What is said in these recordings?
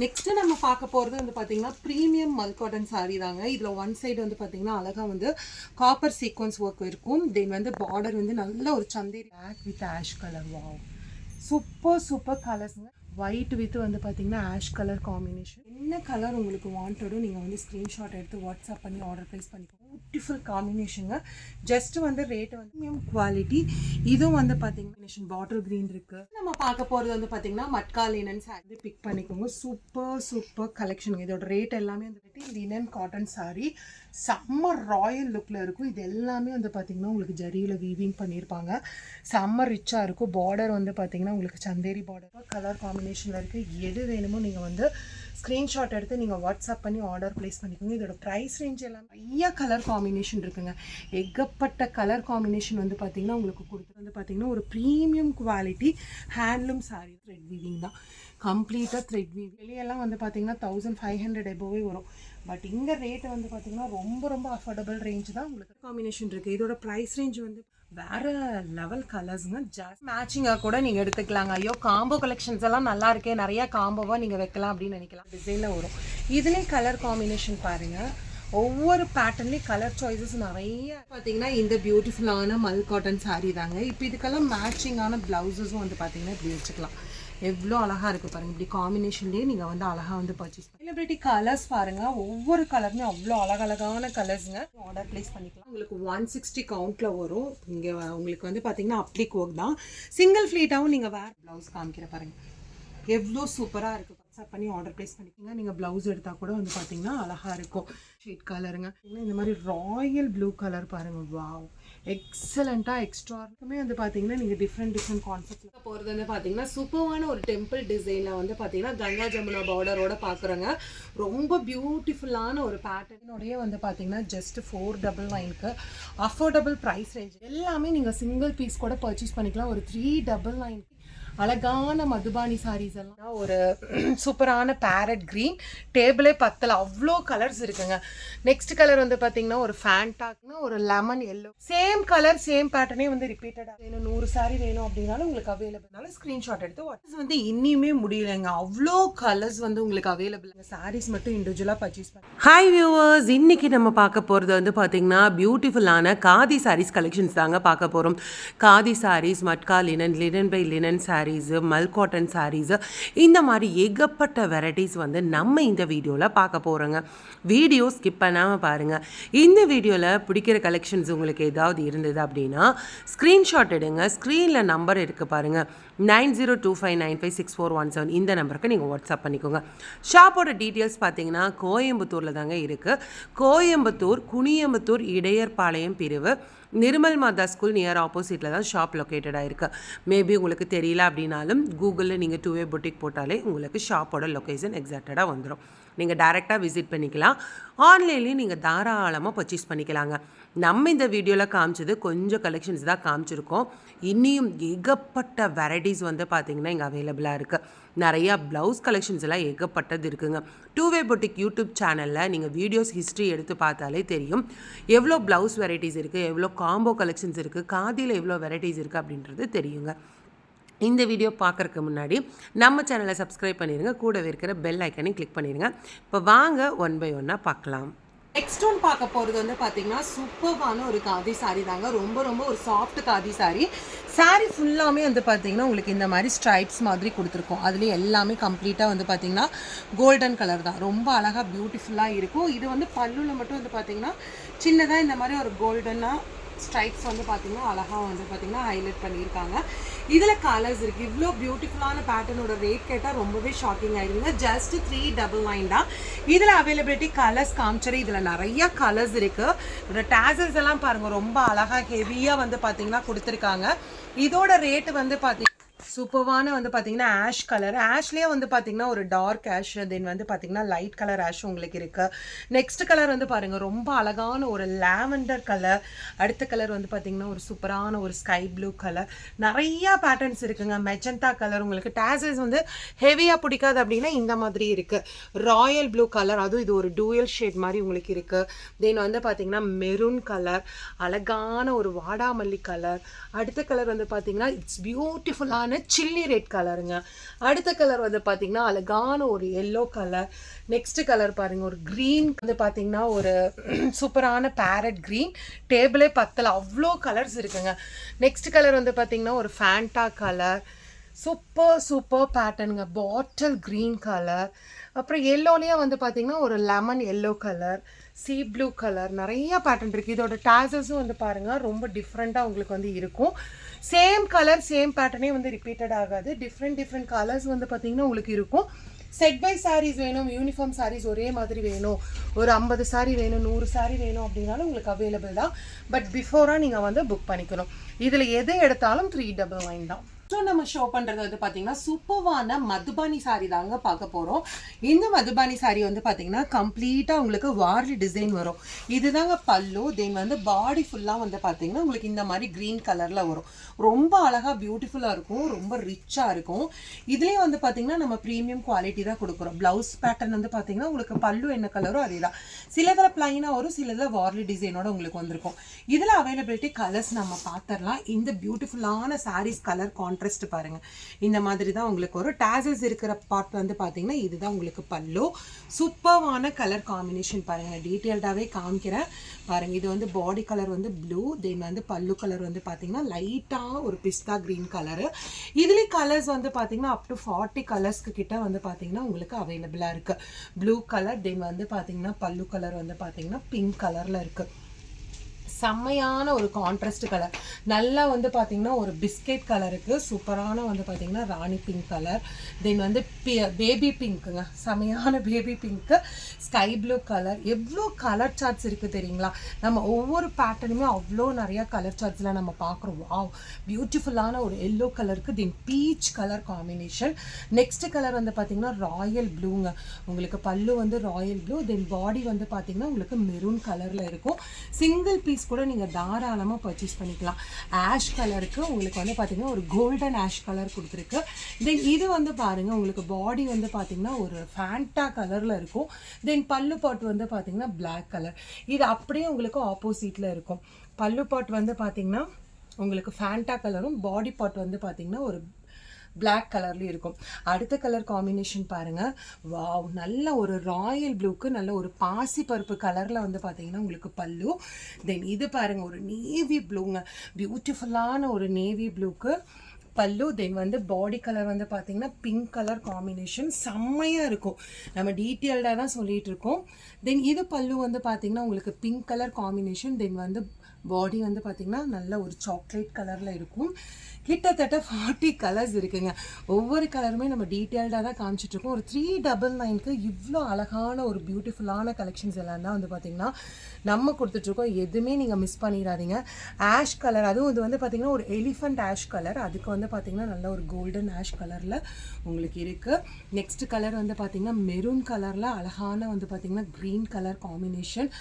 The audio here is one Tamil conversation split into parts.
நெக்ஸ்ட்டு நம்ம பார்க்க போகிறது வந்து பார்த்திங்கன்னா ப்ரீமியம் மல் காட்டன் சாரீ தாங்க. இதில் ஒன் சைடு வந்து பார்த்திங்கன்னா அழகாக வந்து காப்பர் சீக்வன்ஸ் ஒர்க் இருக்கும். தென் வந்து பார்டர் வந்து நல்ல ஒரு Chanderi black with ash colour. Wow, super கலர்ஸுங்க. ஒயிட் வித் வந்து பார்த்திங்கன்னா ஆஷ் கலர் காம்பினேஷன். என்ன கலர் உங்களுக்கு வாண்டடோ நீங்கள் வந்து ஸ்க்ரீன்ஷாட் எடுத்து வாட்ஸ்அப் பண்ணி ஆர்டர் ப்ளேஸ் பண்ணிக்கோங்க. பியூட்டிஃபுல் காம்பினேஷனுங்க. ஜஸ்ட்டு வந்து ரேட்டு வந்து ப்ரீமியம் குவாலிட்டி. இதுவும் வந்து பார்த்திங்கன்னா பாட்டில் க்ரீன் இருக்குது. நம்ம பார்க்க போகிறது வந்து பார்த்திங்கன்னா மட்கா லினன் சாரி பிக் பண்ணிக்கோங்க. சூப்பர் கலெக்ஷனுங்க. இதோட ரேட் எல்லாமே வந்து லினன் காட்டன் சாரீ செம்ம ராயல் லுக்கில் இருக்கும். இது எல்லாமே வந்து பார்த்திங்கன்னா உங்களுக்கு ஜரியில் வீவிங் பண்ணியிருப்பாங்க. செம்ம ரிச்சாக இருக்கும். பார்டர் வந்து பார்த்திங்கன்னா உங்களுக்கு சந்தேரி பார்டர் கலர் காம்பினேஷனில் இருக்குது. எது வேணுமோ நீங்கள் வந்து ஸ்க்ரீன்ஷாட் எடுத்து நீங்கள் வாட்ஸ்அப் பண்ணி ஆர்டர் ப்ளேஸ் பண்ணிக்கோங்க. இதோட ப்ரைஸ் ரேஞ்ச் எல்லாம் நிறைய கலர் காம்பினேஷன் இருக்குங்க. ஏகப்பட்ட கலர் காம்பினேஷன் வந்து பார்த்திங்கன்னா உங்களுக்கு கொடுத்து வந்து பார்த்திங்கன்னா ஒரு premium quality handloom sari. Thread weaving தான், கம்ப்ளீட்டாக த்ரெட் வீவிங். வெளியெல்லாம் வந்து பார்த்திங்கன்னா 1500 எபோவே வரும். பட் இங்கே ரேட்டு வந்து பார்த்திங்கன்னா ரொம்ப அஃபோர்டபுள் ரேஞ்ச் தான் உங்களுக்கு காம்பினேஷன் இருக்குது. இதோட ப்ரைஸ் ரேஞ்ச் வந்து வேறு லெவல் கலர்ஸுங்க. ஜாஸ்தி மேட்சிங்காக கூட நீங்கள் எடுத்துக்கலாங்க. ஐயோ காம்போ கலெக்ஷன்ஸ் எல்லாம் நல்லா இருக்கே, நிறையா காம்போவாக நீங்கள் வைக்கலாம் அப்படின்னு நினைக்கலாம். டிசைனில் வரும். இதுலேயும் கலர் காம்பினேஷன் பாருங்கள். ஒவ்வொரு பேட்டர்ன்லேயும் கலர் சாய்ஸஸ் நிறைய பார்த்தீங்கன்னா இந்த பியூட்டிஃபுல்லான மல் காட்டன் சாரீ தாங்க. இப்போ இதுக்கெல்லாம் மேட்சிங்கான ப்ளவுஸஸும் வந்து பார்த்தீங்கன்னா இப்படி வச்சுக்கலாம். எவ்வளோ அழகாக இருக்குது பாருங்கள். இப்படி காம்பினேஷன்லேயே நீங்கள் வந்து அழகாக வந்து பர்ச்சேஸ் செலிபிரிட்டி கலர்ஸ் பாருங்கள். ஒவ்வொரு கலருமே அவ்வளோ அழகழகான கலர்ஸுங்க. ஆர்டர் ப்ளேஸ் பண்ணிக்கலாம். உங்களுக்கு 160 கவுண்ட்டில் வரும். இங்கே உங்களுக்கு வந்து பார்த்தீங்கன்னா அப்ளிக் ஒர்க் தான். சிங்கிள் ஃப்ளீட்டாகவும் நீங்கள் வேறு ப்ளவுஸ் காமிக்கிற பாருங்கள். எவ்வளோ சூப்பராக இருக்குது. வாட்ஸ்அப் பண்ணி ஆர்டர் ப்ளேஸ் பண்ணிக்கோங்க. நீங்கள் ப்ளவுஸ் எடுத்தால் கூட வந்து பார்த்தீங்கன்னா அழகாக இருக்கும். ஷீட் கலருங்க. இந்த மாதிரி ராயல் ப்ளூ கலர் பாருங்கள். வாவ், எக்ஸலண்ட்டாக எக்ஸ்ட்ராக்குமே வந்து பார்த்தீங்கன்னா நீங்கள் டிஃப்ரெண்ட் கான்செப்டில் போகிறது வந்து பார்த்தீங்கன்னா சூப்பரான ஒரு டெம்பிள் டிசைனில் வந்து பார்த்தீங்கன்னா கங்கா ஜமுனா பார்டரோட பார்க்குறோங்க. ரொம்ப பியூட்டிஃபுல்லான ஒரு பேட்டர்னோடையே வந்து பார்த்தீங்கன்னா ஜஸ்ட் 499க்கு அஃபோர்டபுள் ப்ரைஸ் ரேஞ்ச். எல்லாமே நீங்கள் சிங்கிள் பீஸ் கூட பர்ச்சேஸ் பண்ணிக்கலாம். ஒரு 399 அழகான மதுபானி சாரீஸ் எல்லாம் ஒரு சூப்பரான பேரட் க்ரீன். டேபிளே பத்தல, அவ்வளோ கலர்ஸ் இருக்குங்க. நெக்ஸ்ட் கலர் வந்து பார்த்தீங்கன்னா ஒரு ஃபேண்டாக்னா ஒரு lemon yellow. Same colour same பேட்டர்னே வந்து ரிப்பீட்டடாக வேணும். 100 சாரீ வேணும் அப்படின்னாலும் உங்களுக்கு அவைலபிள்னால ஸ்க்ரீன்ஷாட் எடுத்து வாட்ஸ் வந்து இன்னியுமே முடியலைங்க. அவ்வளோ கலர்ஸ் வந்து உங்களுக்கு அவைலபிள். சாரீஸ் மட்டும் இண்டிவிஜுவலாக பர்ச்சேஸ் பண்ணி. ஹாய் வியூவர்ஸ், இன்னைக்கு நம்ம பார்க்க போகிறது வந்து பார்த்தீங்கன்னா பியூட்டிஃபுல்லான காதி சாரீஸ் கலெக்ஷன்ஸ் தாங்க பார்க்க போகிறோம். Khadi saris, matka linen, linen by linen saris, mul cotton saris, இந்த மாதிரி ஏகப்பட்ட வெரைட்டிஸ் வந்து நம்ம இந்த வீடியோவில் பார்க்க போகிறோங்க. வீடியோ ஸ்கிப் பண்ணாமல் பாருங்கள். இந்த வீடியோவில் பிடிக்கிற கலெக்ஷன்ஸ் உங்களுக்கு ஏதாவது இருந்தது அப்படின்னா ஸ்க்ரீன்ஷாட் எடுங்க. ஸ்க்ரீனில் நம்பர் இருக்குது பாருங்கள், 9025956417. இந்த நம்பருக்கு நீங்கள் வாட்ஸ்அப் பண்ணிக்கோங்க. ஷாப்போட டீட்டெயில்ஸ் பார்த்தீங்கன்னா கோயம்புத்தூரில் தாங்க இருக்குது. கோயம்புத்தூர் குனியம்புத்தூர் இடையர்பாளையம் பிரிவு, நிர்மல் மாதா ஸ்கூல் நியர் ஆப்போசிட்டில் தான் ஷாப் லொக்கேட்டடாக இருக்குது. மேபி உங்களுக்கு தெரியல அப்படின்னாலும் கூகுளில் நீங்கள் 2way புட்டிக் போட்டாலே உங்களுக்கு ஷாப்போட லொக்கேஷன் எக்ஸாக்டாக வந்துடும். நீங்கள் டைரெக்டாக விசிட் பண்ணிக்கலாம். ஆன்லைன்லேயும் நீங்கள் தாராளமாக பர்ச்சேஸ் பண்ணிக்கலாங்க. நம்ம இந்த வீடியோவில் காமிச்சது கொஞ்சம் கலெக்ஷன்ஸ் தான் காமிச்சிருக்கோம். இன்னியும் ஏகப்பட்ட வெரைட்டிஸ் வந்து பார்த்திங்கன்னா இங்கே அவைலபிளாக இருக்குது. நிறையா ப்ளவுஸ் கலெக்ஷன்ஸ் எல்லாம் ஏகப்பட்டது இருக்குங்க. 2way புட்டிக் யூடியூப் சேனலில் நீங்கள் வீடியோஸ் ஹிஸ்ட்ரி எடுத்து பார்த்தாலே தெரியும் எவ்வளோ ப்ளவுஸ் வெரைட்டிஸ் இருக்குது, எவ்வளோ காம்போ கலெக்ஷன்ஸ் இருக்குது, காதியில் எவ்வளோ வெரைட்டிஸ் இருக்குது அப்படின்றது தெரியுங்க. இந்த வீடியோ பார்க்குறதுக்கு முன்னாடி நம்ம சேனலை சப்ஸ்கிரைப் பண்ணிடுங்க. கூடவே இருக்கிற பெல் ஐக்கனையும் கிளிக் பண்ணிடுங்க. இப்போ வாங்க ஒன் பை ஒன்னாக பார்க்கலாம். நெக்ஸ்ட் ஒன் பார்க்க போகிறது வந்து பார்த்தீங்கன்னா சூப்பரான ஒரு காதி சாரீ தாங்க. ரொம்ப ஒரு சாஃப்ட் காதி சாரீ. சாரீ ஃபுல்லாமே வந்து பார்த்தீங்கன்னா உங்களுக்கு இந்த மாதிரி ஸ்ட்ரைப்ஸ் மாதிரி கொடுத்துருக்கோம். அதுலேயும் எல்லாமே கம்ப்ளீட்டாக வந்து பார்த்தீங்கன்னா கோல்டன் கலர் தான். ரொம்ப அழகாக பியூட்டிஃபுல்லாக இருக்கும். இது வந்து பல்லுவில் மட்டும் வந்து பார்த்தீங்கன்னா சின்னதாக இந்த மாதிரி ஒரு கோல்டனாக ஸ்ட்ரைப்ஸ் வந்து பார்த்திங்கன்னா அழகாக வந்து பார்த்திங்கன்னா ஹைலைட் பண்ணியிருக்காங்க. இதில் கலர்ஸ் இருக்குது. இவ்வளோ பியூட்டிஃபுல்லான பேட்டர்னோட ரேட் கேட்டால் ரொம்பவே ஷாக்கிங் ஆகிடுங்க. ஜஸ்ட் 399 தான். இதில் அவைலபிலிட்டி கலர்ஸ் காமிச்சரு. இதில் நிறையா கலர்ஸ் இருக்குது. இதோட டேசல்ஸ் எல்லாம் பாருங்கள், ரொம்ப அழகாக ஹெவியாக வந்து பார்த்திங்கன்னா கொடுத்துருக்காங்க. இதோட ரேட்டு வந்து பார்த்திங்கன்னா சூப்பரான வந்து பார்த்தீங்கன்னா ஆஷ் கலர். ஆஷ்லேயே வந்து பார்த்தீங்கன்னா ஒரு டார்க் ஆஷ், தென் வந்து பார்த்தீங்கன்னா லைட் கலர் ஆஷ் உங்களுக்கு இருக்குது. நெக்ஸ்ட் கலர் வந்து பாருங்கள், ரொம்ப அழகான ஒரு லாவெண்டர் கலர். அடுத்த கலர் வந்து பார்த்தீங்கன்னா ஒரு சூப்பரான ஒரு ஸ்கை ப்ளூ கலர். நிறையா பேட்டர்ன்ஸ் இருக்குங்க. Magenta colour. உங்களுக்கு டேசல்ஸ் வந்து ஹெவியாக பிடிக்காது அப்படின்னா இந்த மாதிரி இருக்குது. ராயல் ப்ளூ கலர், அதுவும் இது ஒரு டூயல் ஷேட் மாதிரி உங்களுக்கு இருக்குது. தென் வந்து பார்த்தீங்கன்னா மெரூன் கலர், அழகான ஒரு வாடாமல்லி கலர். அடுத்த கலர் வந்து பார்த்தீங்கன்னா இட்ஸ் பியூட்டிஃபுல்லான சில்லி ரெட் கலருங்க. அடுத்த கலர் வந்து பார்த்தீங்கன்னா அழகான ஒரு எல்லோ கலர். நெக்ஸ்ட் கலர் பாருங்க, ஒரு க்ரீன் வந்து பார்த்தீங்கன்னா ஒரு சூப்பரான பேரட் க்ரீன். டேபிளே பத்தல, அவ்வளோ கலர்ஸ் இருக்குங்க. நெக்ஸ்ட் கலர் வந்து பார்த்தீங்கன்னா ஒரு ஃபேண்டா கலர். சூப்பர் பேட்டர்னுங்க. Bottle green colour. அப்புறம் எல்லோலேயே வந்து பார்த்தீங்கன்னா ஒரு lemon yellow colour, sea blue colour, நிறைய பேட்டர்ன் இருக்குது. இதோட டேசஸும் வந்து பாருங்கள் ரொம்ப டிஃப்ரெண்ட்டாக உங்களுக்கு வந்து இருக்கும். சேம் கலர் சேம் பேட்டர்னே வந்து ரிப்பீட்டட் ஆகாது. டிஃப்ரெண்ட் கலர்ஸ் வந்து பார்த்தீங்கன்னா உங்களுக்கு இருக்கும். செட் பை சாரீஸ் வேணும், யூனிஃபார்ம் சாரீஸ் ஒரே மாதிரி வேணும், ஒரு 50 சாரீ வேணும், 100 சாரீ வேணும் அப்படின்னாலும் உங்களுக்கு அவைலபிள் தான். பட் பிஃபோராக நீங்கள் வந்து புக் பண்ணிக்கணும். இதில் எது எடுத்தாலும் 399 தான். ஸோ நம்ம ஷோ பண்ணுறது வந்து பார்த்தீங்கன்னா சூப்பர்வான மதுபானி சாரீ தாங்க பார்க்க போகிறோம். இந்த மதுபானி சாரீ வந்து பார்த்தீங்கன்னா கம்ப்ளீட்டாக உங்களுக்கு வார்லி டிசைன் வரும். இதுதாங்க பல்லு. தென் வந்து பாடி ஃபுல்லாக வந்து பார்த்தீங்கன்னா உங்களுக்கு இந்த மாதிரி க்ரீன் கலரில் வரும். ரொம்ப அழகாக பியூட்டிஃபுல்லாக இருக்கும், ரொம்ப ரிச்சாக இருக்கும். இதுலேயே வந்து பார்த்தீங்கன்னா நம்ம ப்ரீமியம் குவாலிட்டி தான் கொடுக்குறோம். ப்ளவுஸ் பேட்டர்ன் வந்து பார்த்தீங்கன்னா உங்களுக்கு பல்லு என்ன கலரோ அதே தான். சிலதில் ப்ளைனாக வரும், சிலதில் வார்லி டிசைனோட உங்களுக்கு வந்திருக்கும். இதில் அவைலபிலிட்டி கலர்ஸ் நம்ம பார்த்துடலாம். இந்த பியூட்டிஃபுல்லான சாரீஸ் கலர் கான்ட்ராஸ்ட் பாருங்க, இந்த மாதிரி தான் உங்களுக்கு ஒரு டாசல்ஸ் இருக்கிற பார்ட் வந்து பார்த்தீங்கன்னா இதுதான் உங்களுக்கு பல்லு. சூப்பர்வான கலர் காம்பினேஷன் பாருங்க, டீட்டெயில்டாகவே காமிக்கிறேன் பாருங்க. இது வந்து பாடி கலர் வந்து ப்ளூ, தென் வந்து பல்லு கலர் வந்து பார்த்தீங்கன்னா லைட்டாக ஒரு பிஸ்தா க்ரீன் கலரு. இதுலேயே கலர்ஸ் வந்து பார்த்தீங்கன்னா அப் டு 40 கலர்ஸ்க்கு கிட்ட வந்து பார்த்தீங்கன்னா உங்களுக்கு அவைலபிளாக இருக்குது. ப்ளூ கலர், தென் வந்து பார்த்தீங்கன்னா பல்லு கலர் வந்து பார்த்தீங்கன்னா பிங்க் கலரில் இருக்குது. செம்மையான ஒரு கான்ட்ராஸ்ட் கலர். நல்லா வந்து பார்த்தீங்கன்னா ஒரு பிஸ்கெட் கலருக்கு சூப்பரான வந்து பார்த்தீங்கன்னா ராணி பிங்க் கலர். தென் வந்து பேபி பிங்க்குங்க, செம்மையான baby pink. Sky blue colour. எவ்வளோ கலர் சார்ட்ஸ் இருக்குது தெரியுங்களா? நம்ம ஒவ்வொரு பேட்டர்னுமே அவ்வளோ நிறையா கலர் சார்ட்ஸில் நம்ம பார்க்குறோம். வாவ், பியூட்டிஃபுல்லான ஒரு எல்லோ கலருக்கு. Then peach colour combination. Next colour வந்து பார்த்தீங்கன்னா ராயல் ப்ளூங்க. உங்களுக்கு பல்லு வந்து ராயல் ப்ளூ, தென் பாடி வந்து பார்த்தீங்கன்னா உங்களுக்கு மெரூன் கலரில் இருக்கும். சிங்கிள் பீஸ் கூட நீங்கள் தாராளமாக பர்ச்சேஸ் பண்ணிக்கலாம். ஆஷ் கலருக்கு உங்களுக்கு வந்து பார்த்தீங்கன்னா ஒரு கோல்டன் ஆஷ் கலர் கொடுத்துருக்கு. தென் இது வந்து பாருங்கள், உங்களுக்கு பாடி வந்து பார்த்தீங்கன்னா ஒரு ஃபேண்டா கலரில் இருக்கும். தென் பல்லு பாட் வந்து பார்த்தீங்கன்னா பிளாக் கலர். இது அப்படியே உங்களுக்கு ஆப்போசிட்டில் இருக்கும். பல்லு பாட் வந்து பார்த்தீங்கன்னா உங்களுக்கு ஃபேண்டா கலரும், பாடி பாட் வந்து பார்த்தீங்கன்னா ஒரு பிளாக் கலர்லேயும் இருக்கும். அடுத்த கலர் காம்பினேஷன் பாருங்கள். வாவ், நல்ல ஒரு ராயல் ப்ளூக்கு நல்ல ஒரு பாசி பருப்பு கலரில் வந்து பார்த்தீங்கன்னா உங்களுக்கு பல்லு. தென் இது பாருங்கள், ஒரு நேவி ப்ளூங்க, பியூட்டிஃபுல்லான ஒரு நேவி ப்ளூக்கு பல்லு. தென் வந்து பாடி கலர் வந்து பார்த்தீங்கன்னா பிங்க் கலர் காம்பினேஷன். செம்மையாக இருக்கும். நம்ம டீட்டெயில்டாக தான் சொல்லிகிட்டு இருக்கோம். தென் இது பல்லு வந்து பார்த்தீங்கன்னா உங்களுக்கு பிங்க் கலர் காம்பினேஷன். தென் வந்து பாடி வந்து பார்த்தீங்கன்னா நல்ல ஒரு சாக்லேட் கலரில் இருக்கும். கிட்டத்தட்ட 40 கலர்ஸ் இருக்குங்க. ஒவ்வொரு கலருமே நம்ம டீட்டெயில்டாக தான் காமிச்சிட்ருக்கோம். ஒரு 399க்கு இவ்வளோ அழகான ஒரு பியூட்டிஃபுல்லான கலெக்ஷன்ஸ் எல்லாம் தான் வந்து பார்த்திங்கன்னா நம்ம கொடுத்துட்ருக்கோம். எதுவுமே நீங்கள் மிஸ் பண்ணிடாதீங்க. ஆஷ் கலர், அதுவும் இது வந்து பார்த்திங்கன்னா ஒரு எலிஃபண்ட் ஆஷ் கலர். அதுக்கு வந்து பார்த்திங்கன்னா நல்ல ஒரு கோல்டன் ஆஷ் கலரில் உங்களுக்கு இருக்குது. நெக்ஸ்ட் கலர் வந்து பார்த்திங்கன்னா மெரூன் கலரில் அழகான வந்து பார்த்திங்கன்னா க்ரீன் கலர் காம்பினேஷன்.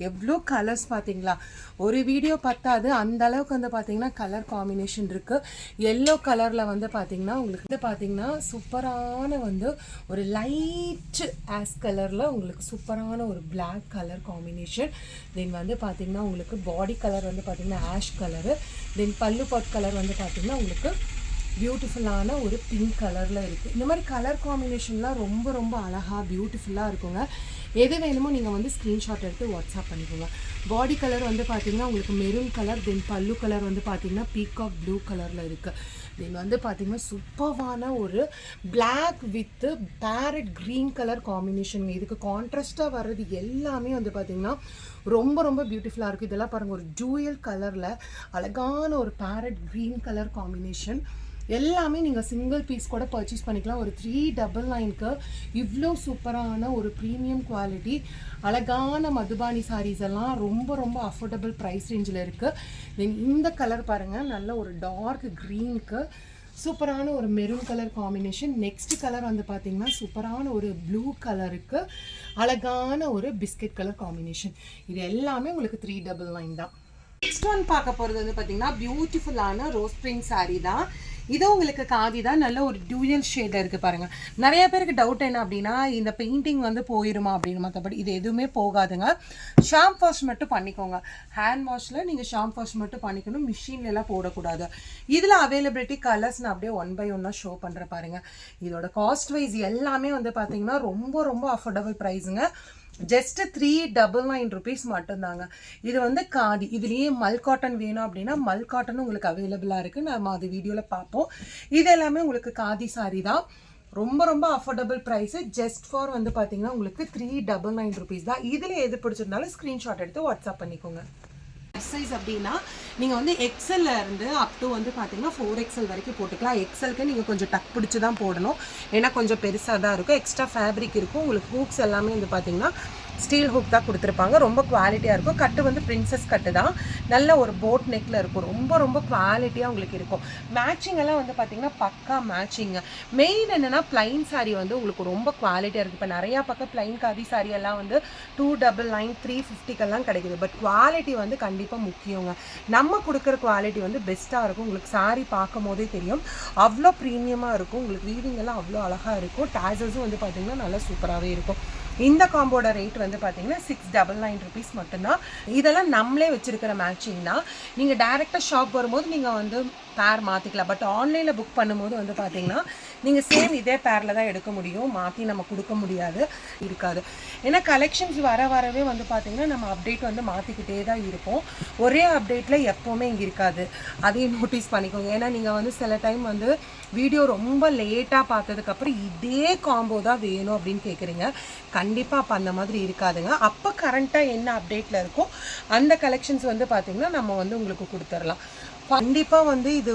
எவ்வளோ கலர்ஸ் பார்த்தீங்களா? ஒரு வீடியோ பத்தாது, அந்த அளவுக்கு வந்து பார்த்திங்கன்னா கலர் காம்பினேஷன் இருக்குது. எல்லோ கலரில் வந்து பார்த்தீங்கன்னா உங்களுக்கு வந்து பார்த்தீங்கன்னா சூப்பரான வந்து ஒரு லைட் ஆஷ் கலரில் உங்களுக்கு சூப்பரான ஒரு பிளாக் கலர் காம்பினேஷன். தென் வந்து பார்த்தீங்கன்னா உங்களுக்கு பாடி கலர் வந்து பார்த்தீங்கன்னா ஆஷ் கலரு. தென் பல்லு பாட் கலர் வந்து பார்த்தீங்கன்னா உங்களுக்கு பியூட்டிஃபுல்லான ஒரு பிங்க் கலரில் இருக்குது. இந்த மாதிரி கலர் காம்பினேஷன்லாம் ரொம்ப ரொம்ப அழகாக பியூட்டிஃபுல்லாக இருக்குங்க. எது வேணுமோ நீங்கள் வந்து ஸ்க்ரீன்ஷாட் எடுத்து வாட்ஸ்அப் பண்ணிக்கோங்க. பாடி கலர் வந்து பார்த்தீங்கன்னா உங்களுக்கு மெரூன் கலர். தென் பல்லு கலர் வந்து பார்த்தீங்கன்னா பீகாக் ப்ளூ கலரில் இருக்குது. தென் வந்து பார்த்தீங்கன்னா சூப்பர்வான ஒரு black with parrot green colour combination. இதுக்கு கான்ட்ராஸ்ட்டாக வர்றது எல்லாமே வந்து பார்த்திங்கன்னா ரொம்ப ரொம்ப பியூட்டிஃபுல்லாக இருக்குது. இதெல்லாம் பாருங்கள், ஒரு ஜூயல் கலரில் அழகான ஒரு பேரட் க்ரீன் கலர் காம்பினேஷன். எல்லாமே நீங்கள் சிங்கிள் பீஸ் கூட பர்ச்சேஸ் பண்ணிக்கலாம். ஒரு 399க்கு இவ்வளோ சூப்பரான ஒரு ப்ரீமியம் குவாலிட்டி அழகான மதுபானி சாரீஸ் எல்லாம் ரொம்ப ரொம்ப அஃபோர்டபுள் ப்ரைஸ் ரேஞ்சில் இருக்குது. தென் இந்த கலர் பாருங்கள், நல்ல ஒரு டார்க் க்ரீனுக்கு சூப்பரான ஒரு maroon colour combination. Next colour வந்து பார்த்தீங்கன்னா சூப்பரான ஒரு ப்ளூ கலருக்கு அழகான ஒரு பிஸ்கட் கலர் காம்பினேஷன். இது எல்லாமே உங்களுக்கு 399 தான். நெக்ஸ்ட் ஒன் பார்க்க போகிறது வந்து பார்த்தீங்கன்னா பியூட்டிஃபுல்லான ரோஸ் பிரிண்ட் சாரீ தான். இது உங்களுக்கு காதி தான், நல்ல ஒரு டியூயல் ஷேடில் இருக்குது பாருங்கள். நிறைய பேருக்கு டவுட் என்ன அப்படின்னா இந்த பெயிண்டிங் வந்து போயிருமா அப்படின்னு. மற்றபடி இது எதுவுமே போகாதுங்க. ஷாம்பு வாஷ் மட்டும் பண்ணிக்கோங்க. ஹேண்ட் வாஷில் நீங்கள் ஷாம்பு வாஷ் மட்டும் பண்ணிக்கணும், மிஷின்லலாம் போடக்கூடாது. இதில் அவைலபிலிட்டி கலர்ஸ் நான் அப்படியே 1 by 1 ஷோ பண்ணுற பாருங்கள். இதோட காஸ்ட் வைஸ் எல்லாமே வந்து பார்த்தீங்கன்னா ரொம்ப ரொம்ப அஃபோர்டபுள் ப்ரைஸுங்க. ஜஸ்ட் 399 rupees மட்டும்தாங்க. இது வந்து காதி. இதுலேயே மல் காட்டன் வேணும் அப்படின்னா மல் காட்டன் உங்களுக்கு அவைலபிளாக இருக்குது. நம்ம அது வீடியோவில் பார்ப்போம். இது எல்லாமே உங்களுக்கு காதி சாரி தான். ரொம்ப ரொம்ப அஃபோர்டபுள் ப்ரைஸு. ஜஸ்ட் ஃபார் வந்து பார்த்தீங்கன்னா உங்களுக்கு 399 rupees தான். இதில் எது பிடிச்சிருந்தாலும் ஸ்க்ரீன்ஷாட் எடுத்து வாட்ஸ்அப் பண்ணிக்கோங்க. சைஸ் அப்படின்னா நீங்கள் வந்து எக்ஸல்ல இருந்து அப் டு வந்து பார்த்தீங்கன்னா 4XL வரைக்கும் போட்டுக்கலாம். எக்ஸலுக்கு நீங்கள் கொஞ்சம் டக் பிடிச்சி தான் போடணும், ஏன்னா கொஞ்சம் பெருசாக தான் இருக்கும். எக்ஸ்ட்ரா ஃபேப்ரிக் இருக்கும். உங்களுக்கு ஹூக்ஸ் எல்லாமே வந்து பார்த்தீங்கன்னா ஸ்டீல் ஹூக் தான் கொடுத்துருப்பாங்க. ரொம்ப குவாலிட்டியாக இருக்கும். கட்டு வந்து பிரின்சஸ் கட்டு தான். நல்ல ஒரு போட் நெக்கில் இருக்கும். ரொம்ப ரொம்ப குவாலிட்டியாக உங்களுக்கு இருக்கும். மேட்சிங் எல்லாம் வந்து பார்த்தீங்கன்னா பக்கா மேட்சிங்க. மெயின் என்னென்னா ப்ளைன் சாரீ வந்து உங்களுக்கு ரொம்ப குவாலிட்டியாக இருக்குது. இப்போ நிறையா பக்கம் ப்ளைன் காதி சாரீ எல்லாம் வந்து 299 350 கிடைக்குது. பட் குவாலிட்டி வந்து கண்டிப்பாக முக்கியங்க. நம்ம கொடுக்குற குவாலிட்டி வந்து பெஸ்ட்டாக இருக்கும். உங்களுக்கு சாரீ பார்க்கும் போதே தெரியும், அவ்வளோ ப்ரீமியமாக இருக்கும். உங்களுக்கு வீவிங் எல்லாம் அவ்வளோ அழகாக இருக்கும். டேசஸும் வந்து பார்த்தீங்கன்னா நல்லா சூப்பராகவே இருக்கும். இந்த காம்போட ரேட் வந்து பார்த்தீங்கன்னா 699 rupees மட்டும்தான். இதெல்லாம் நம்மளே வச்சுருக்கிற மேட்சிங் தான். நீங்கள் டேரெக்டாக ஷாப் வரும்போது நீங்கள் வந்து பேர் மாற்றிக்கலாம். பட் ஆன்லைனில் புக் பண்ணும்போது வந்து பார்த்தீங்கன்னா நீங்கள் சேம் இதே பேரில் தான் எடுக்க முடியும், மாற்றி நம்ம கொடுக்க முடியாது இருக்காது. ஏன்னா கலெக்ஷன்ஸ் வரவே வந்து பார்த்தீங்கன்னா நம்ம அப்டேட் வந்து மாற்றிக்கிட்டே தான் இருப்போம். ஒரே அப்டேட்டில் எப்போவுமே இங்கே இருக்காது. அதையும் நோட்டீஸ் பண்ணிக்கோங்க. ஏன்னா நீங்கள் வந்து சில டைம் வந்து வீடியோ ரொம்ப லேட்டாக பார்த்ததுக்கப்புறம் இதே காம்போ தான் வேணும் அப்படின்னு கேட்குறீங்க. கண்டிப்பாக அப்போ அந்த மாதிரி இருக்காதுங்க. அப்போ கரண்ட்டாக என்ன அப்டேட்டில் இருக்கோ அந்த கலெக்ஷன்ஸ் வந்து பார்த்திங்கன்னா நம்ம வந்து உங்களுக்கு கொடுத்துடலாம். கண்டிப்பாக வந்து இது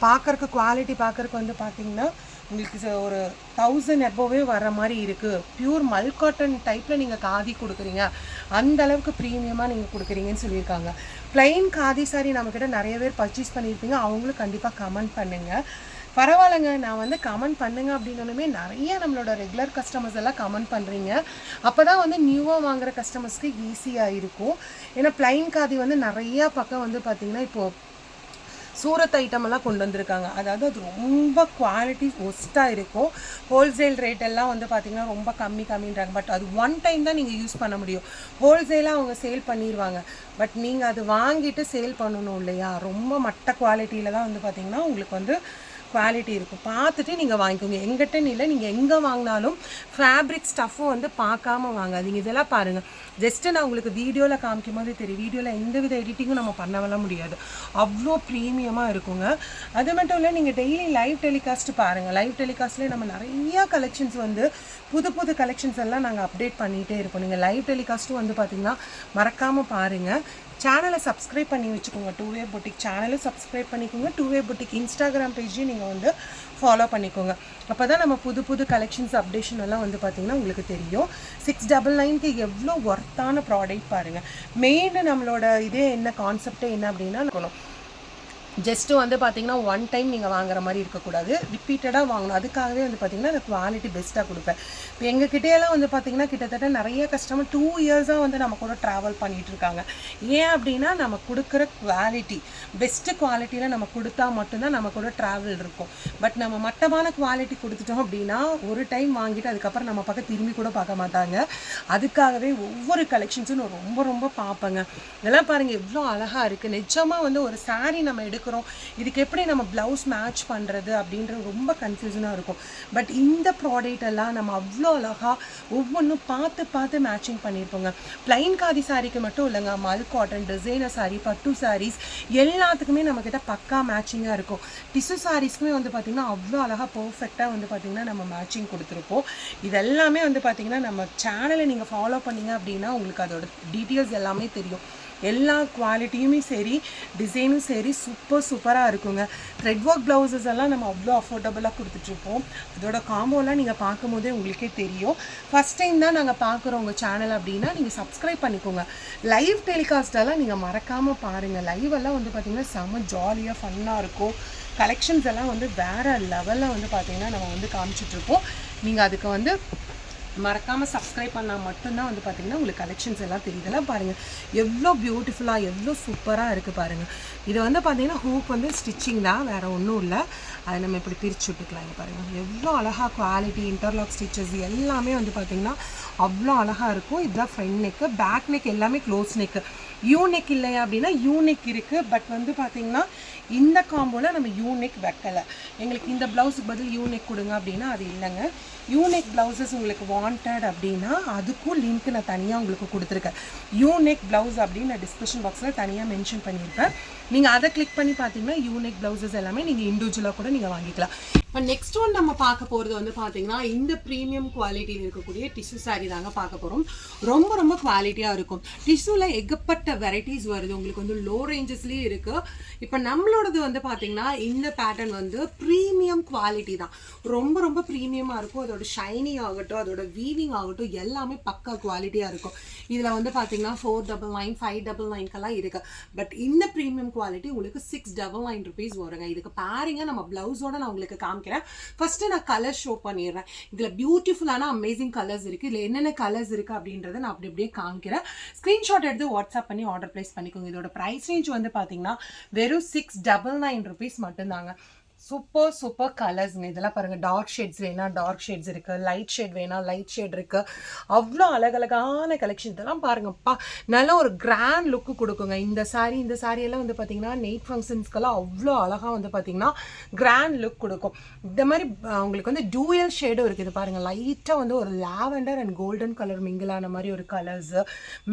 பார்க்குறக்கு குவாலிட்டி பார்க்குறக்கு வந்து பார்த்திங்கன்னா உங்களுக்கு ஒரு 1000 எபோவே வர மாதிரி இருக்குது. பியூர் மல் காட்டன் டைப்பில் நீங்கள் காதி கொடுக்குறீங்க, அந்த அளவுக்கு ப்ரீமியமாக நீங்கள் கொடுக்குறீங்கன்னு சொல்லியிருக்காங்க. ப்ளைன் காதி சாரி நம்மக்கிட்ட நிறைய பேர் பர்ச்சேஸ் பண்ணியிருப்பீங்க. அவங்களும் கண்டிப்பாக கமெண்ட் பண்ணுங்கள். பரவாயில்லைங்க, நான் வந்து கமெண்ட் பண்ணுங்க அப்படின்னாலுமே நிறைய நம்மளோட ரெகுலர் கஸ்டமர்ஸ் எல்லாம் கமெண்ட் பண்ணுறீங்க. அப்போ தான் வந்து நியூவாக வாங்குகிற கஸ்டமர்ஸ்க்கு ஈஸியாக இருக்கும். ஏன்னா ப்ளைன் காதி வந்து நிறையா பக்கம் வந்து பார்த்திங்கன்னா இப்போது சூரத் ஐட்டம் எல்லாம் கொண்டு வந்திருக்காங்க. அதாவது அது ரொம்ப குவாலிட்டி ஒஸ்ட்டாக இருக்கும். ஹோல்சேல் ரேட் எல்லாம் வந்து பார்த்திங்கன்னா ரொம்ப கம்மின்றாங்க. பட் அது ஒன் டைம் தான் நீங்கள் யூஸ் பண்ண முடியும். ஹோல்சேலாக அவங்க சேல் பண்ணிடுவாங்க. பட் நீங்கள் அது வாங்கிட்டு சேல் பண்ணணும் இல்லையா? ரொம்ப மட்ட குவாலிட்டியில் தான் வந்து பார்த்திங்கன்னா உங்களுக்கு வந்து குவாலிட்டி இருக்கும். பார்த்துட்டு நீங்கள் வாங்கிக்கோங்க. எங்கிட்டன்னு இல்லை, நீங்கள் எங்கே வாங்கினாலும் ஃபேப்ரிக் ஸ்டஃப்பும் வந்து பார்க்காம வாங்காதீங்க. இதெல்லாம் பாருங்கள். ஜஸ்ட்டு நான் உங்களுக்கு வீடியோவில் காமிக்கும் போது தெரியும். வீடியோவில் எந்தவித எடிட்டிங்கும் நம்ம பண்ணவெல்லாம் முடியாது. அவ்வளோ ப்ரீமியமாக இருக்குங்க. அது மட்டும் இல்லை, நீங்கள் டெய்லி லைவ் டெலிகாஸ்ட் பாருங்கள். லைவ் டெலிகாஸ்ட்லேயே நம்ம நிறையா கலெக்ஷன்ஸ் வந்து புது கலெக்ஷன்ஸ் எல்லாம் நாங்கள் அப்டேட் பண்ணிகிட்டே இருப்போம். நீங்கள் லைவ் டெலிகாஸ்ட்டும் வந்து பார்த்திங்கன்னா மறக்காமல் பாருங்கள். சேனலை சப்ஸ்கிரைப் பண்ணி வச்சுக்கோங்க. 2way boutique சேனலும் சப்ஸ்கிரைப் பண்ணிக்கோங்க. 2way boutique இன்ஸ்டாகிராம் பேஜையும் நீங்கள் வந்து ஃபாலோ பண்ணிக்கோங்க. அப்போ தான் நம்ம புது கலெக்ஷன்ஸ் அப்டேஷன் எல்லாம் வந்து பார்த்திங்கன்னா உங்களுக்கு தெரியும். 699க்கு எவ்வளோ ஒர்த்தான ப்ராடக்ட் பாருங்கள். மெயின் நம்மளோட இதே என்ன கான்செப்டே என்ன அப்படின்னா இருக்கணும், ஜஸ்ட்டு வந்து பார்த்திங்கன்னா ஒன் டைம் நீங்கள் வாங்குற மாதிரி இருக்கக்கூடாது, ரிப்பீட்டடாக வாங்கணும். அதுக்காகவே வந்து பார்த்திங்கன்னா அந்த குவாலிட்டி பெஸ்ட்டாக கொடுப்பேன். இப்போ எங்ககிட்டையெல்லாம் வந்து பார்த்திங்கன்னா கிட்டத்தட்ட நிறைய கஸ்டமர் 2 இயர்ஸாக வந்து நம்ம கூட ட்ராவல் பண்ணிகிட்ருக்காங்க. ஏன் அப்படின்னா நம்ம கொடுக்குற குவாலிட்டி பெஸ்ட்டு குவாலிட்டியில் நம்ம கொடுத்தா மட்டும்தான் நம்ம கூட ட்ராவல் இருக்கும். பட் நம்ம மட்டமான குவாலிட்டி கொடுத்துட்டோம் அப்படின்னா ஒரு டைம் வாங்கிட்டு அதுக்கப்புறம் நம்ம பக்கம் திரும்பி கூட பார்க்க மாட்டாங்க. அதுக்காகவே ஒவ்வொரு கலெக்ஷன்ஸும் நான் ரொம்ப பார்ப்பேங்க. இதெல்லாம் பாருங்கள் எவ்வளோ அழகாக இருக்குது. நிஜமாக வந்து ஒரு சாரீ நம்ம எடுக்கிறோம், இதுக்கு எப்படி நம்ம ப்ளவுஸ் மேட்ச் பண்ணுறது அப்படின்றது ரொம்ப கன்ஃபியூஷனாக இருக்கும். பட் இந்த ப்ராடக்ட் எல்லாம் நம்ம அவ்வளோ அழகாக ஒவ்வொன்றும் பார்த்து மேட்சிங் பண்ணியிருப்போங்க. ப்ளைன் காதி சாரிக்கு மட்டும் இல்லைங்க, மல் காட்டன், டிசைனர் சாரீ, பட்டு சாரீஸ் எல்லாத்துக்குமே நம்மக்கிட்ட பக்கா மேட்சிங்காக இருக்கும். டிஷ்யூ சாரீஸ்க்குமே வந்து பார்த்திங்கன்னா அவ்வளோ அழகாக பர்ஃபெக்டாக வந்து பார்த்திங்கன்னா நம்ம மேட்சிங் கொடுத்துருப்போம். இதெல்லாமே வந்து பார்த்திங்கன்னா நம்ம சேனலை நீங்கள் ஃபாலோ பண்ணிங்க அப்படின்னா உங்களுக்கு அதோட டீட்டெயில்ஸ் எல்லாமே தெரியும். எல்லா குவாலிட்டியுமே சரி, டிசைனும் சரி சூப்பராக இருக்குங்க. த்ரெட் ஒர்க் ப்ளவுசஸ் எல்லாம் நம்ம அவ்வளோ அஃபோர்டபுளாக கொடுத்துட்ருப்போம். அதோட காம்போலாம் நீங்கள் பார்க்கும் போதே உங்களுக்கே தெரியும். ஃபஸ்ட் டைம் தான் நாங்கள் பார்க்குறோம் உங்கள் சேனல் அப்படின்னா நீங்கள் சப்ஸ்கிரைப் பண்ணிக்கோங்க. லைவ் டெலிகாஸ்டெல்லாம் நீங்கள் மறக்காமல் பாருங்கள். லைவ் எல்லாம் வந்து பார்த்திங்கன்னா செம்ம ஜாலியாக ஃபன்னாக இருக்கும். கலெக்ஷன்ஸ் எல்லாம் வந்து வேறு லெவலில் வந்து பார்த்திங்கன்னா நம்ம வந்து காமிச்சிட்ருப்போம். நீங்கள் அதுக்கு வந்து மறக்காமல் சப்ஸ்கிரைப் பண்ணால் மட்டும்தான் வந்து பார்த்திங்கன்னா உங்களுக்கு கலெக்ஷன்ஸ் எல்லாம் தெரியுதெல்லாம் பாருங்கள் எவ்வளோ பியூட்டிஃபுல்லாக எவ்வளோ சூப்பராக இருக்குது பாருங்கள். இது வந்து பார்த்திங்கன்னா ஹூக் வந்து ஸ்டிச்சிங் தான், வேறு ஒன்றும் இல்லை. அதை நம்ம இப்படி பிரித்து விட்டுக்கலாம். இங்கே பாருங்கள் எவ்வளோ அழகாக குவாலிட்டி, இன்டர்லாக் ஸ்டிச்சஸ் எல்லாமே வந்து பார்த்திங்கன்னா அவ்வளோ அழகாக இருக்கும். இதுதான் ஃப்ரண்ட் நெக்கு, பேக் நெக் எல்லாமே க்ளோஸ் நெக்கு. யூ நெக் இல்லையா அப்படின்னா யூ நெக் இருக்குது. பட் வந்து பார்த்திங்கன்னா இந்த காம்போவில் நம்ம யூ நெக் வைக்கலை. எங்களுக்கு இந்த ப்ளவுஸுக்கு பதில் யூ நெக் கொடுங்க அப்படின்னா அது இல்லைங்க. யூ நெக் ப்ளவுசஸ் உங்களுக்கு வாண்டட் அப்படின்னா அதுக்கும் லிங்க் நான் தனியாக உங்களுக்கு கொடுத்துருக்கேன். யூ நெக் ப்ளவுஸ் அப்படின்னு நான் டிஸ்கிரிப்ஷன் பாக்ஸில் தனியாக மென்ஷன் பண்ணியிருப்பேன். நீங்கள் அதை கிளிக் பண்ணி பார்த்தீங்கன்னா யூ நெக் ப்ளவுசஸ் எல்லாமே நீங்கள் இண்டிவிஜுவலாக கூட நீங்கள் வாங்கிக்கலாம். இப்போ நெக்ஸ்ட் ஒன் நம்ம பார்க்க போகிறது வந்து பார்த்தீங்கன்னா இந்த ப்ரீமியம் குவாலிட்டியில் இருக்கக்கூடிய டிஷ்யூ சாரீ தாங்க பார்க்க போகிறோம். ரொம்ப ரொம்ப குவாலிட்டியாக இருக்கும். டிஷ்யூவில் ஏகப்பட்ட வெரைட்டிஸ் வருது, உங்களுக்கு வந்து லோ ரேஞ்சஸ்லேயே இருக்குது. இப்போ நம்மளோடது வந்து பார்த்தீங்கன்னா இந்த பேட்டர்ன் வந்து ப்ரீமியம் குவாலிட்டி தான், ரொம்ப ரொம்ப ப்ரீமியமாக இருக்கும். அதோட ஷைனிங் ஆகட்டும், அதோட வீவிங் ஆகட்டும் எல்லாமே பக்கா குவாலிட்டியாக இருக்கும். இதில் வந்து பார்த்தீங்கன்னா 499, 599 இருக்குது. பட் இந்த ப்ரீமியம் குவாலிட்டி உங்களுக்கு 699 rupees வருங்க. இதுக்கு பாருங்க, நம்ம ப்ளவுஸோட நான் உங்களுக்கு காமிக்கிறேன். ஃபர்ஸ்ட்டு நான் கலர் ஷோ பண்ணிடுறேன். இதில் பியூட்டிஃபுல்லான அமேசிங் கலர்ஸ் இருக்குது. இதில் என்னென்ன கலர்ஸ் இருக்குது அப்படின்றத நான் அப்படி அப்படியே காமிக்கிறேன். ஸ்க்ரீன்ஷாட் எடுத்து வாட்ஸ்அப் பண்ணி ஆர்டர் ப்ளேஸ் பண்ணிக்கோங்க. இதோட ப்ரைஸ் ரேஞ்ச் வந்து பார்த்தீங்கன்னா வெறும் 699 rupees மட்டும்தாங்க. சூப்பர் சூப்பர் கலர்ஸுங்க. இதெல்லாம் பாருங்கள், டார்க் ஷேட்ஸ் வேணா டார்க் ஷேட்ஸ் இருக்குது, லைட் ஷேட் வேணா லைட் ஷேட் இருக்குது. அவ்வளோ அழகழகான கலெக்ஷன். இதெல்லாம் பாருங்கப்பா, நல்ல ஒரு கிராண்ட் லுக்கு கொடுக்குங்க. இந்த சாரியெல்லாம் வந்து பார்த்திங்கன்னா நைட் ஃபங்க்ஷன்ஸ்க்கெல்லாம் அவ்வளோ அழகாக வந்து பார்த்திங்கன்னா கிராண்ட் லுக் கொடுக்கும். இந்த மாதிரி உங்களுக்கு வந்து டூயல் ஷேடும் இருக்குது. பாருங்கள், லைட்டாக வந்து ஒரு லாவெண்டர் அண்ட் கோல்டன் கலர் மிங்கிளான மாதிரி ஒரு கலர்ஸு,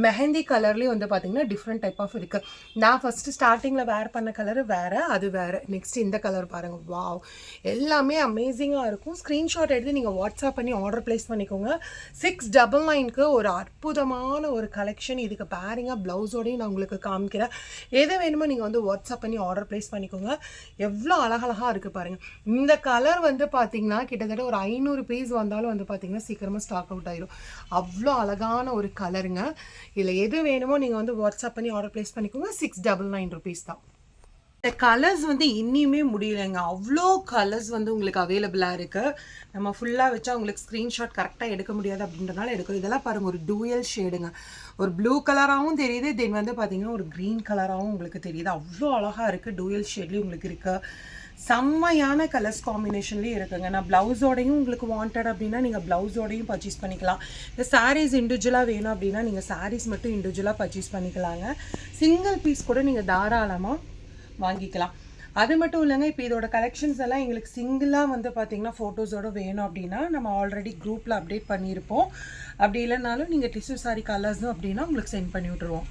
மெஹந்தி கலர்லேயும் வந்து பார்த்திங்கன்னா டிஃப்ரெண்ட் டைப் ஆஃப் இருக்குது. நான் ஃபஸ்ட்டு ஸ்டார்டிங்கில் வேர் பண்ண கலரு வேறு, அது வேறு. நெக்ஸ்ட் இந்த கலர் பாருங்கள், வாவ், எல்லாமே அமேசிங்காக இருக்கும். ஸ்க்ரீன்ஷாட் எடுத்து நீங்கள் வாட்ஸ்அப் பண்ணி ஆர்டர் ப்ளேஸ் பண்ணிக்கோங்க. 699க்கு ஒரு அற்புதமான ஒரு கலெக்ஷன். இதுக்கு பாருங்க, ப்ளவுஸோடையும் நான் உங்களுக்கு காமிக்கிறேன். எது வேணுமோ நீங்கள் வந்து வாட்ஸ்அப் பண்ணி ஆர்டர் ப்ளேஸ் பண்ணிக்கோங்க. எவ்வளோ அழகழகாக இருக்குது பாருங்கள். இந்த கலர் வந்து பார்த்திங்கன்னா கிட்டத்தட்ட ஒரு 500 பீஸ் வந்தாலும் வந்து பார்த்திங்கன்னா சீக்கிரமாக ஸ்டாக் அவுட் ஆயிடும். அவ்வளோ அழகான ஒரு கலருங்க. இதில் எது வேணுமோ நீங்கள் வந்து வாட்ஸ்அப் பண்ணி ஆர்டர் ப்ளேஸ் பண்ணிக்கோங்க. 699 rupees தான். இந்த கலர்ஸ் வந்து இன்னியுமே முடியலைங்க, அவ்வளோ கலர்ஸ் வந்து உங்களுக்கு அவைலபிளாக இருக்குது. நம்ம ஃபுல்லாக வச்சா உங்களுக்கு ஸ்க்ரீன்ஷாட் கரெக்டாக எடுக்க முடியாது அப்படின்றனால எடுக்கும். இதெல்லாம் பாருங்கள், ஒரு டூயல் ஷேடுங்க. ஒரு ப்ளூ கலராகவும் தெரியுது, தென் வந்து பார்த்திங்கன்னா ஒரு க்ரீன் கலராகவும் உங்களுக்கு தெரியுது. அவ்வளோ அழகாக இருக்குது. டூயல் ஷேட்லேயும் உங்களுக்கு இருக்குது. செம்மையான கலர்ஸ் காம்பினேஷன்லேயும் இருக்குங்க. நான் ப்ளவுஸோடையும் உங்களுக்கு வாண்டட் அப்படின்னா நீங்கள் ப்ளவுஸோடையும் பர்ச்சேஸ் பண்ணிக்கலாம். இந்த சாரீஸ் இண்டிவிஜுவலாக வேணும் அப்படின்னா நீங்கள் சாரீஸ் மட்டும் இண்டிவிஜுவலாக பர்ச்சேஸ் பண்ணிக்கலாங்க. சிங்கிள் பீஸ் கூட நீங்கள் தாராளமாக வாங்கிக்கலாம். அது மட்டும் இல்லைங்க, இப்போ இதோட கலெக்ஷன்ஸ் எல்லாம் எங்களுக்கு சிங்கிளாக வந்து பார்த்திங்கன்னா ஃபோட்டோஸோடு வேணும் அப்படின்னா நம்ம ஆல்ரெடி குரூப்பில் அப்டேட் பண்ணியிருப்போம். அப்படி இல்லைனாலும் நீங்கள் டிஷ்யூ சாரி கலர்ஸும் அப்படின்னா உங்களுக்கு சென்ட் பண்ணி விட்டுருவோம்.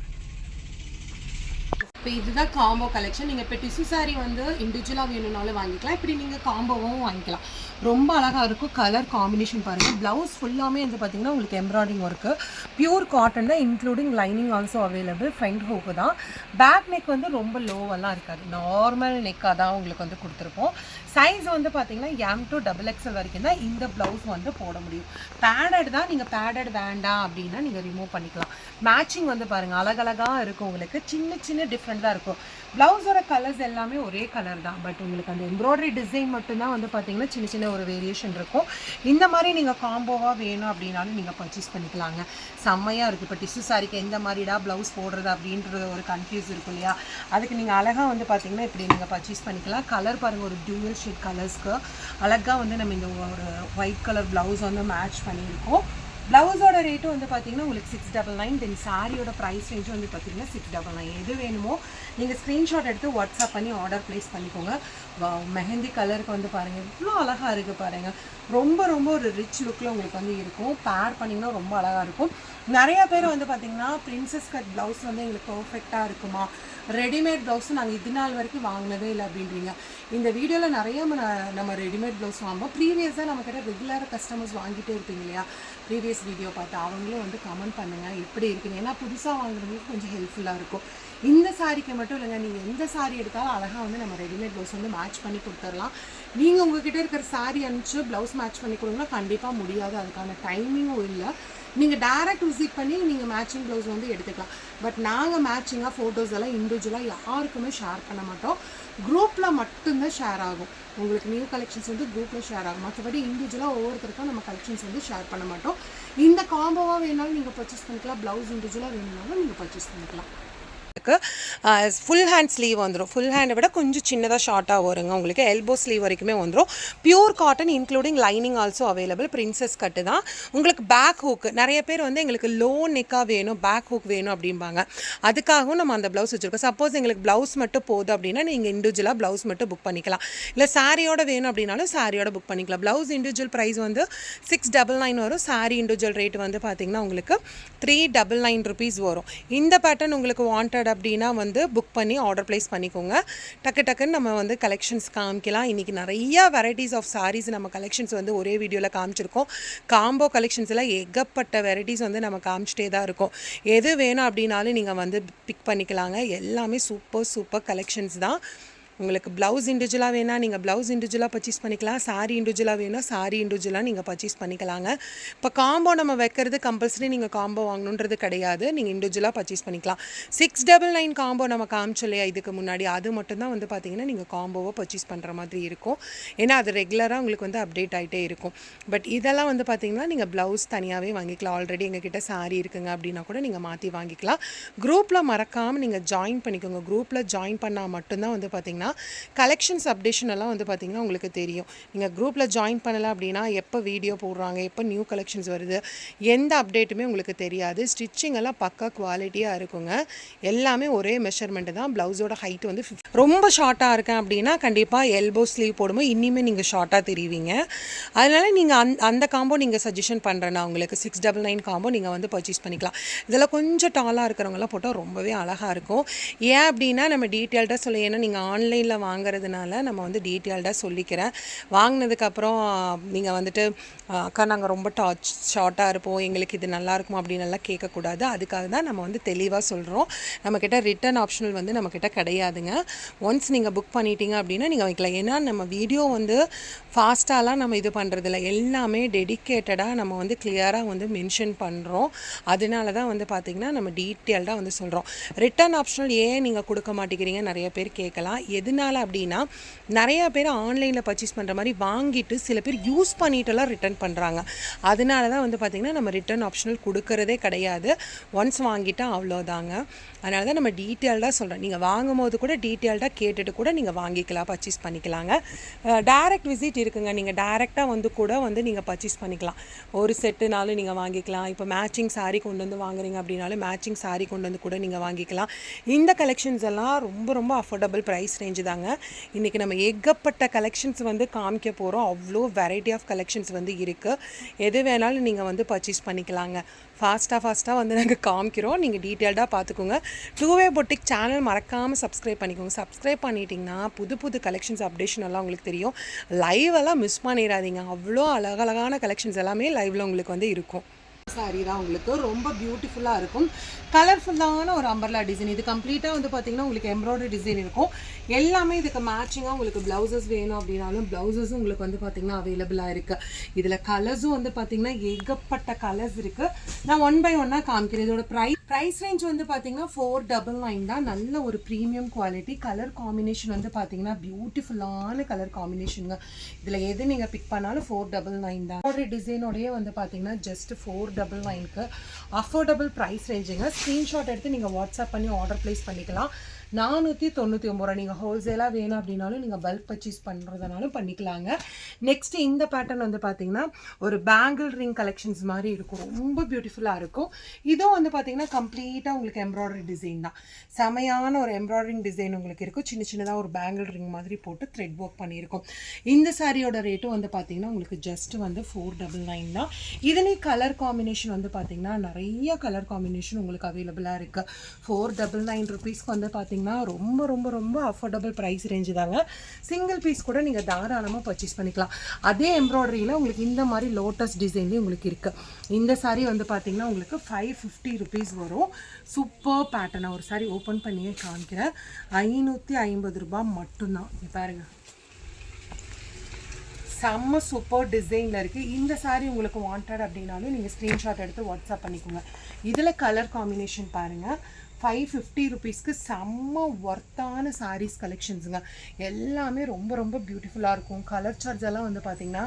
இப்போ இதுதான் காம்போ கலெக்ஷன். நீங்கள் இப்போ டிஷ்யூ சாரி வந்து இண்டிவிஜுவலாக வேணும்னாலும் வாங்கிக்கலாம், இப்படி நீங்கள் காம்போவும் வாங்கிக்கலாம். ரொம்ப அழகாக இருக்கும். கலர் காம்பினேஷன் பாருங்கள். ப்ளவுஸ் ஃபுல்லாமே வந்து பார்த்திங்கன்னா உங்களுக்கு எம்ப்ராய்டிங் ஒர்க்கு, பியூர் காட்டன் தான், including lining also available. Front hook தான். பேக் நெக் வந்து ரொம்ப லோவெல்லாம் இருக்காது, நார்மல் நெக்காக தான் உங்களுக்கு வந்து கொடுத்துருப்போம். சைஸ் வந்து பார்த்திங்கன்னா M to XXL வரைக்கும் தான் இந்த ப்ளவுஸ் வந்து போட முடியும். பேடட் தான், நீங்கள் பேடட் வேண்டாம் அப்படின்னா நீங்கள் ரிமூவ் பண்ணிக்கலாம். மேட்சிங் வந்து பாருங்கள், அழகழகாக இருக்கும். உங்களுக்கு சின்ன சின்ன டிஃப்ரெண்ட் தான் இருக்கும். ப்ளவுஸோட கலர்ஸ் எல்லாமே ஒரே கலர் தான், பட் உங்களுக்கு அந்த எம்ப்ராய்டரி டிசைன் மட்டும்தான் வந்து பார்த்திங்கன்னா சின்ன சின்ன ஒரு வேரியேஷன் இருக்கும். இந்த மாதிரி நீங்கள் காம்போவாக வேணும் அப்படின்னாலும் நீங்கள் பர்ச்சேஸ் பண்ணிக்கலாங்க. செம்மையாக இருக்குது. இப்போ டிஷ்யூ சாரிக்கு எந்த மாதிரிடா ப்ளவுஸ் போடுறது அப்படின்றது ஒரு கன்ஃபியூஸ் இருக்கும் இல்லையா, அதுக்கு நீங்கள் அழகாக வந்து பார்த்திங்கன்னா இப்படி நீங்கள் பர்ச்சேஸ் பண்ணிக்கலாம். கலர் பாருங்கள், ஒரு டியூயல் ஷேட் கலர்ஸ்க்கு அழகாக வந்து நம்ம இந்த ஒரு ஒயிட் கலர் ப்ளவுஸ் வந்து மேட்ச் பண்ணியிருக்கோம். ப்ளவுஸோட ரேட்டும் வந்து பார்த்திங்கன்னா உங்களுக்கு 699. தென் சாரியோட ப்ரைஸ் ரேஞ்சும் வந்து பார்த்திங்கன்னா 699. எது வேணுமோ நீங்கள் ஸ்க்ரீன்ஷாட் எடுத்து வாட்ஸ்அப் பண்ணி ஆர்டர் ப்ளேஸ் பண்ணிக்கோங்க. மெஹந்தி கலருக்கு வந்து பாருங்கள், இவ்வளோ அழகாக இருக்குது பாருங்கள். ரொம்ப ரொம்ப ஒரு ரிச் லுக்கில் உங்களுக்கு வந்து இருக்கும். பேர் பண்ணிங்கன்னா ரொம்ப அழகாக இருக்கும். நிறையா பேர் வந்து பார்த்திங்கன்னா பிரின்சஸ் கட் ப்ளவுஸ் வந்து எங்களுக்கு பர்ஃபெக்டாக இருக்குமா, ரெடிமேட் ப்ளவுஸும் நாங்கள் இது நாள் வரைக்கும் வாங்கினதே இல்லை அப்படின்றீங்க. இந்த வீடியோவில் நிறைய நம்ம ரெடிமேட் ப்ளவுஸ் வாங்குவோம். ப்ரீவியஸாக நம்மக்கிட்ட ரெகுலராக கஸ்டமர்ஸ் வாங்கிட்டே இருப்பீங்க இல்லையா, ப்ரீவியஸ் வீடியோ பார்த்து அவங்களும் வந்து கமெண்ட் பண்ணுங்கள் எப்படி இருக்குன்னு. ஏன்னா புதுசாக வாங்குறவங்களுக்கு கொஞ்சம் ஹெல்ப்ஃபுல்லாக இருக்கும். இந்த சாரிக்கு மட்டும் இல்லைங்க, நீங்கள் எந்த சாரி எடுத்தாலும் அழகாக வந்து நம்ம ரெடிமேட் ப்ளவுஸ் வந்து மேட்ச் பண்ணி கொடுத்துடலாம். நீங்கள் உங்ககிட்ட இருக்கிற சாரி அனுப்பிச்சு ப்ளவுஸ் மேட்ச் பண்ணி கொடுங்கன்னா கண்டிப்பாக முடியாது, அதுக்கான டைமிங்கும் இல்லை. நீங்கள் டைரக்ட் விசிட் பண்ணி நீங்கள் மேட்சிங் ப்ளவுஸ் வந்து எடுத்துக்கலாம். பட் நாங்கள் மேட்சிங்காக ஃபோட்டோஸ் எல்லாம் இண்டிவிஜுவலாக யாருக்குமே ஷேர் பண்ண மாட்டோம். குரூப்பில் மட்டும்தான் ஷேர் ஆகும். உங்களுக்கு நியூ கலெக்ஷன்ஸ் வந்து குரூப்பில் ஷேர் ஆகும். மற்றபடி இண்டிவிஜுவலாக ஒவ்வொருத்தருக்கும் நம்ம கலெக்ஷன்ஸ் வந்து ஷேர் பண்ண மாட்டோம். இந்த காம்போவாக வேணாலும் நீங்கள் பர்ச்சேஸ் பண்ணிக்கலாம், ப்ளவுஸ் இண்டிவிஜுவலாக வேணும்னாலும் நீங்கள் பர்ச்சேஸ் பண்ணிக்கலாம். ஃபுல் ஹேண்ட் ஸ்லீவ் வந்துடும். ஃபுல் ஹேண்டை விட கொஞ்சம் சின்னதாக ஷார்ட்டாக வருங்க. உங்களுக்கு எல்போ ஸ்லீவ் வரைக்குமே வந்துடும். Pure cotton including lining also available. Princess கட்டு தான். உங்களுக்கு பேக் ஹூக் நிறைய பேர் வந்து எங்களுக்கு லோ நெக்காக வேணும், பேக் ஹூக் வேணும் அப்படிம்பாங்க. அதுக்காகவும் நம்ம அந்த ப்ளவுஸ் வச்சுருக்கோம். சப்போஸ் எங்களுக்கு ப்ளவுஸ் மட்டும் போதும் அப்படின்னா நீங்கள் இண்டிவிஜுவலாக ப்ளவுஸ் மட்டும் புக் பண்ணிக்கலாம். இல்லை சாரியோட வேணும் அப்படின்னாலும் சாரியோட புக் பண்ணிக்கலாம். ப்ளவுஸ் இண்டிவிஜுவல் ப்ரைஸ் வந்து 699 வரும். சாரி இண்டிவிஜுவல் ரேட் வந்து பார்த்திங்கன்னா உங்களுக்கு 399 rupees வரும். இந்த பேட்டர்ன் உங்களுக்கு வாண்டட் அப்படின்னா வந்து புக் பண்ணி ஆர்டர் ப்ளேஸ் பண்ணிக்கோங்க. டக்குன்னு நம்ம வந்து கலெக்ஷன்ஸ் காமிக்கலாம். இன்றைக்கி நிறையா வெரைட்டிஸ் ஆஃப் சாரீஸ் நம்ம கலெக்ஷன்ஸ் வந்து ஒரே வீடியோவில் காமிச்சிருக்கோம். காம்போ கலெக்ஷன்ஸில் ஏகப்பட்ட வெரைட்டிஸ் வந்து நம்ம காமிச்சிட்டே தான் இருக்கோம். எது வேணும் அப்படின்னாலும் நீங்கள் வந்து பிக் பண்ணிக்கலாங்க. எல்லாமே சூப்பர் கலெக்ஷன்ஸ் தான். உங்களுக்கு ப்ளவுஸ் இண்டிவிஜுவலாக வேணால் நீங்கள் ப்ளவுஸ் இண்டிவிஜுவலாக பர்ச்சேஸ் பண்ணிக்கலாம். சாரி இண்டிவிஜுவலாக வேணும், சாரி இண்டிவிஜுவலாக நீங்கள் பர்ச்சேஸ் பண்ணிக்கலாங்க. இப்போ காம்போ நம்ம வைக்கிறது கம்பல்சரி நீங்கள் காம்போ வாங்கணுன்றது கிடையாது. நீங்கள் இண்டிவிஜுவலாக பர்ச்சேஸ் பண்ணிக்கலாம். 699 காம்போ நம்ம காமிச்சோம் இல்லையா இதுக்கு முன்னாடி, அது மட்டும்தான் வந்து பார்த்தீங்கன்னா நீங்கள் காம்போவை பர்ச்சேஸ் பண்ணுற மாதிரி இருக்கும். ஏன்னா அது ரெகுலராக உங்களுக்கு வந்து அப்டேட் ஆகிட்டே இருக்கும். பட் இதெல்லாம் வந்து பார்த்தீங்கன்னா நீங்கள் ப்ளவுஸ் தனியாகவே வாங்கிக்கலாம். ஆல்ரெடி எங்ககிட்ட சாரி இருக்குங்க அப்படின்னா கூட நீங்கள் மாற்றி வாங்கிக்கலாம். குரூப்பில் மறக்காமல் நீங்கள் ஜாயின் பண்ணிக்கோங்க. குரூப்பில் ஜாயின் பண்ணால் மட்டும்தான் வந்து பார்த்தீங்கன்னா கலெக்ஷன்ஸ் அப்டேஷன் எல்லாம் வந்து பார்த்திங்கன்னா உங்களுக்கு தெரியும். நீங்கள் குரூப்பில் ஜாயின் பண்ணலை அப்படின்னா எப்போ வீடியோ போடுறாங்க, எப்போ நியூ கலெக்ஷன்ஸ் வருது, எந்த அப்டேட்டுமே உங்களுக்கு தெரியாது. ஸ்டிச்சிங் எல்லாம் பக்கா குவாலிட்டியாக இருக்குங்க. எல்லாமே ஒரே மெஷர்மெண்ட்டு தான். ப்ளவுஸோட ஹைட் வந்து ரொம்ப ஷார்ட்டாக இருக்கேன் அப்படின்னா கண்டிப்பாக எல்போ ஸ்லீவ் போடும்போது இன்னுமே நீங்கள் ஷார்ட்டாக தெரிவிங்க. அதனால் நீங்கள் அந்த காம்போ நீங்கள் சஜஷன் பண்ணுறேன்னா உங்களுக்கு 699 காம்போ நீங்கள் வந்து பர்ச்சேஸ் பண்ணிக்கலாம். இதெல்லாம் கொஞ்சம் டாலாக இருக்கிறவங்களாம் போட்டால் ரொம்பவே அழகாக இருக்கும். ஏன் அப்படின்னா நம்ம டீட்டெயில்டாக சொல்ல, ஏன்னா நீங்கள் ஆன்லைனில் வாங்குறதுனால நம்ம வந்து டீட்டெயில்டாக சொல்லிக்கிறேன். வாங்கினதுக்கப்புறம் நீங்கள் வந்துட்டு அக்கா நாங்கள் ரொம்ப ஷார்ட்டாக இருப்போம், எங்களுக்கு இது நல்லாயிருக்கும் அப்படின்னு எல்லாம் கேட்கக்கூடாது. அதுக்காக தான் நம்ம வந்து தெளிவாக சொல்கிறோம். நம்மக்கிட்ட ரிட்டன் ஆப்ஷனல் வந்து நம்மக்கிட்ட கிடையாதுங்க. ஒன்ஸ் நீங்கள் புக் பண்ணிட்டீங்க அப்படின்னா நீங்கள் வைக்கலாம். ஏன்னா நம்ம வீடியோ வந்து ஃபாஸ்ட்டாலாம் நம்ம இது பண்ணுறதில்ல, எல்லாமே டெடிக்கேட்டடாக நம்ம வந்து கிளியராக வந்து மென்ஷன் பண்ணுறோம். அதனால தான் வந்து பார்த்திங்கன்னா நம்ம டீட்டெயில்டாக வந்து சொல்கிறோம். ரிட்டன் ஆப்ஷனல் ஏன் நீங்கள் கொடுக்க மாட்டேங்கிறீங்க நிறைய பேர் கேட்கலாம். எதனால அப்படின்னா நிறைய பேர் ஆன்லைனில் பர்ச்சேஸ் பண்ணுற மாதிரி வாங்கிட்டு சில பேர் யூஸ் பண்ணிட்டுலாம் ரிட்டன் பண்ணுறாங்க. அதனால தான் வந்து பார்த்திங்கன்னா நம்ம ரிட்டன் ஆப்ஷனல் கொடுக்கறதே கிடையாது. ஒன்ஸ் வாங்கிட்டால் அவ்வளோதாங்க. அதனால தான் நம்ம டீட்டெயில்டாக சொல்கிறோம். நீங்கள் வாங்கும் போது கூட டீட்டெயில்டாக கேட்டுட்டு கூட நீங்கள் வாங்கிக்கலாம், பர்ச்சேஸ் பண்ணிக்கலாங்க. டைரக்ட் விசிட் இருக்குங்க. நீங்கள் டைரெக்டாக வந்து கூட வந்து நீங்கள் பர்ச்சேஸ் பண்ணிக்கலாம். ஒரு செட்டுனாலும் நீங்கள் வாங்கிக்கலாம். இப்போ மேட்சிங் சாரீ கொண்டு வந்து வாங்குறீங்க அப்படின்னாலும் மேட்சிங் சாரீ கொண்டு வந்து கூட நீங்கள் வாங்கிக்கலாம். இந்த கலெக்ஷன்ஸ் எல்லாம் ரொம்ப அஃபோர்டபுள் ப்ரைஸ் ரேஞ்சு தாங்க. இன்றைக்கி நம்ம ஏகப்பட்ட கலெக்ஷன்ஸ் வந்து காமிக்க போகிறோம். அவ்வளோ வெரைட்டி ஆஃப் கலெக்ஷன்ஸ் வந்து இருக்குது. எது வேணாலும் நீங்கள் வந்து பர்ச்சேஸ் பண்ணிக்கலாங்க. ஃபாஸ்ட்டாக வந்து நாங்கள் காமிக்கிறோம். நீங்கள் டீட்டெயில்டாக பார்த்துக்கோங்க. டூவே பொட்டிக் சேனல் மறக்காமல் சப்ஸ்கிரைப் பண்ணிக்கோங்க. சப்ஸ்கிரைப் பண்ணிட்டீங்கன்னா புது கலெக்ஷன்ஸ் அப்டேஷன் எல்லாம் உங்களுக்கு தெரியும். லைவ் எல்லாம் மிஸ் பண்ணிடாதீங்க. அவ்வளோ அழகழகான கலெக்ஷன்ஸ் எல்லாமே லைவில் உங்களுக்கு வந்து இருக்கும். சாரி தான் உங்களுக்கு ரொம்ப பியூட்டிஃபுல்லாக இருக்கும். கலர்ஃபுல்லான ஒரு அம்பர்லா டிசைன். இது கம்ப்ளீட்டாக வந்து பார்த்தீங்கன்னா உங்களுக்கு எம்ப்ராய்டரி டிசைன் இருக்கும். எல்லாமே இதுக்கு மேட்சிங்காக உங்களுக்கு ப்ளவுசஸ் வேணும் அப்படின்னாலும் ப்ளவுசஸும் உங்களுக்கு வந்து பார்த்திங்கன்னா அவைலபிளாக இருக்குது. இதில் கலர்ஸும் வந்து பார்த்திங்கன்னா ஏகப்பட்ட கலர்ஸ் இருக்குது. நான் 1 by 1 காமிக்கிறேன். இதோட ப்ரைஸ் ரேஞ்ச் வந்து பார்த்திங்கன்னா 499 தான். நல்ல ஒரு ப்ரீமியம் குவாலிட்டி. கலர் காம்பினேஷன் வந்து பார்த்திங்கன்னா பியூட்டிஃபுல்லான கலர் காம்பினேஷனுங்க. இதில் எது நீங்கள் பிக் பண்ணாலும் 499 தான். எம்ப்ராய்டரி டிசைனோடையே வந்து பார்த்திங்கன்னா ஜஸ்ட் 499க்கு அஃபோர்டபுள் ப்ரைஸ் ரேஞ்சுங்க. ஸ்க்ரீன்ஷாட் எடுத்து நீங்கள் வாட்ஸ்அப் பண்ணி ஆர்டர் ப்ளேஸ் பண்ணிக்கலாம். 499 ரூபா. நீங்கள் ஹோல்சேலாக வேணும் அப்படின்னாலும் நீங்கள் பல்க் பர்ச்சேஸ் பண்ணுறதுனாலும் பண்ணிக்கலாங்க. நெக்ஸ்ட் இந்த பேட்டர்ன் வந்து பார்த்தீங்கன்னா ஒரு பேங்கிள் ரிங் கலெக்ஷன்ஸ் மாதிரி இருக்கும். ரொம்ப பியூட்டிஃபுல்லாக இருக்கும். இதுவும் வந்து பார்த்தீங்கன்னா கம்ப்ளீட்டாக உங்களுக்கு எம்ப்ராய்டரி டிசைன் தான். செமையான ஒரு எம்ப்ராய்டரிங் டிசைன் உங்களுக்கு இருக்கும். சின்னதாக ஒரு பேங்கிள் ரிங் மாதிரி போட்டு த்ரெட் ஒர்க் பண்ணியிருக்கும். இந்த சாரியோட ரேட்டும் வந்து பார்த்தீங்கன்னா உங்களுக்கு ஜஸ்ட் வந்து 499 தான். இதுலேயும் கலர் காம்பினேஷன் வந்து பார்த்தீங்கன்னா நிறைய கலர் காம்பினேஷன் உங்களுக்கு அவைலபிளாக இருக்குது. 499 ருபீஸ்க்கு வந்து பார்த்தீங்கன்னா ரொம்ப அஃபோர்டபுள் ப்ரைஸ் ரேஞ்சு தாங்க. சிங்கிள் பீஸ் கூட நீங்கள் தாராளமாக பர்ச்சேஸ் பண்ணிக்கலாம். அதே எம்ப்ராய்டரியில் உங்களுக்கு இந்த மாதிரி லோட்டஸ் டிசைன்லேயும் உங்களுக்கு இருக்குது. இந்த சாரீ வந்து பார்த்தீங்கன்னா உங்களுக்கு 550 ருபீஸ் வரும். சூப்பர் பேட்டர்னாக ஒரு சாரீ ஓப்பன் பண்ணியே காமிக்கிறேன். 550 ரூபாய் மட்டும்தான். பாருங்கள், செம்ம சூப்பர் டிசைனில் இருக்குது. இந்த சாரீ உங்களுக்கு வாண்டட் அப்படின்னாலும் நீங்கள் ஸ்க்ரீன்ஷாட் எடுத்து வாட்ஸ்அப் பண்ணிக்கோங்க. இதில் கலர் காம்பினேஷன் பாருங்கள். 550 ருபீஸ்க்கு செம்ம ஒர்த்தான சாரீஸ் கலெக்ஷன்ஸுங்க. எல்லாமே ரொம்ப ரொம்ப பியூட்டிஃபுல்லாக இருக்கும். கலர் சார்ஜ் எல்லாம் வந்து பார்த்திங்கன்னா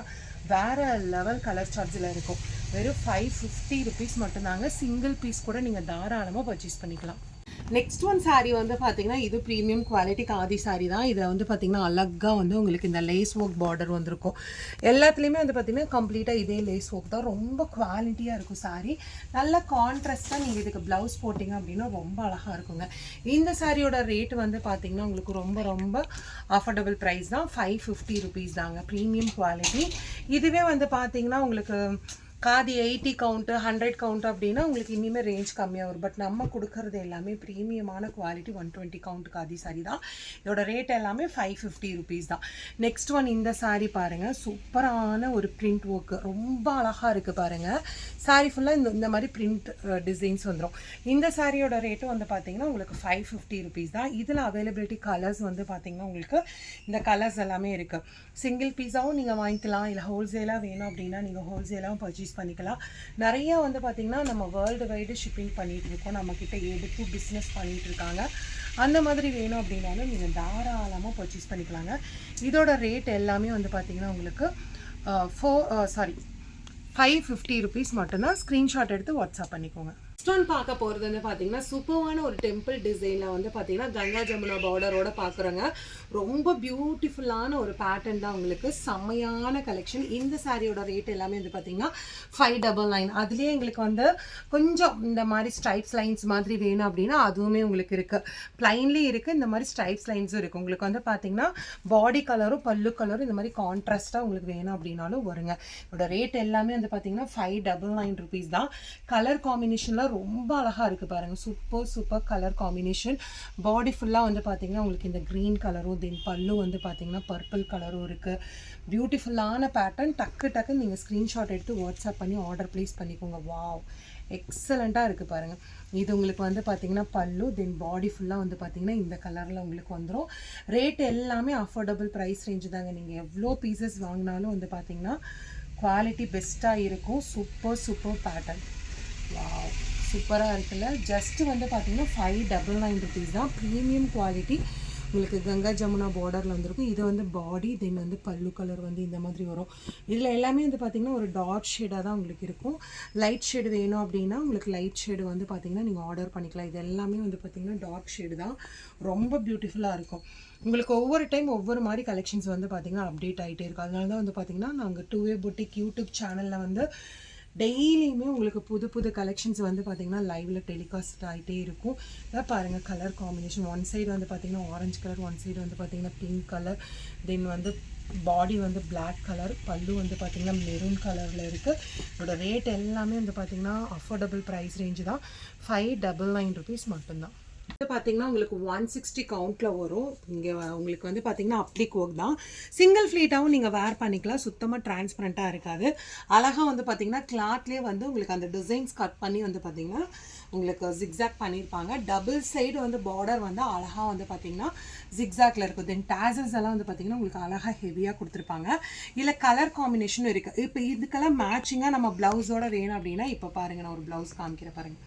வேறு லெவல் கலர் சார்ஜில் இருக்கும். வெறும் 550 ருபீஸ் மட்டும்தாங்க. சிங்கிள் பீஸ் கூட நீங்கள் தாராளமாக பர்ச்சேஸ் பண்ணிக்கலாம். நெக்ஸ்ட் ஒன் சாரீ வந்து பார்த்தீங்கன்னா இது ப்ரீமியம் குவாலிட்டி காதி சாரீ தான். இதில் வந்து பார்த்திங்கன்னா அழகாக வந்து உங்களுக்கு இந்த லேஸ் ஒர்க் பார்டர் வந்திருக்கும். எல்லாத்துலேயுமே வந்து பார்த்திங்கன்னா கம்ப்ளீட்டாக இதே லேஸ் ஒர்க் தான். ரொம்ப குவாலிட்டியாக இருக்கும் சாரீ. நல்ல கான்ட்ராஸ்ட்டாக நீங்கள் இதுக்கு ப்ளவுஸ் போட்டிங்க அப்படின்னா ரொம்ப அழகாக இருக்குங்க. இந்த சாரியோட ரேட் வந்து பார்த்திங்கன்னா உங்களுக்கு ரொம்ப ரொம்ப அஃபோர்டபுள் ப்ரைஸ் தான். 550 ருபீஸ் தாங்க. Premium quality. இதுவே வந்து பார்த்திங்கன்னா உங்களுக்கு காதி 80 கவுண்ட்டு 100 கவுண்ட் அப்படின்னா உங்களுக்கு இனிமேல் ரேஞ்ச் கம்மியாக வரும். பட் நம்ம கொடுக்கறது எல்லாமே ப்ரீமியமான குவாலிட்டி 120 கவுண்ட் காதி சாரி தான். இதோட ரேட் எல்லாமே 550 ருபீஸ் தான். நெக்ஸ்ட் ஒன் இந்த சாரீ பாருங்கள். சூப்பரான ஒரு பிரிண்ட் ஒர்க்கு, ரொம்ப அழகாக இருக்குது பாருங்கள். சாரீ ஃபுல்லாக இந்த மாதிரி பிரிண்ட் டிசைன்ஸ் வந்துடும். இந்த சாரியோட ரேட்டும் வந்து பார்த்திங்கன்னா உங்களுக்கு 550 ருபீஸ் தான். இதில் அவைலபிலிட்டி கலர்ஸ் வந்து பார்த்திங்கன்னா உங்களுக்கு இந்த கலர்ஸ் எல்லாமே இருக்குது. சிங்கிள் பீஸாகவும் நீங்கள் வாங்கிக்கலாம், இல்லை ஹோல்சேலாக வேணும் அப்படின்னா நீங்கள் ஹோல்சேலாகவும் பர்ச்சேஸ் பண்ணிக்கலாம். நிறைய வந்து பார்த்திங்கன்னா நம்ம வேர்ல்டு வைடு ஷிப்பிங் பண்ணிகிட்டு இருக்கோம். நம்மக்கிட்ட எடுத்து பிஸ்னஸ் பண்ணிகிட்டு இருக்காங்க. அந்த மாதிரி வேணும் அப்படின்னாலும் நீங்கள் தாராளமாக பர்ச்சேஸ் பண்ணிக்கலாங்க. இதோட ரேட் எல்லாமே வந்து பார்த்திங்கன்னா உங்களுக்கு 550 ருபீஸ் மட்டும்தான். ஸ்க்ரீன்ஷாட் எடுத்து வாட்ஸ்அப் பண்ணிக்கோங்க. நெக்ஸ்ட் ஒன் பார்க்க போகிறது வந்து பார்த்தீங்கன்னா சூப்பரான ஒரு டெம்பிள் டிசைனில் வந்து பார்த்தீங்கன்னா கங்கா ஜமுனா பார்டரோட பார்க்குறோங்க. ரொம்ப பியூட்டிஃபுல்லான ஒரு பேட்டர்ன் தான். உங்களுக்கு செம்மையான கலெக்ஷன். இந்த சாரியோட ரேட் எல்லாமே வந்து பார்த்தீங்கன்னா 599. அதுலேயே எங்களுக்கு வந்து கொஞ்சம் இந்த மாதிரி ஸ்ட்ரைப்ஸ் லைன்ஸ் மாதிரி வேணும் அப்படின்னா அதுவுமே உங்களுக்கு இருக்குது. ப்ளைன்லேயும் இருக்குது, இந்த மாதிரி ஸ்ட்ரைப்ஸ் லைன்ஸும் இருக்குது. உங்களுக்கு வந்து பார்த்தீங்கன்னா பாடி கலரும் பல்லு கலரும் இந்த மாதிரி கான்ட்ராஸ்ட்டாக உங்களுக்கு வேணும் அப்படின்னாலும் வருங்க. இதோட ரேட் எல்லாமே வந்து பார்த்தீங்கன்னா 599 ருபீஸ் தான். கலர் காம்பினேஷனில் ரொம்ப அழகாக இருக்குது பாருங்கள். Super colour combination. பாடி ஃபுல்லாக வந்து பார்த்திங்கன்னா உங்களுக்கு இந்த க்ரீன் கலரும் தென் பல்லு வந்து பார்த்திங்கன்னா பர்பிள் கலரும் இருக்குது. பியூட்டிஃபுல்லான பேட்டர்ன். டக்குன்னு நீங்கள் ஸ்க்ரீன்ஷாட் எடுத்து வாட்ஸ்அப் பண்ணி ஆர்டர் ப்ளேஸ் பண்ணிக்கோங்க. வாவ், எக்ஸலண்ட்டாக இருக்குது பாருங்கள். இது உங்களுக்கு வந்து பார்த்திங்கன்னா பல்லு தென் பாடி ஃபுல்லாக வந்து பார்த்திங்கன்னா இந்த கலரில் உங்களுக்கு வந்துடும். ரேட் எல்லாமே அஃபோர்டபுள் ப்ரைஸ் ரேஞ்சு தாங்க. நீங்கள் எவ்வளோ பீசஸ் வாங்கினாலும் வந்து பார்த்திங்கன்னா குவாலிட்டி பெஸ்ட்டாக இருக்கும். Super pattern. வாவ், சூப்பராக இருக்குல்ல. ஜஸ்ட்டு வந்து பார்த்திங்கன்னா 599 ருபீஸ் தான். Premium quality. உங்களுக்கு கங்கா ஜமுனா பார்டரில் வந்துருக்கும். இது வந்து பாடி தென் வந்து பல்லு கலர் வந்து இந்த மாதிரி வரும். இதில் எல்லாமே வந்து பார்த்திங்கன்னா ஒரு டார்க் ஷேடாக தான் உங்களுக்கு இருக்கும். லைட் ஷேடு வேணும் அப்படின்னா உங்களுக்கு லைட் ஷேடு வந்து பார்த்திங்கன்னா நீங்கள் ஆர்டர் பண்ணிக்கலாம். இது எல்லாமே வந்து பார்த்திங்கன்னா டார்க் ஷேடு தான். ரொம்ப பியூட்டிஃபுல்லாக இருக்கும். உங்களுக்கு ஒவ்வொரு டைம் ஒவ்வொரு மாதிரி கலெக்ஷன்ஸ் வந்து பார்த்திங்கன்னா அப்டேட் ஆகிட்டே இருக்கும். அதனால தான் வந்து பார்த்திங்கன்னா நாங்கள் 2A Boutique யூடியூப் சேனலில் வந்து டெய்லியுமே உங்களுக்கு புது கலெக்ஷன்ஸ் வந்து பார்த்திங்கன்னா லைவில் டெலிகாஸ்ட் ஆகிட்டே இருக்கும். இதான் பாருங்கள் கலர் காம்பினேஷன். ஒன் சைடு வந்து பார்த்திங்கன்னா ஆரஞ்சு கலர், ஒன் சைடு வந்து பார்த்திங்கன்னா பிங்க் கலர், தென் வந்து பாடி வந்து பிளாக் கலர், பல்லு வந்து பார்த்திங்கன்னா மெரூன் கலரில் இருக்குது. இதோட ரேட் எல்லாமே வந்து பார்த்திங்கன்னா அஃபோர்டபுள் ப்ரைஸ் ரேஞ்சு தான். 599 ருபீஸ் மட்டும்தான். இது பார்த்தீங்கன்னா உங்களுக்கு 160 கவுண்ட்டில் வரும். இங்கே உங்களுக்கு வந்து பார்த்தீங்கன்னா அப்ளிக் ஒர்க் தான். சிங்கிள் ஃப்ளீட்டாகவும் நீங்கள் வேர் பண்ணிக்கலாம். சுத்தமாக டிரான்ஸ்பரண்ட்டாக இருக்காது. அழகாக வந்து பார்த்தீங்கன்னா கிளாத்லேயே வந்து உங்களுக்கு அந்த டிசைன்ஸ் கட் பண்ணி வந்து பார்த்தீங்கன்னா உங்களுக்கு ஜிக்ஸாக் பண்ணியிருப்பாங்க. டபுள் சைடு வந்து பார்டர் வந்து அழகாக வந்து பார்த்தீங்கன்னா ஜிக்ஸாக்ல இருக்கும். தென் டேசல்ஸ் எல்லாம் வந்து பார்த்தீங்கன்னா உங்களுக்கு அழகாக ஹெவியாக கொடுத்துருப்பாங்க. இல்லை கலர் காம்பினேஷனும் இருக்குது. இப்போ இதுக்கெல்லாம் மேட்சிங்காக நம்ம ப்ளவுஸோட வேணும் அப்படின்னா இப்போ பாருங்கள், நான் ஒரு ப்ளவுஸ் காமிக்கிறேன் பாருங்கள்.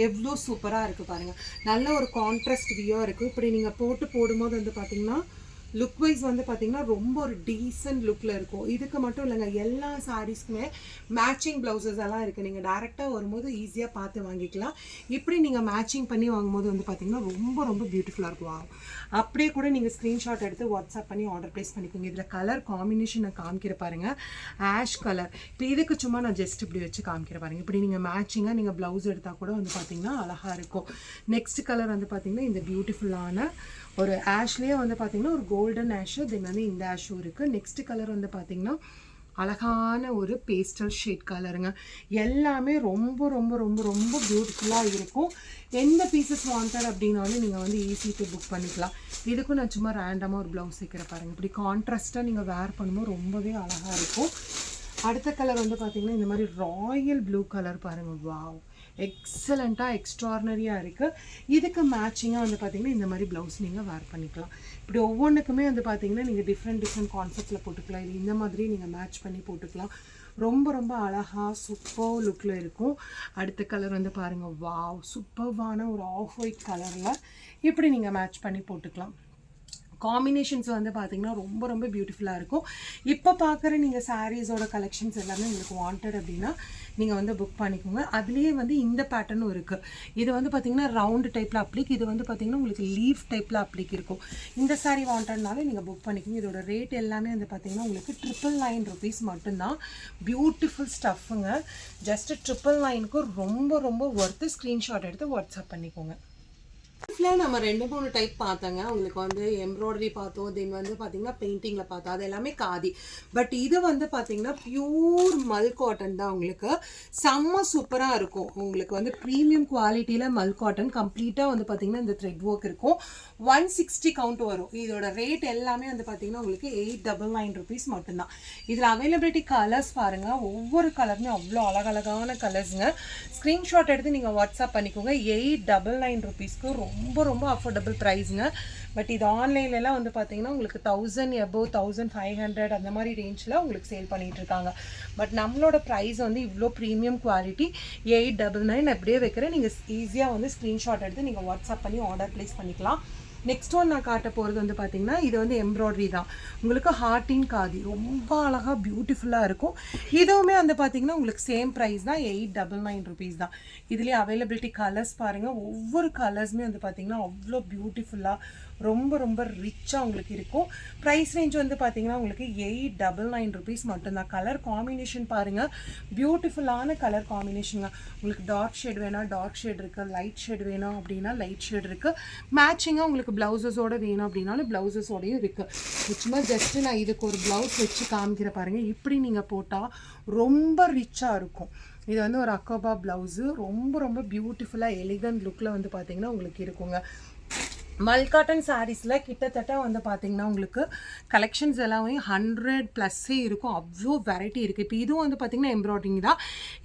எவ்வளோ சூப்பராக இருக்குது பாருங்கள். நல்ல ஒரு கான்ட்ராஸ்ட் வியூவாக இருக்குது. இப்படி நீங்கள் போடும்போது வந்து பார்த்திங்கன்னா லுக் வைஸ் வந்து பார்த்திங்கன்னா ரொம்ப ஒரு டீசன்ட் லுக்கில் இருக்கும். இதுக்கு மட்டும் இல்லைங்க, எல்லா சாரீஸ்க்குமே மேட்சிங் ப்ளவுசஸ் எல்லாம் இருக்குது. நீங்கள் டேரெக்டாக வரும்போது ஈஸியாக பார்த்து வாங்கிக்கலாம். இப்படி நீங்கள் மேட்சிங் பண்ணி வாங்கும்போது வந்து பார்த்திங்கன்னா ரொம்ப பியூட்டிஃபுல்லாக இருக்கும். அப்படியே கூட நீங்கள் ஸ்க்ரீன்ஷாட் எடுத்து வாட்ஸ்அப் பண்ணி ஆர்டர் ப்ளேஸ் பண்ணிக்கோங்க. இதில் கலர் காம்பினேஷன் நான் காமிக்கிற பாருங்கள். Ash colour. இப்போ இதுக்கு சும்மா நான் ஜஸ்ட் இப்படி வச்சு காமிக்கிற பாருங்கள். இப்படி நீங்கள் மேட்சிங்காக நீங்கள் ப்ளவுஸ் எடுத்தால் கூட வந்து பார்த்திங்கன்னா அழகாக இருக்கும். நெக்ஸ்ட் கலர் வந்து பார்த்திங்கன்னா இந்த பியூட்டிஃபுல்லான ஒரு ஆஷ்லேயே வந்து பார்த்திங்கன்னா ஒரு கோல்டன் ஆஷு, தென் வந்து இந்த ஆஷும் இருக்குது. நெக்ஸ்ட் கலர் வந்து பார்த்திங்கன்னா அழகான ஒரு பேஸ்டல் ஷேட் கலருங்க. எல்லாமே ரொம்ப பியூட்டிஃபுல்லாக இருக்கும். எந்த பீசஸ் வாண்டட் அப்படின்னாலும் நீங்கள் வந்து ஈஸி டு புக் பண்ணிக்கலாம். இதுக்கும் நான் சும்மா ரேண்டமாக ஒரு ப்ளவுஸ் வைக்கிற பாருங்கள். இப்படி கான்ட்ராஸ்ட்டாக நீங்கள் வேர் பண்ணும்போது ரொம்பவே அழகாக இருக்கும். அடுத்த கலர் வந்து பார்த்திங்கன்னா இந்த மாதிரி ராயல் ப்ளூ கலர் பாருங்கள். வாவ், எக்ஸலண்ட்டாக எக்ஸ்ட்ரார்னரியாக இருக்குது. இதுக்கு மேட்சிங்காக வந்து பார்த்திங்கன்னா இந்த மாதிரி ப்ளவுஸ் நீங்கள் வேர் பண்ணிக்கலாம். இப்படி ஒவ்வொன்றுக்குமே வந்து பார்த்திங்கன்னா நீங்கள் டிஃப்ரெண்ட் கான்செப்டில் போட்டுக்கலாம். இது இந்த மாதிரி நீங்கள் மேட்ச் பண்ணி போட்டுக்கலாம். ரொம்ப ரொம்ப அழகாக சூப்பர் லுக்கில் இருக்கும். அடுத்த கலர் வந்து பாருங்கள், வாவ் சூப்பர்வான ஒரு ஆஃப் ஒயிட் கலரில் இப்படி நீங்கள் மேட்ச் பண்ணி போட்டுக்கலாம். காம்பினேஷன்ஸ் வந்து பார்த்திங்கன்னா ரொம்ப ரொம்ப பியூட்டிஃபுல்லாக இருக்கும். இப்போ பார்க்குற நீங்கள் சாரீஸோட கலெக்ஷன்ஸ் எல்லாமே உங்களுக்கு வாண்டட் அப்படின்னா நீங்கள் வந்து புக் பண்ணிக்கோங்க. அதுலேயே வந்து இந்த பேட்டர்னும் இருக்குது. இது வந்து பார்த்திங்கன்னா ரவுண்டு டைப்பில் அப்ளிக், இது வந்து பார்த்திங்கன்னா உங்களுக்கு லீஃப் டைப்பில் அப்ளிக் இருக்கும். இந்த சாரீ வாண்டட்னாலும் நீங்கள் புக் பண்ணிக்கோங்க. இதோட ரேட் எல்லாமே வந்து பார்த்திங்கன்னா உங்களுக்கு 999 rupees மட்டும்தான். பியூட்டிஃபுல் ஸ்டஃப்புங்க. ஜஸ்ட்டு 999க்கு ரொம்ப ரொம்ப ஒர்த்து. ஸ்க்ரீன்ஷாட் எடுத்து வாட்ஸ்அப் பண்ணிக்கோங்க. இதில் நம்ம 2-3 டைப் பார்த்தோங்க. உங்களுக்கு வந்து எம்ப்ராய்டரி பார்த்தோம், தென் வந்து பார்த்திங்கன்னா பெயிண்டிங்கில் பார்த்தோம், அது எல்லாமே காதி. பட் இது வந்து பார்த்திங்கன்னா பியூர் மல் காட்டன் தான். உங்களுக்கு செம்ம சூப்பராக இருக்கும். உங்களுக்கு வந்து ப்ரீமியம் குவாலிட்டியில் மல் காட்டன் கம்ப்ளீட்டாக வந்து பார்த்திங்கன்னா இந்த த்ரெட் ஒர்க் இருக்கும். 160 கவுண்ட் வரும். இதோட ரேட் எல்லாமே வந்து பார்த்திங்கன்னா உங்களுக்கு 899 rupees மட்டும்தான். இதில் அவைலபிலிட்டி கலர்ஸ் பாருங்கள், ஒவ்வொரு கலருமே அவ்வளோ அழகழகான கலர்ஸுங்க. ஸ்க்ரீன்ஷாட் எடுத்து நீங்கள் வாட்ஸ்அப் பண்ணிக்கோங்க. 899 rupeesக்கு ரொம்ப ரொம்ப அஃபோர்டபுள் ப்ரைஸுங்க. பட் இது ஆன்லைன்லலாம் வந்து பார்த்தீங்கன்னா உங்களுக்கு 1000 above 1500 அந்த மாதிரி ரேஞ்சில் உங்களுக்கு சேல் பண்ணிகிட்ருக்காங்க. பட் நம்மளோட ப்ரைஸ் வந்து இவ்வளோ ப்ரீமியம் குவாலிட்டி 899 அப்படியே வைக்கிறேன். நீங்கள் ஈஸியாக வந்து ஸ்க்ரீன்ஷாட் எடுத்து நீங்கள் வாட்ஸ்அப் பண்ணி ஆர்டர் ப்ளேஸ் பண்ணிக்கலாம். நெக்ஸ்ட் ஒன் நான் காட்ட போகிறது வந்து பார்த்திங்கன்னா இது வந்து எம்ப்ராய்டரி தான். உங்களுக்கு ஹார்ட்டின் காதி ரொம்ப அழகாக பியூட்டிஃபுல்லாக இருக்கும். இதுவுமே வந்து பார்த்திங்கன்னா உங்களுக்கு சேம் ப்ரைஸ் தான், 899 rupees தான். இதுலேயே அவைலபிலிட்டி கலர்ஸ் பாருங்கள், ஒவ்வொரு கலர்ஸுமே வந்து பார்த்திங்கன்னா அவ்வளோ பியூட்டிஃபுல்லாக ரொம்ப ரொம்ப ரிச்சாக உங்களுக்கு இருக்கும். ப்ரைஸ் ரேஞ்ச் வந்து பார்த்திங்கன்னா உங்களுக்கு 899 rupees மட்டும்தான். கலர் காம்பினேஷன் பாருங்கள், பியூட்டிஃபுல்லான கலர் காம்பினேஷனுங்க. உங்களுக்கு டார்க் ஷேட் வேணால் டார்க் ஷேட் இருக்குது, லைட் ஷேட் வேணும் அப்படின்னா லைட் ஷேட் இருக்குது. மேட்சிங்காக உங்களுக்கு ப்ளவுஸஸோடு வேணும் அப்படின்னாலும் ப்ளவுஸஸோடையும் இருக்குது. நிச்சயமாக ஜஸ்ட்டு நான் இதுக்கு ஒரு ப்ளவுஸ் வச்சு காமிக்கிற பாருங்கள். இப்படி நீங்கள் போட்டால் ரொம்ப ரிச்சாக இருக்கும். இது வந்து ஒரு அக்கோபா ப்ளவுஸு, ரொம்ப ரொம்ப பியூட்டிஃபுல்லாக எலிகன்ட் லுக்கில் வந்து பார்த்திங்கன்னா உங்களுக்கு இருக்குங்க. மல் காட்டன் சாரீஸில் கிட்டத்தட்ட வந்து பார்த்திங்கன்னா உங்களுக்கு கலெக்ஷன்ஸ் எல்லாமே 100+ இருக்கும். அவ்வளோ வெரைட்டி இருக்குது. இப்போ இதுவும் வந்து பார்த்திங்கன்னா எம்ப்ராய்டிங் தான்.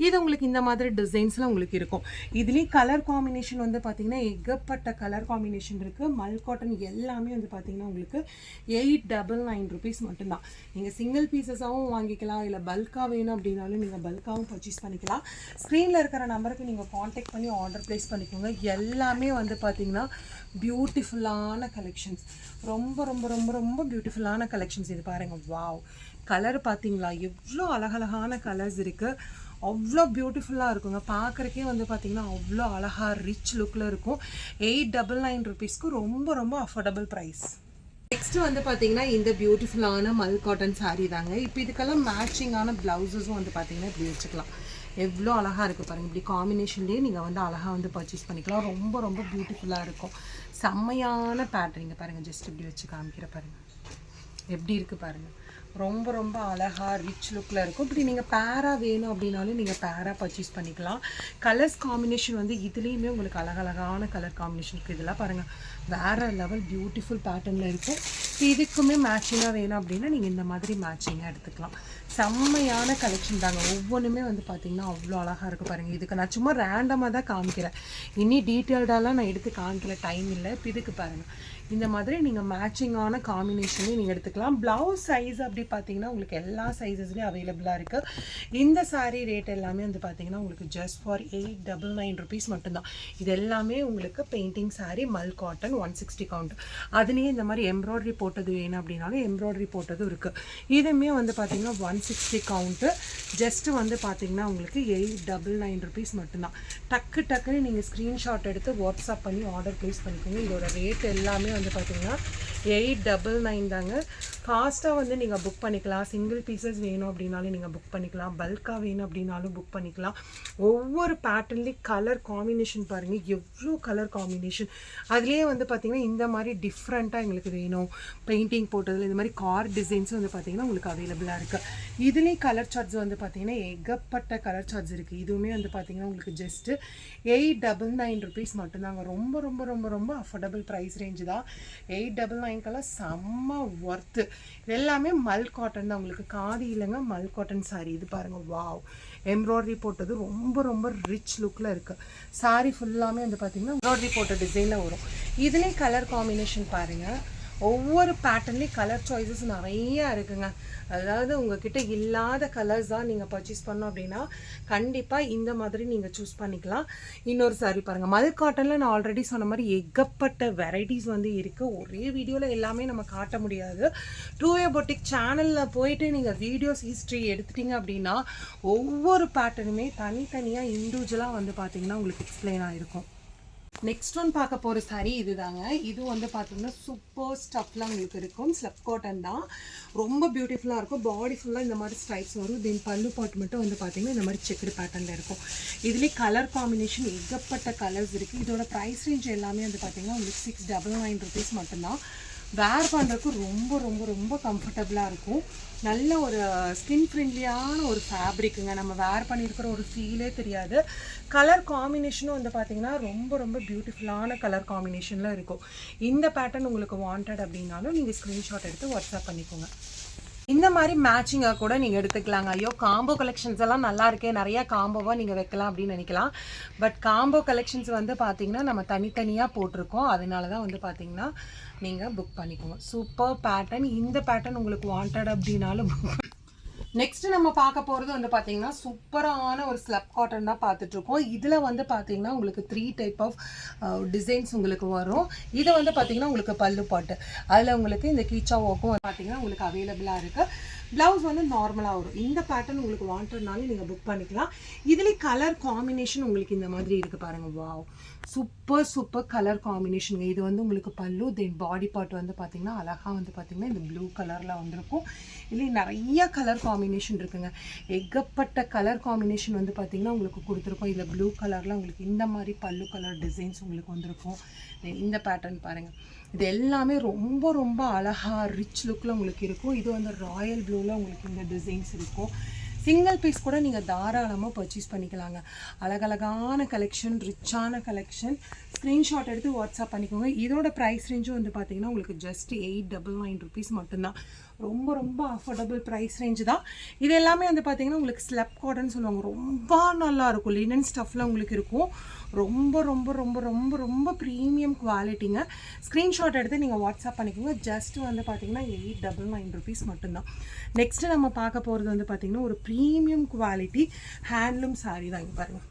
இது உங்களுக்கு இந்த மாதிரி டிசைன்ஸில் உங்களுக்கு இருக்கும். இதுலேயும் கலர் காம்பினேஷன் வந்து பார்த்திங்கன்னா ஏகப்பட்ட கலர் காம்பினேஷன் இருக்குது. மல் காட்டன் எல்லாமே வந்து பார்த்திங்கன்னா உங்களுக்கு 899 rupees மட்டும்தான். நீங்கள் சிங்கிள் பீசஸாகவும் வாங்கிக்கலாம், இல்லை பல்காக வேணும் அப்படின்னாலும் நீங்கள் பல்காகவும் பர்ச்சேஸ் பண்ணிக்கலாம். ஸ்க்ரீனில் இருக்கிற நம்பருக்கு நீங்கள் காண்டாக்ட் பண்ணி ஆர்டர் ப்ளேஸ் பண்ணிக்கோங்க. எல்லாமே வந்து பார்த்திங்கன்னா பியூட்டிஃபுல்லான கலெக்ஷன்ஸ், ரொம்ப ரொம்ப ரொம்ப ரொம்ப பியூட்டிஃபுல்லான கலெக்ஷன்ஸ். இது பாருங்கள், வாவ் கலர் பார்த்தீங்களா, எவ்வளோ அழகழகான கலர்ஸ் இருக்குது. அவ்வளோ பியூட்டிஃபுல்லாக இருக்குங்க. பார்க்குறக்கே வந்து பார்த்திங்கன்னா அவ்வளோ அழகாக ரிச் லுக்கில் இருக்கும். 899 rupeesக்கு ரொம்ப ரொம்ப அஃபோர்டபுள் ப்ரைஸ். நெக்ஸ்ட்டு வந்து பார்த்திங்கன்னா இந்த பியூட்டிஃபுல்லான மல் காட்டன் சாரீ தாங்க. இப்போ இதுக்கெல்லாம் மேட்சிங்கான ப்ளவுஸஸும் வந்து பார்த்திங்கன்னா இப்படி வச்சுக்கலாம். எவ்வளோ அழகாக இருக்குது பாருங்கள். இப்படி காம்பினேஷன்லேயே நீங்கள் வந்து அழகாக வந்து பர்ச்சேஸ் பண்ணிக்கலாம். ரொம்ப ரொம்ப பியூட்டிஃபுல்லாக இருக்கும். செம்மையான பேட்டர்னிங்க பாருங்கள். ஜஸ்ட் இப்படி வச்சு காமிக்கிற பாருங்கள், எப்படி இருக்குது பாருங்கள். ரொம்ப ரொம்ப அழகாக ரிச் லுக்கில் இருக்கும். இப்படி நீங்கள் பேராக வேணும் அப்படின்னாலும் நீங்கள் பேராக பர்ச்சேஸ் பண்ணிக்கலாம். கலர்ஸ் காம்பினேஷன் வந்து இதுலேயுமே உங்களுக்கு அழகழகான கலர் காம்பினேஷன் இருக்குது. இதெல்லாம் பாருங்கள், வேறு லெவல் பியூட்டிஃபுல் பேட்டர்னில் இருக்கும். இதுக்குமே மேட்சிங்காக வேணும் அப்படின்னா நீங்கள் இந்த மாதிரி மேட்சிங்காக எடுத்துக்கலாம். செம்மையான கலெக்ஷன் தாங்க. ஒவ்வொன்றுமே வந்து பார்த்திங்கன்னா அவ்வளோ அழகாக இருக்குது பாருங்கள். இதுக்கு நான் சும்மா ரேண்டமாக தான் காமிக்கிறேன், இனி டீட்டெயில்டாலாம் நான் எடுத்து காமிக்கல, டைம் இல்லை. இப்போ இதுக்கு பாருங்கள், இந்த மாதிரி நீங்கள் மேட்சிங்கான காம்பினேஷனையும் நீங்கள் எடுத்துக்கலாம். ப்ளவுஸ் சைஸ் அப்படி பார்த்தீங்கன்னா உங்களுக்கு எல்லா சைஸஸ்லேயும் அவைலபிளாக இருக்குது. இந்த சாரீ ரேட் எல்லாமே வந்து பார்த்திங்கன்னா உங்களுக்கு ஜஸ்ட் ஃபார் 899 rupees மட்டும்தான். இது எல்லாமே உங்களுக்கு பெயிண்டிங் சாரீ, மல் காட்டன், 160 கவுண்ட். அதுலேயே இந்த மாதிரி எம்ப்ராய்டரி போட்டது வேணும் அப்படின்னாலும் எம்ப்ராய்டரி போட்டதும் இருக்குது. இதுவுமே வந்து பார்த்திங்கன்னா 160 கவுண்ட்டு. ஜஸ்ட்டு வந்து பார்த்திங்கன்னா உங்களுக்கு 899 rupees மட்டும்தான். டக்குன்னு நீங்கள் ஸ்க்ரீன்ஷாட் எடுத்து வாட்ஸ்அப் பண்ணி ஆர்டர் ப்ளேஸ் பண்ணிக்கோங்க. இதோட ரேட் எல்லாமே வந்து பார்த்திங்கன்னா 899 தாங்க. ஃபாஸ்ட்டாக வந்து நீங்கள் புக் பண்ணிக்கலாம். சிங்கிள் பீசஸ் வேணும் அப்படின்னாலும் நீங்கள் புக் பண்ணிக்கலாம். பல்காக வேணும் அப்படின்னாலும் புக் பண்ணிக்கலாம். ஒவ்வொரு பேட்டர்ன்லேயும் கலர் காம்பினேஷன் பாருங்கள், எவ்வளோ கலர் காம்பினேஷன். அதுலேயே வந்து பார்த்திங்கன்னா இந்த மாதிரி டிஃப்ரெண்ட்டாக எங்களுக்கு வேணும், பெயிண்டிங் போட்டதில் இந்த மாதிரி கார் டிசைன்ஸும் வந்து பார்த்திங்கன்னா உங்களுக்கு அவைலபிளாக இருக்குது. இதுலேயும் கலர் சார்ட்ஸ் வந்து பார்த்திங்கன்னா ஏகப்பட்ட கலர் சார்ட்ஸ் இருக்குது. இதுவுமே வந்து பார்த்திங்கன்னா உங்களுக்கு ஜஸ்ட்டு 899 rupees மட்டும்தாங்க. ரொம்ப ரொம்ப ரொம்ப ரொம்ப அஃபோர்டபுள் ப்ரைஸ் ரேஞ்சு தான். 899க்கெல்லாம் செம்ம ஒர்த்து. இது எல்லாமே மல் காட்டன் தான். உங்களுக்கு காதி இல்லைங்க, மல் காட்டன் சாரீ. இது பாருங்கள், வாவ் எம்ப்ராய்டரி போட்டது ரொம்ப ரொம்ப ரிச் லுக்கில் இருக்குது. சாரீ ஃபுல்லாமே வந்து பார்த்திங்கன்னா எம்ப்ராய்டரி போட்ட டிசைனில் வரும். இதுலேயும் கலர் காம்பினேஷன் பாருங்கள், ஒவ்வொரு பேட்டர்ன்லேயும் கலர் சாய்ஸஸ் நிறையா இருக்குங்க. அதாவது உங்ககிட்ட இல்லாத கலர்ஸ் தான் நீங்கள் பர்ச்சேஸ் பண்ணோம் அப்படின்னா கண்டிப்பாக இந்த மாதிரி நீங்கள் சூஸ் பண்ணிக்கலாம். இன்னொரு சாரி பாருங்கள், மல் காட்டனில் நான் ஆல்ரெடி சொன்ன மாதிரி ஏகப்பட்ட வெரைட்டிஸ் வந்து இருக்குது. ஒரே வீடியோவில் எல்லாமே நம்ம காட்ட முடியாது. 2A பொட்டிக் சேனலில் போயிட்டு நீங்கள் வீடியோஸ் ஹிஸ்ட்ரி எடுத்துட்டிங்க அப்படின்னா ஒவ்வொரு பேட்டர்னுமே தனித்தனியாக இண்டிவிஜுவலாக வந்து பார்த்திங்கன்னா உங்களுக்கு எக்ஸ்பிளைன் ஆகிருக்கும். நெக்ஸ்ட் ஒன் பார்க்க போகிற சாரீ இதுதாங்க. இது வந்து பார்த்தீங்கன்னா சூப்பர் ஸ்டஃப்லாம் உங்களுக்கு இருக்கும். ஸ்லப் காட்டன் தான், ரொம்ப பியூட்டிஃபுல்லாக இருக்கும். பாடி ஃபுல்லாக இந்த மாதிரி ஸ்ட்ரைப்ஸ் வரும். தென் பல்லு பாட்டு மட்டும் வந்து பார்த்தீங்கன்னா இந்த மாதிரி செக்குடு பேட்டர்னில் இருக்கும். இதுலேயே கலர் காம்பினேஷன் ஏகப்பட்ட கலர்ஸ் இருக்குது. இதோட ப்ரைஸ் ரேஞ்ச் எல்லாமே வந்து பார்த்தீங்கன்னா உங்களுக்கு 699 rupees மட்டும்தான். வேர் பண்ணுறதுக்கு ரொம்ப ரொம்ப ரொம்ப கம்ஃபர்டபுளாக இருக்கும். நல்ல ஒரு ஸ்கின் ஃப்ரெண்ட்லியான ஒரு ஃபேப்ரிக்குங்க. நம்ம வேர் பண்ணியிருக்கிற ஒரு ஃபீலே தெரியாது. கலர் காம்பினேஷனும் வந்து பார்த்திங்கன்னா ரொம்ப ரொம்ப பியூட்டிஃபுல்லான கலர் காம்பினேஷனில் இருக்கும். இந்த பேட்டர்ன் உங்களுக்கு வாண்டட் அப்படின்னாலும் நீங்கள் ஸ்க்ரீன்ஷாட் எடுத்து வாட்ஸ்அப் பண்ணிக்கோங்க. இந்த மாதிரி மேட்சிங்காக கூட நீங்கள் எடுத்துக்கலாங்க. ஐயோ காம்போ கலெக்ஷன்ஸ் எல்லாம் நல்லா இருக்கே, நிறையா காம்போவாக நீங்கள் வைக்கலாம் அப்படின்னு நினைக்கலாம். பட் காம்போ கலெக்ஷன்ஸ் வந்து பார்த்திங்கன்னா நம்ம தனித்தனியாக போட்டிருக்கோம். அதனால தான் வந்து பார்த்திங்கன்னா நீங்கள் புக் பண்ணிக்கோங்க. Super pattern. இந்த பேட்டர்ன் உங்களுக்கு வாண்டட் அப்படின்னாலும் நெக்ஸ்ட் நம்ம பார்க்க போகிறது வந்து பார்த்தீங்கன்னா சூப்பரான ஒரு ஸ்லப் காட்டன் தான் பார்த்துட்ருக்கோம். இதில் வந்து பார்த்தீங்கன்னா உங்களுக்கு 3 டைப் ஆஃப் டிசைன்ஸ் உங்களுக்கு வரும். இது வந்து பார்த்தீங்கன்னா உங்களுக்கு பல்லு பாட்டு, அதில் உங்களுக்கு இந்த கீச்சா ஒர்க்கும் பார்த்தீங்கன்னா உங்களுக்கு அவைலபிளாக இருக்குது. ப்ளவுஸ் வந்து நார்மலாக வரும். இந்த பேட்டர்ன் உங்களுக்கு வாண்டட்னாலும் நீங்கள் புக் பண்ணிக்கலாம். இதுலேயே கலர் காம்பினேஷன் உங்களுக்கு இந்த மாதிரி இருக்குது பாருங்கள். வாவ், சூப்பர் சூப்பர் கலர் காம்பினேஷனுங்க. இது வந்து உங்களுக்கு பல்லு, தென் பாடி பார்ட் வந்து பார்த்திங்கன்னா அழகாக வந்து பார்த்திங்கன்னா இந்த ப்ளூ கலரில் வந்திருக்கும். இதுலேயே நிறைய கலர் காம்பினேஷன் இருக்குங்க. ஏகப்பட்ட கலர் காம்பினேஷன் வந்து பார்த்திங்கன்னா உங்களுக்கு கொடுத்துருக்கோம். இதில் ப்ளூ கலரில் உங்களுக்கு இந்த மாதிரி பல்லு கலர் டிசைன்ஸ் உங்களுக்கு வந்திருக்கும். இந்த பேட்டர்ன் பாருங்கள், இது எல்லாமே ரொம்ப ரொம்ப அழகாக ரிச் லுக்கில் உங்களுக்கு இருக்கும். இது வந்து ராயல் ப்ளூவில் உங்களுக்கு இந்த டிசைன்ஸ் இருக்கும். சிங்கிள் பீஸ் கூட நீங்கள் தாராளமாக பர்ச்சேஸ் பண்ணிக்கலாங்க. அழகழகான கலெக்ஷன், ரிச்சான கலெக்ஷன். ஸ்க்ரீன்ஷாட் எடுத்து வாட்ஸ்அப் பண்ணிக்கோங்க. இதோட ப்ரைஸ் ரேஞ்சும் வந்து பார்த்திங்கன்னா உங்களுக்கு ஜஸ்ட் 899 rupees மட்டும்தான். ரொம்ப ரொம்ப அஃபோர்டபுள் ப்ரைஸ் ரேஞ்சு தான். இது எல்லாமே வந்து பார்த்திங்கன்னா உங்களுக்கு ஸ்லப் காட்டன் சொல்லுவாங்க. ரொம்ப நல்லாயிருக்கும். லினன் ஸ்டஃப்பில் உங்களுக்கு இருக்கும். ரொம்ப ரொம்ப ரொம்ப ரொம்ப ரொம்ப ப்ரீமியம் குவாலிட்டிங்க. ஸ்க்ரீன்ஷாட் எடுத்து நீங்கள் வாட்ஸ்அப் பண்ணிக்கோங்க. ஜஸ்ட் வந்து பார்த்திங்கன்னா 899 rupees மட்டும்தான். நெக்ஸ்ட்டு நம்ம பார்க்க போகிறது வந்து பார்த்திங்கன்னா ஒரு ப்ரீமியம் குவாலிட்டி ஹேண்ட்லூம் சாரீ தான். இங்கே பாருங்கள்,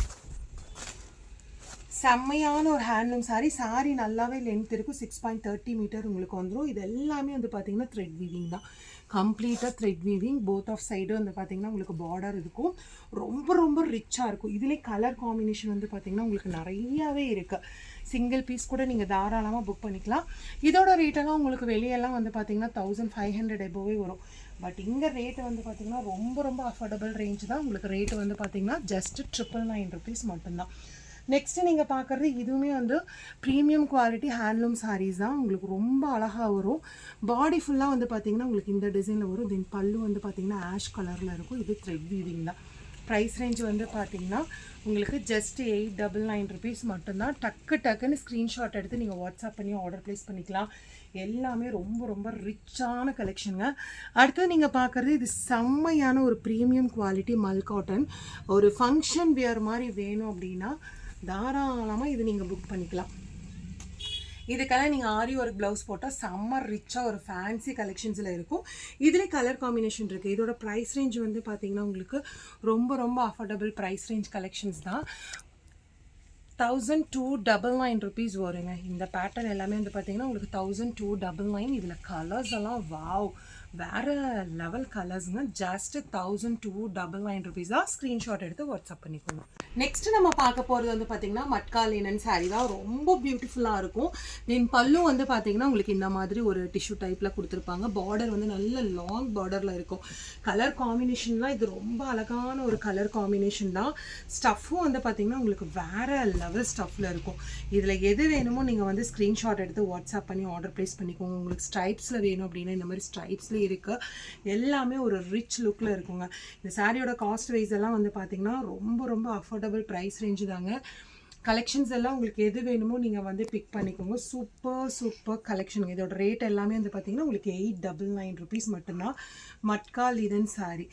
செம்மையான ஒரு ஹேண்ட்லூம் சாரீ. சாரீ நல்லாவே லென்த் இருக்கும். 6.30 மீட்டர் உங்களுக்கு வந்துடும். இது எல்லாமே வந்து பார்த்திங்கன்னா த்ரெட் வீவிங் தான். கம்ப்ளீட்டாக thread weaving. Both of side வந்து பார்த்திங்கன்னா உங்களுக்கு பார்டர் இருக்கும். ரொம்ப ரொம்ப ரிச்சாக இருக்கும். இதிலே கலர் காம்பினேஷன் வந்து பார்த்திங்கன்னா உங்களுக்கு நிறையாவே இருக்குது. சிங்கிள் பீஸ் கூட நீங்கள் தாராளமாக புக் பண்ணிக்கலாம். இதோட ரேட்டெல்லாம் உங்களுக்கு வெளியெல்லாம் வந்து பார்த்திங்கன்னா 1500 எபோவே வரும். பட் இங்கே ரேட்டு வந்து பார்த்திங்கன்னா ரொம்ப ரொம்ப அஃபோர்டபுள் ரேஞ்ச் தான். உங்களுக்கு ரேட்டு வந்து பார்த்திங்கன்னா ஜஸ்ட் 999 rupees மட்டும்தான். நெக்ஸ்ட்டு நீங்கள் பார்க்குறது இதுவுமே வந்து ப்ரீமியம் குவாலிட்டி ஹேண்ட்லூம் சாரீஸ் தான். உங்களுக்கு ரொம்ப அழகாக வரும். பாடி ஃபுல்லாக வந்து பார்த்திங்கன்னா உங்களுக்கு இந்த டிசைனில் வரும். தென் பல்லு வந்து பார்த்திங்கன்னா ஆஷ் கலரில் இருக்கும். இது த்ரெட் வீவிங் தான். ப்ரைஸ் ரேஞ்ச் வந்து பார்த்திங்கன்னா உங்களுக்கு ஜஸ்ட் 899 rupees மட்டும்தான். டக்குன்னு ஸ்க்ரீன்ஷாட் எடுத்து நீங்கள் வாட்ஸ்அப் பண்ணி ஆர்டர் ப்ளேஸ் பண்ணிக்கலாம். எல்லாமே ரொம்ப ரொம்ப ரிச்சான கலெக்ஷனுங்க. அடுத்தது நீங்கள் பார்க்குறது இது செம்மையான ஒரு ப்ரீமியம் குவாலிட்டி மல் காட்டன். ஒரு ஃபங்க்ஷன் வியர் மாதிரி வேணும் அப்படின்னா தாராளமாக இது நீங்கள் புக் பண்ணிக்கலாம். இதுக்கெல்லாம் நீங்கள் ஆரி ஒர்க் ப்ளவுஸ் போட்டால் செம்ம ரிச்சாக ஒரு ஃபேன்சி கலெக்ஷன்ஸில் இருக்கும். இதில் கலர் காம்பினேஷன் இருக்குது. இதோட ப்ரைஸ் ரேஞ்ச் வந்து பார்த்திங்கன்னா உங்களுக்கு ரொம்ப ரொம்ப அஃபோர்டபுள் ப்ரைஸ் ரேஞ்ச் கலெக்ஷன்ஸ் தான். 1299 rupees வருங்க. இந்த பேட்டர்ன் எல்லாமே வந்து பார்த்திங்கன்னா உங்களுக்கு 1299. இதில் கலர்ஸ் எல்லாம் வாவ், வேறு லெவல் கலர்ஸுங்க. ஜஸ்ட் 1299 rupees தான். ஸ்க்ரீன்ஷாட் எடுத்து வாட்ஸ்அப் பண்ணிக்கோங்க. நெக்ஸ்ட் நம்ம பார்க்க போகிறது வந்து பார்த்திங்கன்னா மட்கா லினன் சாரீ தான். ரொம்ப பியூட்டிஃபுல்லாக இருக்கும். தென் பல்லு வந்து பார்த்திங்கன்னா உங்களுக்கு இந்த மாதிரி ஒரு டிஷ்யூ டைப்பில் கொடுத்துருப்பாங்க. பார்டர் வந்து நல்ல லாங் பார்டரில் இருக்கும். கலர் காம்பினேஷன்லாம் இது ரொம்ப அழகான ஒரு கலர் காம்பினேஷன் தான். ஸ்டஃப்பும் வந்து பார்த்திங்கன்னா உங்களுக்கு வேறு லெவல் ஸ்டஃப்பில் இருக்கும். இதில் எது வேணுமோ நீங்கள் வந்து ஸ்க்ரீன்ஷாட் எடுத்து வாட்ஸ்அப் பண்ணி ஆர்டர் ப்ளேஸ் பண்ணிக்கோங்க. உங்களுக்கு ஸ்ட்ரைப்ஸில் வேணும் அப்படின்னா இந்த மாதிரி ஸ்ட்ரைப்ஸ்லேயே இருக்குது. எல்லாமே ஒரு ரிச் லுக்கில் இருக்குங்க. இந்த சாரியோட காஸ்ட் வைஸ் எல்லாம் வந்து பார்த்திங்கன்னா ரொம்ப ரொம்ப அஃபோர்டபுள் ப்ரைஸ் ரேஞ்சு தாங்க. கலெக்ஷன்ஸ் எல்லாம் உங்களுக்கு எது வேணுமோ நீங்கள் வந்து பிக் பண்ணிக்கோங்க. Super collection. இதோட ரேட் எல்லாமே வந்து பார்த்தீங்கன்னா உங்களுக்கு 899 rupees மட்டும்தான். Matka linen sari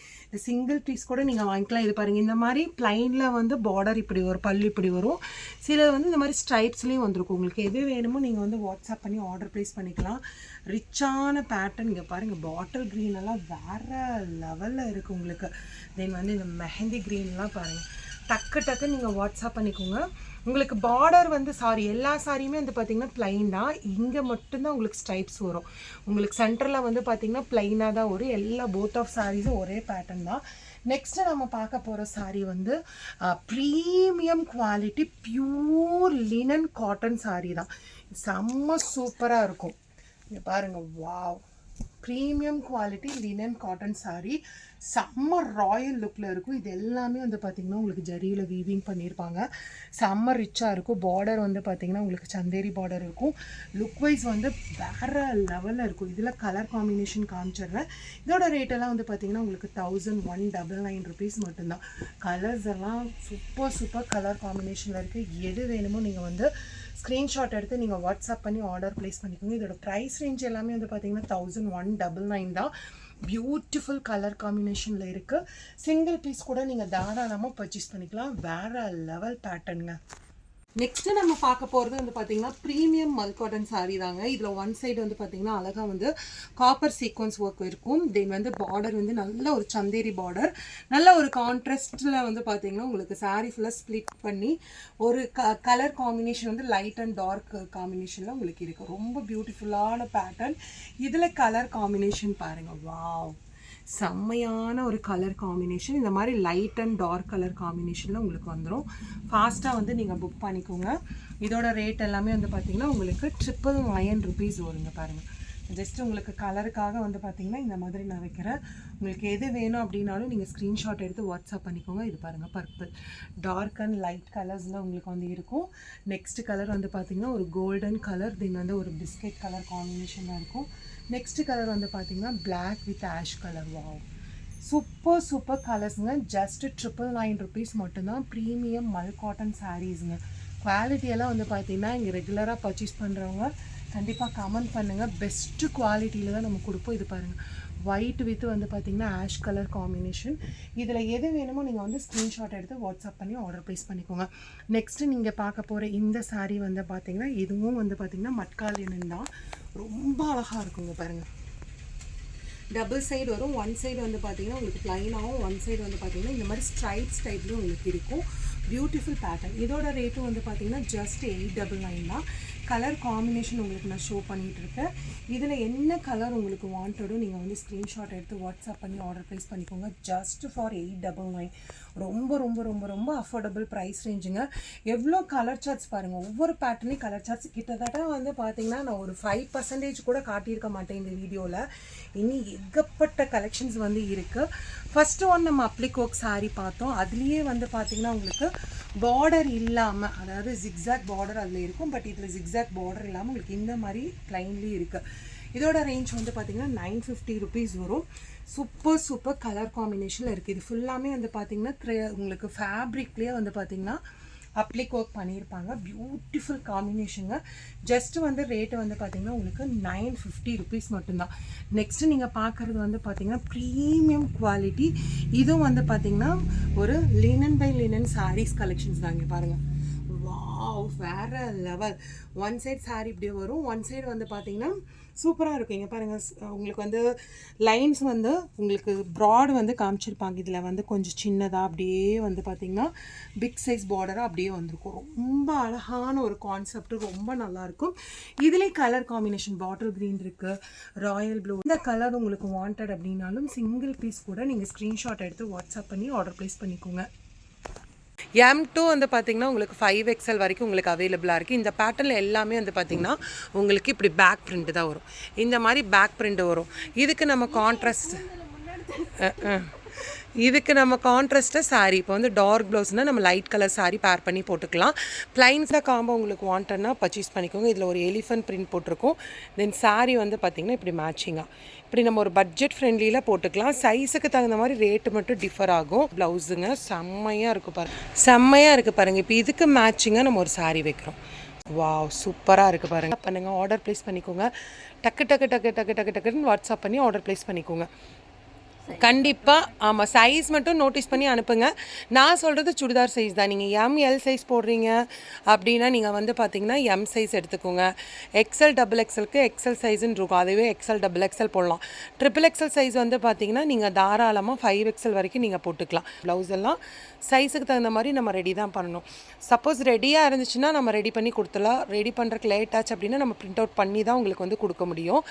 single piece கூட நீங்கள் வாங்கிக்கலாம். இது பாருங்கள், இந்த மாதிரி பிளைனில் வந்து பார்டர் இப்படி ஒரு பல்லு இப்படி வரும். சில வந்து இந்த மாதிரி ஸ்ட்ரைப்ஸ்லேயும் வந்துருக்கும். உங்களுக்கு எது வேணுமோ நீங்கள் வந்து வாட்ஸ்அப் பண்ணி ஆர்டர் ப்ளேஸ் பண்ணிக்கலாம். ரிச்சான பேட்டர்ன் இங்கே பாருங்கள், பாட்டில் க்ரீன் எல்லாம் வேறு லெவலில் இருக்குது உங்களுக்கு. தென் வந்து இந்த மெஹந்தி க்ரீன்லாம் பாருங்கள், டக்கு நீங்கள் வாட்ஸ்அப் பண்ணிக்கோங்க. உங்களுக்கு பார்டர் வந்து எல்லா சாரியுமே வந்து பார்த்திங்கன்னா ப்ளைன் தான். இங்கே மட்டும்தான் உங்களுக்கு ஸ்ட்ரைப்ஸ் வரும். உங்களுக்கு சென்டரில் வந்து பார்த்திங்கன்னா ப்ளைனாக தான் வரும். எல்லா போத் ஆஃப் சாரீஸும் ஒரே பேட்டர்ன் தான். நெக்ஸ்ட்டு நம்ம பார்க்க போகிற சாரீ வந்து premium quality pure linen cotton sari தான். செம்ம சூப்பராக இருக்கும். இங்கே பாருங்கள், wow, premium quality linen cotton sari செம்ம ராயல் லுக்கில் இருக்கும். இது எல்லாமே வந்து பார்த்திங்கன்னா உங்களுக்கு ஜரியில் வீவிங் பண்ணியிருப்பாங்க. செம்ம ரிச்சாக இருக்கும். பார்டர் வந்து பார்த்திங்கன்னா உங்களுக்கு சந்தேரி பார்டர் இருக்கும். லுக் வைஸ் வந்து வேறு லெவலில் இருக்கும். இதில் கலர் காம்பினேஷன் காமிச்சிடுறேன். இதோட ரேட்டெல்லாம் வந்து பார்த்திங்கன்னா உங்களுக்கு 1199 rupees மட்டும்தான். கலர்ஸ் எல்லாம் சூப்பர் கலர் காம்பினேஷனில் இருக்குது. எது வேணுமோ நீங்கள் வந்து ஸ்க்ரீன்ஷாட் எடுத்து நீங்கள் வாட்ஸ்அப் பண்ணி ஆர்டர் ப்ளேஸ் பண்ணிக்கோங்க. இதோட ப்ரைஸ் ரேஞ்ச் எல்லாமே வந்து பார்த்திங்கன்னா 1199 தான். பியூட்டிஃபுல் கலர் காம்பினேஷனில் இருக்குது. சிங்கிள் பீஸ் கூட நீங்கள் தாராளமாக பர்ச்சேஸ் பண்ணிக்கலாம். வேறு லெவல் பேட்டர்னுங்க. நெக்ஸ்ட்டு நம்ம பார்க்க போகிறது வந்து பார்த்திங்கன்னா ப்ரீமியம் மல் காட்டன் சாரீ தாங்க. இதில் ஒன் சைடு வந்து பார்த்திங்கன்னா அழகாக வந்து காப்பர் சீக்வன்ஸ் ஒர்க் இருக்கும். தென் வந்து பார்டர் வந்து நல்ல ஒரு சந்தேரி பார்டர், நல்ல ஒரு கான்ட்ராஸ்டில் வந்து பார்த்திங்கன்னா உங்களுக்கு சாரீ ஃபுல்லாக ஸ்ப்ளிட் பண்ணி ஒரு கலர் காம்பினேஷன் வந்து லைட் அண்ட் டார்க் காம்பினேஷனில் உங்களுக்கு இருக்குது. ரொம்ப பியூட்டிஃபுல்லான பேட்டர்ன். இதில் கலர் காம்பினேஷன் பாருங்கள், வாவ், செம்மையான ஒரு கலர் காம்பினேஷன். இந்த மாதிரி லைட் அண்ட் டார்க் கலர் காம்பினேஷனில் உங்களுக்கு வந்துடும். ஃபாஸ்ட்டாக வந்து நீங்கள் புக் பண்ணிக்கோங்க. இதோட ரேட் எல்லாமே வந்து பார்த்திங்கன்னா உங்களுக்கு 999 rupees வருங்க. பாருங்கள், ஜஸ்ட் உங்களுக்கு கலருக்காக வந்து பார்த்திங்கன்னா இந்த மாதிரி நான் வைக்கிறேன். உங்களுக்கு எது வேணும் அப்படின்னாலும் நீங்கள் ஸ்க்ரீன்ஷாட் எடுத்து வாட்ஸ்அப் பண்ணிக்கோங்க. இது பாருங்கள், பர்பிள், டார்க் அண்ட் லைட் கலர்ஸில் உங்களுக்கு வந்து இருக்கும். நெக்ஸ்ட் கலர் வந்து பார்த்திங்கன்னா ஒரு கோல்டன் கலர், தென் வந்து ஒரு பிஸ்கெட் கலர் காம்பினேஷனாக இருக்கும். நெக்ஸ்ட் கலர் வந்து பார்த்திங்கன்னா black with ash colour. Wow, super கலர்ஸுங்க. ஜஸ்ட் 999 rupees மட்டும்தான். ப்ரீமியம் மல் காட்டன் சாரீஸுங்க. குவாலிட்டியெல்லாம் வந்து பார்த்திங்கன்னா இங்கே ரெகுலராக பர்ச்சேஸ் பண்ணுறவங்க கண்டிப்பாக கமெண்ட் பண்ணுங்கள். பெஸ்ட்டு குவாலிட்டியில் தான் நம்ம கொடுப்போம். இது பாருங்கள், ஒயிட் வித் வந்து பார்த்திங்கன்னா ஆஷ் கலர் காம்பினேஷன். இதில் எது வேணுமோ நீங்கள் வந்து ஸ்க்ரீன்ஷாட் எடுத்து வாட்ஸ்அப் பண்ணி ஆர்டர் ப்ளேஸ் பண்ணிக்கோங்க. நெக்ஸ்ட்டு நீங்கள் பார்க்க போகிற இந்த சாரீ வந்து பார்த்திங்கன்னா இதுவும் வந்து பார்த்திங்கன்னா மட்கா லினன் தான். ரொம்ப அழகாக இருக்குங்க. பாருங்கள், டபுள் சைடு வரும். ஒன் சைடு வந்து பார்த்திங்கன்னா உங்களுக்கு ப்ளைனாகவும், ஒன் சைடு வந்து பார்த்திங்கன்னா இந்த மாதிரி ஸ்ட்ரைப்ஸ் டைப்லேயும் உங்களுக்கு இருக்கும். Beautiful pattern. இதோட ரேட்டும் வந்து பார்த்திங்கன்னா ஜஸ்ட் 899 தான். கலர் காம்பினேஷன் உங்களுக்கு நான் ஷோ பண்ணிகிட்ருக்கேன். இதில் என்ன கலர் உங்களுக்கு வாண்டடோ நீங்கள் வந்து ஸ்க்ரீன்ஷாட் எடுத்து வாட்ஸ்அப் பண்ணி ஆர்டர் ப்ளேஸ் பண்ணிக்கோங்க. Just for 899. ரொம்ப அஃபோர்டபுள் ப்ரைஸ் ரேஞ்சுங்க. எவ்வளோ கலர் சார்ட்ஸ் பாருங்கள். ஒவ்வொரு பேட்டர்னையும் கலர் சார்ட்ஸ் கிட்டத்தட்ட வந்து பார்த்திங்கன்னா நான் ஒரு 5% கூட காட்டியிருக்க மாட்டேன் இந்த வீடியோவில். இனி ஏகப்பட்ட கலெக்ஷன்ஸ் வந்து இருக்குது. ஃபஸ்ட்டு ஒன் நம்ம அப்ளிகோக் சாரீ பார்த்தோம். அதுலேயே வந்து பார்த்திங்கன்னா உங்களுக்கு பார்டர் இல்லாமல், அதாவது ஜிக்ஸாக் பார்டர் அதில் இருக்கும். பட் இதில் ஜிக்ஸாக் பார்டர் இல்லாமல் உங்களுக்கு இந்த மாதிரி ப்ளைன்லேயும் இருக்குது. இதோட ரேஞ்ச் வந்து பார்த்திங்கன்னா 950 rupees வரும். சூப்பர் கலர் காம்பினேஷனில் இருக்குது. இது ஃபுல்லாமே வந்து பார்த்திங்கன்னா உங்களுக்கு ஃபேப்ரிக்லேயே வந்து பார்த்திங்கன்னா அப்ளிக் ஒர்க் பண்ணியிருப்பாங்க. பியூட்டிஃபுல் காம்பினேஷனுங்க. ஜஸ்ட்டு வந்து ரேட்டு வந்து பார்த்திங்கன்னா உங்களுக்கு 950 rupees மட்டும்தான். நெக்ஸ்ட்டு நீங்கள் பார்க்குறது வந்து பார்த்திங்கன்னா ப்ரீமியம் குவாலிட்டி. இதுவும் வந்து பார்த்திங்கன்னா ஒரு linen by linen saris collections தான். இங்கே பாருங்கள், வாவ், வேறு லெவல். ஒன் சைட் சாரீ இப்படியே வரும், ஒன் சைடு வந்து பார்த்திங்கன்னா சூப்பராக இருக்கும். இங்கே பாருங்கள், உங்களுக்கு வந்து லைன்ஸ் வந்து உங்களுக்கு ப்ராட் வந்து காமிச்சிருப்பாங்க. இதில் வந்து கொஞ்சம் சின்னதாக அப்படியே வந்து பார்த்திங்கன்னா பிக் சைஸ் பார்டராக அப்படியே வந்திருக்கும். ரொம்ப அழகான ஒரு கான்செப்ட், ரொம்ப நல்லாயிருக்கும். இதுலேயே கலர் காம்பினேஷன் பாட்டில் க்ரீன் இருக்குது, ராயல் ப்ளூ. இந்த கலர் உங்களுக்கு வாண்டட் அப்படின்னாலும் சிங்கிள் பீஸ் கூட நீங்கள் ஸ்க்ரீன்ஷாட் எடுத்து வாட்ஸ்அப் பண்ணி ஆர்டர் ப்ளேஸ் பண்ணிக்கோங்க. M2 வந்து பார்த்திங்கன்னா உங்களுக்கு 5XL வரைக்கும் உங்களுக்கு அவைலபிளாக இருக்குது. இந்த பேட்டர்னில் எல்லாமே வந்து பார்த்திங்கன்னா உங்களுக்கு இப்படி பேக் பிரிண்ட்டு தான் வரும். இந்த மாதிரி பேக் பிரிண்ட்டு வரும். இதுக்கு நம்ம கான்ட்ராஸ்ட் இதுக்கு நம்ம கான்ட்ராஸ்ட்டாக சாரீ இப்போ வந்து டார்க் ப்ளவுஸ்னால் நம்ம லைட் கலர் சாரீ பேர் பண்ணி போட்டுக்கலாம். ப்ளைன்ஸ் தான் காம்போ உங்களுக்கு வாண்டட்னா பர்ச்சேஸ் பண்ணிக்கோங்க. இதில் ஒரு எலிஃபென்ட் பிரிண்ட் போட்டிருக்கோம். தென் சாரீ வந்து பார்த்திங்கன்னா இப்படி மேட்சிங்காக இப்படி நம்ம ஒரு பட்ஜெட் ஃப்ரெண்ட்லியில் போட்டுக்கலாம். சைஸுக்கு தகுந்த மாதிரி ரேட்டு மட்டும் டிஃபர் ஆகும். ப்ளவுஸுங்க செம்மையாக இருக்குது பாருங்கள். இப்போ இதுக்கு மேட்சிங்காக நம்ம ஒரு சாரீ வைக்கிறோம். வாவ் சூப்பராக இருக்குது பாருங்கள். பண்ணுங்கள், ஆர்டர் ப்ளேஸ் பண்ணிக்கோங்க. டக்குன்னு வாட்ஸ்அப் பண்ணி ஆர்டர் ப்ளேஸ் பண்ணிக்கோங்க. கண்டிப்பாக ஆமாம், சைஸ் மட்டும் நோட்டீஸ் பண்ணி அனுப்புங்க. நான் சொல்கிறது சுடிதார் சைஸ் தான். நீங்கள் எல் சைஸ் போடுறீங்க அப்படின்னா நீங்கள் வந்து பார்த்தீங்கன்னா எம் சைஸ் எடுத்துக்கோங்க. எக்ஸல் XXLக்கு எக்ஸல் சைஸுன்னு இருக்கும். அதுவே எக்ஸல் XXL போடலாம். XXL சைஸ் வந்து பார்த்தீங்கன்னா நீங்கள் தாராளமாக 5XL வரைக்கும் நீங்கள் போட்டுக்கலாம். ப்ளவுஸ் எல்லாம் சைஸுக்கு தகுந்த மாதிரி நம்ம ரெடி தான் பண்ணணும். சப்போஸ் ரெடியாக இருந்துச்சுன்னா நம்ம ரெடி பண்ணி கொடுத்துலாம். ரெடி பண்ணுறதுக்கு லேட் ஆச்சு அப்படின்னா நம்ம பிரிண்ட் அவுட் பண்ணி தான் உங்களுக்கு வந்து கொடுக்க முடியும்.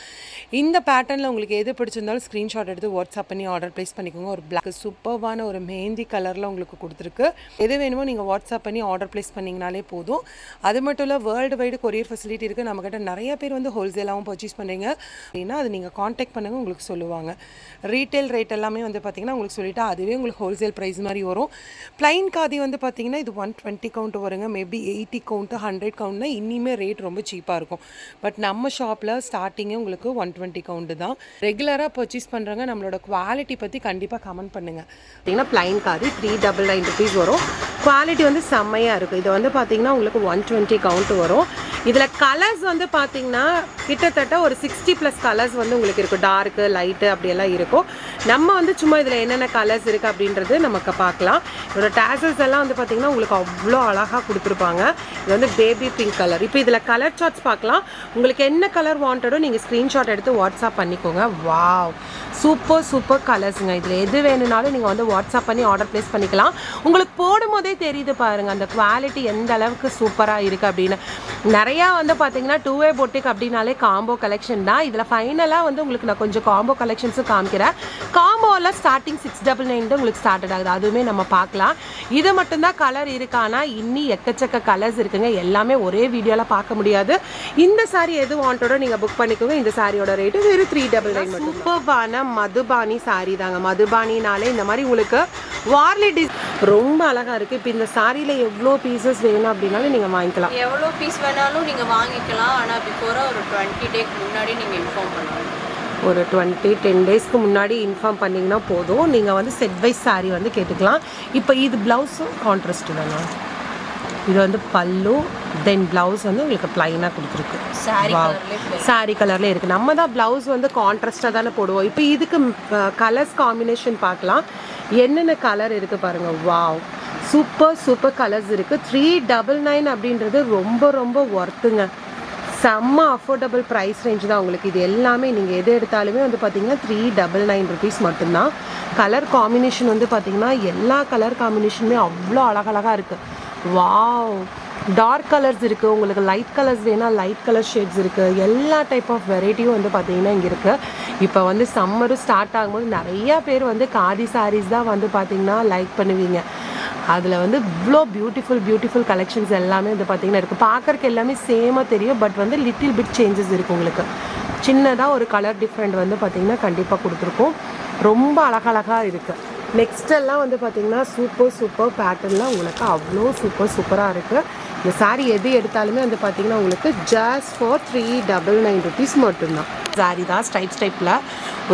இந்த பேட்டர்னில் உங்களுக்கு எது பிடிச்சிருந்தாலும் ஸ்க்ரீன்ஷாட் எடுத்து வாட்ஸ்அப் பண்ணி ஆர்டர் ப்ளேஸ் பண்ணிக்கோங்க. ஒரு பிளாக் சூப்பர்வான ஒரு மெஹந்தி கலரில் உங்களுக்கு கொடுத்துருக்கு. எது வேணுமோ நீங்கள் வாட்ஸ்அப் பண்ணி ஆர்டர் ப்ளேஸ் பண்ணிங்கனாலே போதும். அது மட்டும் இல்லை, வேர்ல்டு வைடு கொரியர் ஃபெசிலிட்டி இருக்குது. நம்மக்கிட்ட நிறைய பேர் வந்து ஹோல்சேலாகவும் பர்ச்சேஸ் பண்ணுறீங்க அப்படின்னா அது நீங்கள் காண்டாக்ட் பண்ணுங்கள், உங்களுக்கு சொல்லுவாங்க. ரீட்டைல் ரேட் எல்லாமே வந்து பார்த்திங்கன்னா உங்களுக்கு சொல்லிவிட்டு அதுவே உங்களுக்கு ஹோல்சேல் ப்ரைஸ் மாதிரி வரும். ப்ளைன் காதி வந்து பார்த்திங்கன்னா இது 120 கவுண்ட் வருங்க. மேபி 80 கவுண்ட்டு 100 கவுண்ட்னா இன்னிமே ரேட் ரொம்ப சீப்பாக இருக்கும். பட் நம்ம ஷாப்பில் ஸ்டார்டிங்கே உங்களுக்கு 120 கவுண்ட்டு தான். ரெகுலராக பர்ச்சேஸ் பண்ணுறாங்க. நம்மளோட குவாலிட்டி பற்றி கண்டிப்பாக கமெண்ட் பண்ணுங்கள். பார்த்திங்கன்னா ப்ளைன் காதி 399 ருபீஸ் வரும். குவாலிட்டி வந்து செம்மையாக இருக்கும். இது வந்து பார்த்திங்கன்னா உங்களுக்கு 120 கவுண்ட் வரும். இதில் கலர்ஸ் வந்து பார்த்திங்கன்னா கிட்டத்தட்ட ஒரு 60+ கலர்ஸ் வந்து உங்களுக்கு இருக்கும். டார்க்கு, லைட்டு அப்படியெல்லாம் இருக்கும். நம்ம வந்து சும்மா இதில் என்னென்ன கலர்ஸ் இருக்குது அப்படின்றது நமக்கு பார்க்கலாம். இதோட டேசல்ஸ் எல்லாம் வந்து பார்த்திங்கன்னா உங்களுக்கு அவ்வளோ அழகாக கொடுத்துருப்பாங்க. இது வந்து பேபி பிங்க் கலர். இப்போ இதில் கலர் சார்ட்ஸ் பார்க்கலாம். உங்களுக்கு என்ன கலர் வாண்டடோ நீங்கள் ஸ்க்ரீன்ஷாட் எடுத்து வாட்ஸ்அப் பண்ணிக்கோங்க. வாவ் சூப்பர் கலர்ஸுங்க. இதில் எது வேணும்னாலும் நீங்கள் வந்து வாட்ஸ்அப் பண்ணி ஆர்டர் ப்ளேஸ் பண்ணிக்கலாம். உங்களுக்கு போடும் போதே தெரியுது பாருங்கள் அந்த குவாலிட்டி எந்த அளவுக்கு சூப்பராக இருக்குது அப்படின்னு. நிறையா வந்து பார்த்தீங்கன்னா 2way பொட்டிக் அப்படின்னாலே காம்போ கலெக்ஷன் தான். இதில் ஃபைனலாக வந்து உங்களுக்கு நான் கொஞ்சம் காம்போ கலெக்ஷன்ஸும் காமிக்கிறேன். காம்போவில் ஸ்டார்டிங் 699 தான் உங்களுக்கு ஸ்டார்டட் ஆகுது. அதுவுமே நம்ம பார்க்கலாம். இது மட்டும்தான் கலர் இருக்கானா இன்னி எக்கச்சக்க கலர்ஸ் இருக்குங்க. எல்லாமே ஒரே வீடியோவில் பார்க்க முடியாது. இந்த சாரீ எது வாண்டடோ நீங்கள் புக் பண்ணிக்கோங்க. இந்த சாரியோட ரேட்டு வெறும் 399 மட்டும். சூப்பர்வான மதுபானி சாரீ தாங்க. மதுபானினாலே இந்த மாதிரி உங்களுக்கு வார்லி ரொம்ப அழகாக இருக்குது. இப்போ இந்த சாரியில் எவ்வளோ பீசஸ் வேணும் அப்படின்னாலும் நீங்கள் வாங்கிக்கலாம். எவ்வளோ பீஸ் வேணாலும் நீங்கள் வாங்கிக்கலாம். ஆனால் பிஃபோராக ஒரு 20 டேக்கு முன்னாடி நீங்கள் இன்ஃபார்ம் பண்ணலாம். ஒரு 10 டேஸ்க்கு முன்னாடி இன்ஃபார்ம் பண்ணிங்கன்னா போதும். நீங்கள் வந்து செட் வைஸ் சாரீ வந்து கேட்டுக்கலாம். இப்போ இது ப்ளவுஸும் கான்ட்ராஸ்ட் தானே. இது வந்து பல்லு, தென் ப்ளவுஸ் வந்து உங்களுக்கு ப்ளைனாக கொடுத்துருக்கு. சாரீ கலரில் இருக்குது. நம்ம தான் ப்ளவுஸ் வந்து கான்ட்ராஸ்ட்டாக தானே போடுவோம். இப்போ இதுக்கு கலர்ஸ் காம்பினேஷன் பார்க்கலாம். என்னென்ன கலர் இருக்குது பாருங்கள். வாவ் சூப்பர் கலர்ஸ் இருக்குது. 399 அப்படின்றது ரொம்ப ஒர்த்துங்க. செம்ம அஃபோர்டபுள் ப்ரைஸ் ரேஞ்ச் தான் உங்களுக்கு. இது எல்லாமே நீங்கள் எது எடுத்தாலுமே வந்து பார்த்திங்கன்னா 399 ருபீஸ் மட்டும்தான். கலர் காம்பினேஷன் வந்து பார்த்திங்கன்னா எல்லா கலர் காம்பினேஷனுமே அவ்வளோ அழகழகாக இருக்குது. வாவ் டார்க் கலர்ஸ் இருக்குது. உங்களுக்கு லைட் கலர்ஸ் வேணால் லைட் கலர் ஷேட்ஸ் இருக்குது. எல்லா டைப் ஆஃப் வெரைட்டியும் வந்து பார்த்திங்கன்னா இங்கே இருக்குது. இப்போ வந்து சம்மரும் ஸ்டார்ட் ஆகும்போது நிறையா பேர் வந்து காதி சாரீஸ் தான் வந்து பார்த்திங்கன்னா லைக் பண்ணுவீங்க. அதில் வந்து இவ்வளோ பியூட்டிஃபுல் கலெக்ஷன்ஸ் எல்லாமே வந்து பார்த்திங்கன்னா இருக்குது. பார்க்குறக்கு எல்லாமே சேமாக தெரியும். பட் வந்து லிட்டில் பிட் சேஞ்சஸ் இருக்குது. உங்களுக்கு சின்னதாக ஒரு கலர் டிஃப்ரெண்ட் வந்து பார்த்திங்கன்னா கண்டிப்பாக கொடுத்துருக்கோம். ரொம்ப அழகழகாக இருக்குது. நெக்ஸ்டெல்லாம் வந்து பார்த்திங்கன்னா சூப்பர் பேட்டர்ன்லாம் உங்களுக்கு அவ்வளோ சூப்பராக இருக்குது. இந்த சாரீ எது எடுத்தாலுமே வந்து பார்த்திங்கன்னா உங்களுக்கு ஜஸ்ட் ஃபார் 399 ருபீஸ் மட்டும்தான். சாரீ தான் ஸ்டைப்பில்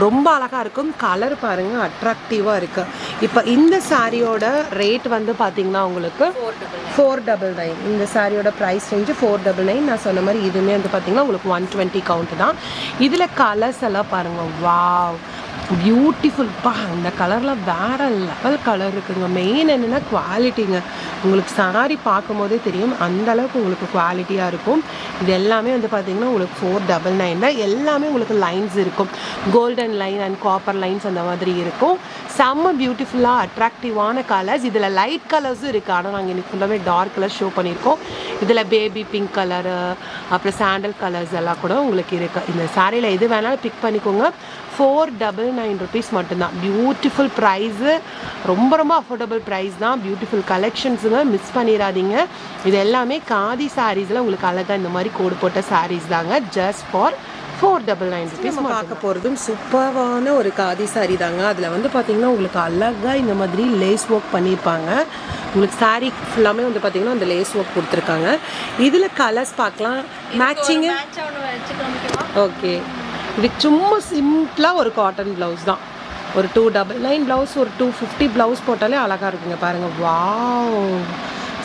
ரொம்ப அழகாக இருக்கும். கலர் பாருங்கள் அட்ராக்டிவாக இருக்குது. இப்போ இந்த சாரியோட ரேட் வந்து பார்த்திங்கன்னா உங்களுக்கு 499. இந்த சாரியோட ப்ரைஸ் ரேஞ்சு 499. நான் சொன்ன மாதிரி இதுவுமே வந்து பார்த்திங்கன்னா உங்களுக்கு 120 கவுண்ட் தான். இதில் கலர்ஸ் எல்லாம் பாருங்கள். வாவ் பியூட்டிஃபுல்ப்பா. இந்த கலரில் வேறு லெவல் கலர் இருக்குங்க. மெயின் என்னென்னா குவாலிட்டிங்க. உங்களுக்கு சாரி பார்க்கும் போதே தெரியும் அந்தளவுக்கு உங்களுக்கு குவாலிட்டியாக இருக்கும். இது எல்லாமே வந்து பார்த்திங்கன்னா உங்களுக்கு 499 தான். எல்லாமே உங்களுக்கு லைன்ஸ் இருக்கும். Golden line and copper lines அந்த மாதிரி இருக்கும். செம்ம பியூட்டிஃபுல்லாக அட்ராக்டிவான கலர்ஸ். இதில் லைட் கலர்ஸும் இருக்குது. ஆனால் நாங்கள் இன்றைக்கி ஃபுல்லாகவே டார்க் கலர் ஷோ பண்ணியிருக்கோம். இதில் பேபி பிங்க் கலரு அப்புறம் சாண்டல் கலர்ஸ் எல்லாம் கூட உங்களுக்கு இருக்குது. இந்த சாரியில் எது வேணாலும் பிக் பண்ணிக்கோங்க. 499 ருபீஸ் மட்டும்தான். Beautiful price. ரொம்ப அஃபோர்டபுள் ப்ரைஸ் தான். பியூட்டிஃபுல் கலெக்ஷன்ஸுங்க. மிஸ் பண்ணிடாதீங்க. இது எல்லாமே காதி சாரீஸில் உங்களுக்கு அழகாக இந்த மாதிரி கோடு போட்ட சாரீஸ் தாங்க. Just for 499 rupees. பார்க்க போகிறதும் சூப்பரான ஒரு காதி சாரி தாங்க. அதில் வந்து பார்த்தீங்கன்னா உங்களுக்கு அழகாக இந்த மாதிரி லேஸ் ஒர்க் பண்ணியிருப்பாங்க. உங்களுக்கு சாரீ ஃபுல்லாமே வந்து பார்த்தீங்கன்னா அந்த லேஸ் ஒர்க் கொடுத்துருக்காங்க. இதில் கலர்ஸ் பார்க்கலாம். Matching okay. இது சும்மா சிம்பிளாக ஒரு காட்டன் ப்ளவுஸ் தான். ஒரு 299 ப்ளவுஸ், ஒரு 250 ப்ளவுஸ் போட்டாலே அழகாக இருக்குங்க. பாருங்கள், வாவ்,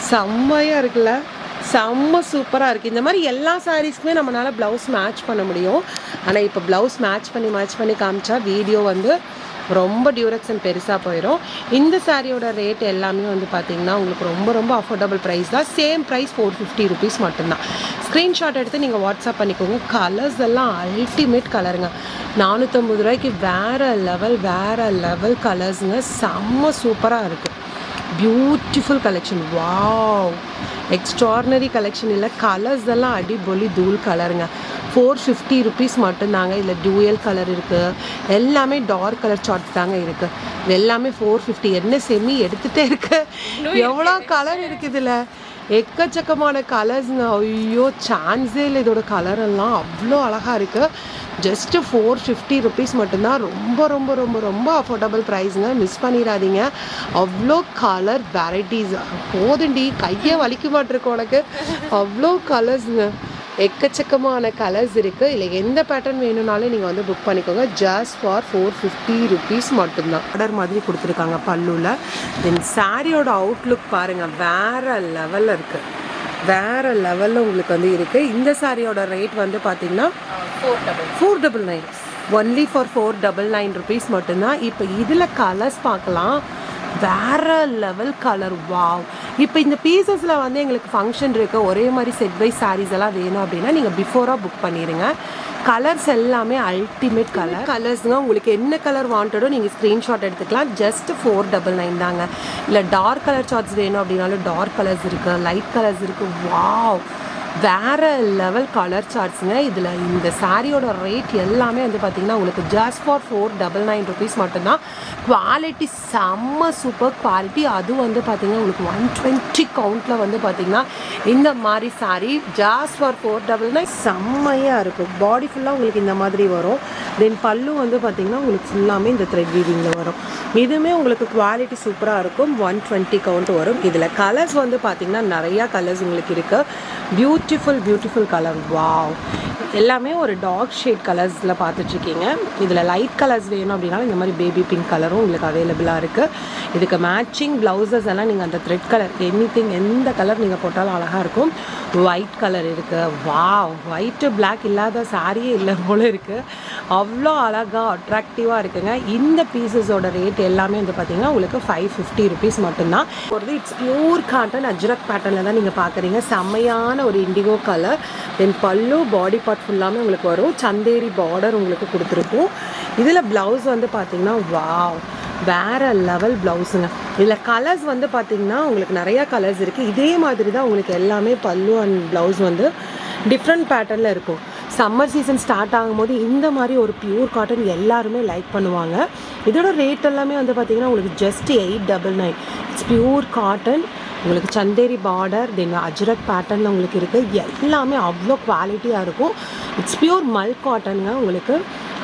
செம்மையாக இருக்குல்ல, செம்ம சூப்பராக இருக்குது. இந்த மாதிரி எல்லா சாரீஸ்க்குமே நம்மளால் ப்ளவுஸ் மேட்ச் பண்ண முடியும். ஆனால் இப்போ ப்ளவுஸ் மேட்ச் பண்ணி காமிச்சா வீடியோ வந்து ரொம்ப டியூரக்ஷன் பெருசாக போயிடும். இந்த சாரியோட ரேட் எல்லாமே வந்து பார்த்திங்கன்னா உங்களுக்கு ரொம்ப அஃபோர்டபுள் ப்ரைஸ் தான். சேம் ப்ரைஸ் 450 rupees மட்டும்தான். ஸ்க்ரீன்ஷாட் எடுத்து நீங்கள் வாட்ஸ்அப் பண்ணிக்கோங்க. கலர்ஸ் எல்லாம் அல்டிமேட் கலருங்க. 450 ரூபாய்க்கு வேறு லெவல் கலர்ஸுங்க. செம்ம சூப்பராக இருக்குது. Beautiful collection. Wow, extraordinary collection. இல்லை, கலர்ஸ் எல்லாம் அடிபொலி தூள் கலருங்க. 450 rupees மட்டும்தாங்க. இதில் டூயல் கலர் இருக்குது, எல்லாமே டார்க் கலர் சார்ட்ஸ் தாங்க இருக்குது. இது எல்லாமே 450. என்ன செமி எடுத்துகிட்டே இருக்கு. எவ்வளோ கலர் இருக்குது இதில், எக்கச்சக்கமான கலர்ஸுங்க. ஐயோ, சான்ஸே இல்லை. இதோட கலரெல்லாம் அவ்வளோ அழகாக இருக்குது. ஜஸ்ட்டு 450 rupees மட்டும்தான். ரொம்ப அஃபோர்டபுள் ப்ரைஸுங்க. மிஸ் பண்ணிடாதீங்க. அவ்வளோ கலர் வெரைட்டிஸ். போதுண்டி, கையை வலிக்க மாட்டிருக்கு உனக்கு. அவ்வளோ கலர்ஸுங்க, எக்கச்சக்கமான கலர்ஸ் இருக்குது. இல்லை, எந்த பேட்டர்ன் வேணும்னாலும் நீங்கள் வந்து புக் பண்ணிக்கோங்க. ஜஸ்ட் ஃபார் 450 rupees மட்டும்தான். ஆர்டர் மாதிரி கொடுத்துருக்காங்க பல்லுவில். தென் சாரியோட அவுட்லுக் பாருங்கள், வேறு லெவலில் இருக்குது. வேறு லெவலில் உங்களுக்கு வந்து இருக்குது. இந்த சாரியோட ரேட் வந்து பார்த்திங்கன்னா 499, ஒன்லி ஃபார் 499 rupees மட்டும்தான். இப்போ இதில் கலர்ஸ் பார்க்கலாம். வேறு லெவல் கலர். வாவ். இப்போ இந்த பீசஸில் வந்து எங்களுக்கு ஃபங்க்ஷன் இருக்குது, ஒரே மாதிரி செட் வைஸ் சாரீஸ் எல்லாம் வேணும் அப்படின்னா நீங்கள் பிஃபோராக புக் பண்ணிடுங்க. கலர்ஸ் எல்லாமே அல்டிமேட் கலர்ஸுங்க. உங்களுக்கு என்ன கலர் வாண்டடோ நீங்கள் ஸ்க்ரீன்ஷாட் எடுத்துக்கலாம். ஜஸ்ட் 499 தாங்க. இல்லை, டார்க் கலர் சார்ட்ஸ் வேணும் அப்படின்னாலும் டார்க் கலர்ஸ் இருக்குது, லைட் கலர்ஸ் இருக்குது. வாவ், வேறு லெவல் கலர் சார்ட்ஸுங்க. இதில் இந்த சாரியோட ரேட் எல்லாமே வந்து பார்த்திங்கன்னா உங்களுக்கு ஜஸ்ட் ஃபார் 499 rupees மட்டும்தான். குவாலிட்டி செம்ம சூப்பர் குவாலிட்டி. அதுவும் வந்து பார்த்திங்கன்னா உங்களுக்கு 120 கவுண்ட்டில் வந்து பார்த்திங்கன்னா இந்த மாதிரி சாரீ ஜஸ்ட் ஃபார் 499 செம்மையாக இருக்கும். பாடி ஃபுல்லாக உங்களுக்கு இந்த மாதிரி வரும். தென் பல்லு வந்து பார்த்திங்கன்னா உங்களுக்கு ஃபுல்லாமே இந்த த்ரெட் வீவிங்கில் வரும். இதுவுமே உங்களுக்கு குவாலிட்டி சூப்பராக இருக்கும். 120 கவுண்ட் வரும். இதில் கலர்ஸ் வந்து பார்த்திங்கன்னா நிறையா கலர்ஸ் உங்களுக்கு இருக்குது. Beautiful colour. வாவ், எல்லாமே ஒரு டார்க் ஷேட் கலர்ஸில் பார்த்துட்ருக்கீங்க. இதில் லைட் கலர்ஸ் வேணும் அப்படின்னாலும் இந்த மாதிரி பேபி பிங்க் கலரும் உங்களுக்கு அவைலபிளாக இருக்குது. இதுக்கு மேட்சிங் ப்ளவுசஸ் எல்லாம் நீங்கள் அந்த த்ரெட் கலர் எந்த கலர் நீங்கள் போட்டாலும் அழகாக இருக்கும். ஒயிட் கலர் இருக்குது. வாவ், ஒயிட்டு பிளாக் இல்லாத சாரியே இல்லை போல் இருக்குது. அவ்வளோ அழகாக அட்ராக்டிவாக இருக்குங்க. இந்த பீசஸோட ரேட் எல்லாமே வந்து பார்த்திங்கன்னா உங்களுக்கு 550 rupees மட்டும்தான். ஒரு இட்ஸ் பியூர் காட்டன் அஜ்ரக் பேட்டர்னில் தான் நீங்கள் பார்க்குறீங்க. செம்மையான ஒரு இண்டிகோ கலர். தென் பல்லு பாடி பார்ட் ஃபுல்லாமே உங்களுக்கு வரும். சந்தேரி பார்டர் உங்களுக்கு கொடுத்துருக்கும். இதில் ப்ளவுஸ் வந்து பார்த்திங்கன்னா வாவ், வேறு லெவல் ப்ளவுஸுங்க. இதில் கலர்ஸ் வந்து பார்த்திங்கன்னா உங்களுக்கு நிறையா கலர்ஸ் இருக்குது. இதே மாதிரி தான் உங்களுக்கு எல்லாமே பல்லு அண்ட் ப்ளவுஸ் வந்து டிஃப்ரெண்ட் பேட்டர்னில் இருக்கும். சம்மர் சீசன் ஸ்டார்ட் ஆகும்போது இந்த மாதிரி ஒரு பியூர் காட்டன் எல்லாருமே லைக் பண்ணுவாங்க. இதோட ரேட் எல்லாமே வந்து பார்த்திங்கன்னா உங்களுக்கு ஜஸ்ட் 899. It's pure cotton. உங்களுக்கு சந்தேரி பார்டர், தென் அஜ்ரக் பேட்டர்னில் உங்களுக்கு இருக்குது. எல்லாமே அவ்வளோ குவாலிட்டியாக இருக்கும். இட்ஸ் பியூர் மல் காட்டனுங்க. உங்களுக்கு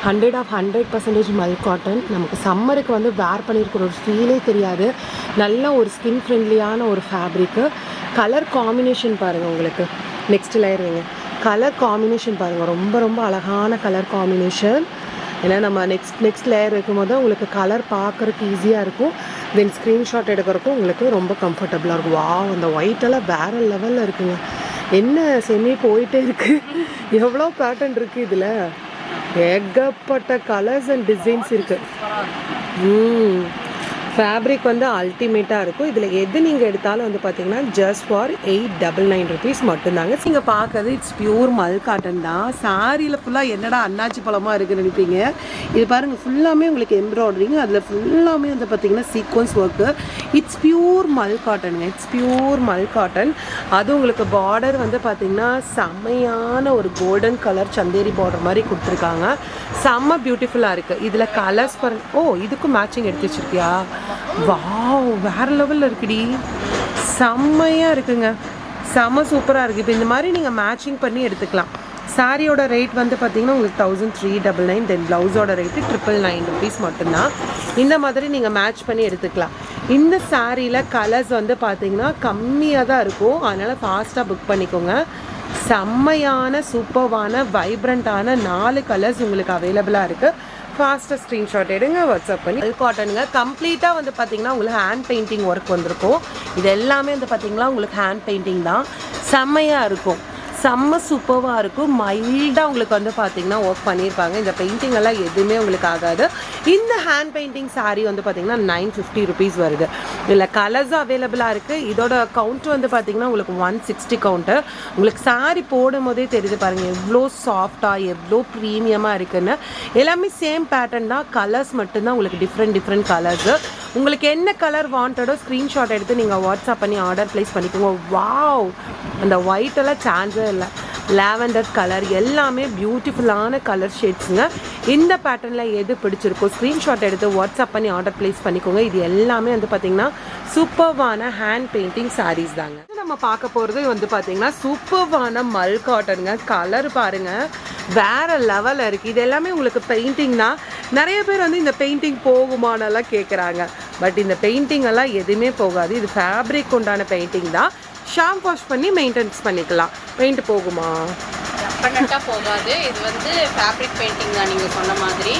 100% மல் காட்டன். நமக்கு சம்மருக்கு வந்து வேர் பண்ணியிருக்கிற ஒரு ஃபீலே தெரியாது. நல்ல ஒரு ஸ்கின் ஃப்ரெண்ட்லியான ஒரு ஃபேப்ரிக்கு. கலர் காம்பினேஷன் பாருங்கள். உங்களுக்கு நெக்ஸ்ட் லேயர் வைங்க. கலர் காம்பினேஷன் பாருங்கள், ரொம்ப அழகான கலர் காம்பினேஷன். ஏன்னா நம்ம நெக்ஸ்ட் லேயர் வைக்கும்போது உங்களுக்கு கலர் பார்க்குறதுக்கு ஈஸியாக இருக்கும். தென் ஸ்க்ரீன்ஷாட் எடுக்கிறக்கும் உங்களுக்கு ரொம்ப கம்ஃபர்டபுளாக இருக்கும். வாவ், அந்த ஒயிட்டெல்லாம் வேறு லெவலில் இருக்குங்க. என்ன செமி போயிட்டே இருக்குது. எவ்வளோ பேட்டர்ன் இருக்குது இதில். ஏகப்பட்ட கலர்ஸ் அண்ட் டிசைன்ஸ் இருக்குது. ஃபேப்ரிக் வந்து அல்டிமேட்டாக இருக்கும். இதில் எது நீங்கள் எடுத்தாலும் வந்து பார்த்தீங்கன்னா ஜஸ்ட் ஃபார் 899 rupees மட்டும்தாங்க. நீங்கள் பார்க்குறது இட்ஸ் பியூர் மல் காட்டன் தான். சாரியில் ஃபுல்லாக என்னடா அன்னாச்சி பழமாக இருக்குன்னு நினைப்பீங்க. இது பாருங்கள், ஃபுல்லாமே உங்களுக்கு எம்ப்ராய்டரிங். அதில் ஃபுல்லாமே வந்து பார்த்தீங்கன்னா sequence work. It's pure Mal காட்டனுங்க. It's pure Mal cotton. அது உங்களுக்கு பார்டர் வந்து பார்த்தீங்கன்னா செம்மையான ஒரு கோல்டன் கலர் சந்தேரி பார்டர் மாதிரி கொடுத்துருக்காங்க. செம்ம பியூட்டிஃபுல்லாக இருக்குது. இதில் கலர்ஸ் பாருங்க. ஓ, இதுக்கும் மேட்சிங் எடுத்து வச்சுருக்கியா? வாவ், வேறு லெவலில் இருக்குடி. செம்மையாக இருக்குங்க. செம்ம சூப்பராக இருக்குது. இப்போ இந்த மாதிரி நீங்கள் மேட்சிங் பண்ணி எடுத்துக்கலாம். சாரியோட ரேட் வந்து பார்த்திங்கன்னா உங்களுக்கு 1399. தென் ப்ளவுஸோட ரேட்டு 999 rupees மட்டும்தான். இந்த மாதிரி நீங்கள் மேட்ச் பண்ணி எடுத்துக்கலாம். இந்த சாரியில் கலர்ஸ் வந்து பார்த்திங்கன்னா கம்மியாக தான் இருக்கும், அதனால் ஃபாஸ்ட்டாக புக் பண்ணிக்கோங்க. செம்மையான சூப்பர்வான வைப்ரண்ட்டான 4 கலர்ஸ் உங்களுக்கு அவைலபிளாக இருக்குது. ஃபாஸ்ட்டாக ஸ்க்ரீன்ஷாட் எடுங்க, வாட்ஸ்அப் பண்ணி. காட்டனுங்க கம்ப்ளீட்டாக வந்து பார்த்திங்கன்னா உங்களுக்கு ஹேண்ட் பெயிண்டிங் ஒர்க் வந்திருக்கும். இது எல்லாமே வந்து பார்த்திங்கன்னா உங்களுக்கு ஹேண்ட் பெயிண்டிங் தான். செம்மையாக இருக்கும், செம்ம சூப்பராக இருக்கும். மைல்டாக உங்களுக்கு வந்து பார்த்திங்கன்னா ஒர்க் பண்ணியிருப்பாங்க. இந்த பெயிண்டிங் எல்லாம் எதுவுமே உங்களுக்கு ஆகாது. இந்த ஹேண்ட் பெயிண்டிங் சாரீ வந்து பார்த்திங்கன்னா 950 rupees வருது. இதில் கலர்ஸும் அவைலபிளாக இருக்குது. இதோட கவுண்ட் வந்து பார்த்திங்கன்னா உங்களுக்கு 160 கவுண்ட்டு. உங்களுக்கு சாரீ போடும் போதே தெரியுது பாருங்கள் எவ்வளோ சாஃப்டாக எவ்வளோ ப்ரீமியமாக இருக்குதுன்னு. எல்லாமே சேம் பேட்டர்ன் தான், கலர்ஸ் மட்டும்தான் உங்களுக்கு டிஃப்ரெண்ட் கலர்ஸு. உங்களுக்கு என்ன கலர் வாண்டடோ ஸ்க்ரீன்ஷாட் எடுத்து நீங்கள் வாட்ஸ்அப் பண்ணி ஆர்டர் ப்ளேஸ் பண்ணிக்கோங்க. வாவ், அந்த ஒயிட்டெல்லாம் சான்ஸே இல்லை. லாவெண்டர் கலர் எல்லாமே பியூட்டிஃபுல்லான கலர் ஷேட்ஸுங்க. இந்த பேட்டர்னில் எது பிடிச்சிருக்கோ ஸ்க்ரீன்ஷாட் எடுத்து வாட்ஸ்அப் பண்ணி ஆர்டர் ப்ளேஸ் பண்ணிக்கோங்க. இது எல்லாமே வந்து பார்த்திங்கன்னா சூப்பர்வான ஹேண்ட் பெயிண்டிங் சாரீஸ் தாங்க. நம்ம பார்க்க போகிறது வந்து பார்த்திங்கன்னா சூப்பர்வான மல் காட்டனுங்க. கலர் பாருங்கள் வேறு லெவலில் இருக்குது. இது எல்லாமே உங்களுக்கு பெயிண்டிங் தான். நிறைய பேர் வந்து இந்த பெயிண்டிங் போகுமானெல்லாம் கேட்குறாங்க. பட் இந்த பெயிண்டிங் எல்லாம் எதுவுமே போகாது. இது ஃபேப்ரிக் உண்டான பெயிண்டிங் தான். ஷாம்பு வாஷ் பண்ணி மெயின்டெனன்ஸ் பண்ணிக்கலாம். பெயிண்ட் போகுமா? டெஃபினட்டாக போகாது. இது வந்து ஃபேப்ரிக் பெயிண்டிங் தான், நீங்கள் சொன்ன மாதிரி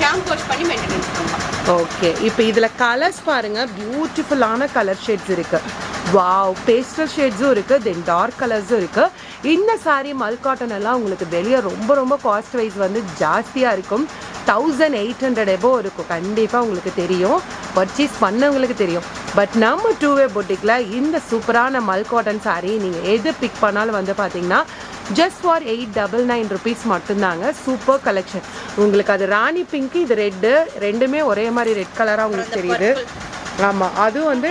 ஷாம்பு வாஷ் பண்ணி மெயின்டெனன்ஸ் பண்ணலாம். ஓகே, இப்போ இதில் கலர்ஸ் பாருங்கள், பியூட்டிஃபுல்லான கலர் ஷேட்ஸ் இருக்குது. வாவ், பேஸ்டல் ஷேட்ஸும் இருக்குது, தென் டார்க் கலர்ஸும் இருக்குது. இந்த சாரீ மல் காட்டன் எல்லாம் உங்களுக்கு வெளியே ரொம்ப காஸ்ட் வைஸ் வந்து ஜாஸ்தியாக இருக்கும். 1800 எபோவ் இருக்கும். கண்டிப்பாக உங்களுக்கு தெரியும், பர்ச்சேஸ் பண்ணவங்களுக்கு தெரியும். பட் நம்ம 2way பொட்டிக்கில் இந்த சூப்பரான மல் காட்டன் சாரீ நீங்கள் எது பிக் பண்ணாலும் வந்து பார்த்தீங்கன்னா ஜஸ்ட் ஃபார் 899 rupees மட்டும்தாங்க. Super collection. உங்களுக்கு அது ராணி பிங்க்கு, இது ரெட்டு, ரெண்டுமே ஒரே மாதிரி ரெட் கலராக உங்களுக்கு தெரியுது. ஆமாம், அதுவும் வந்து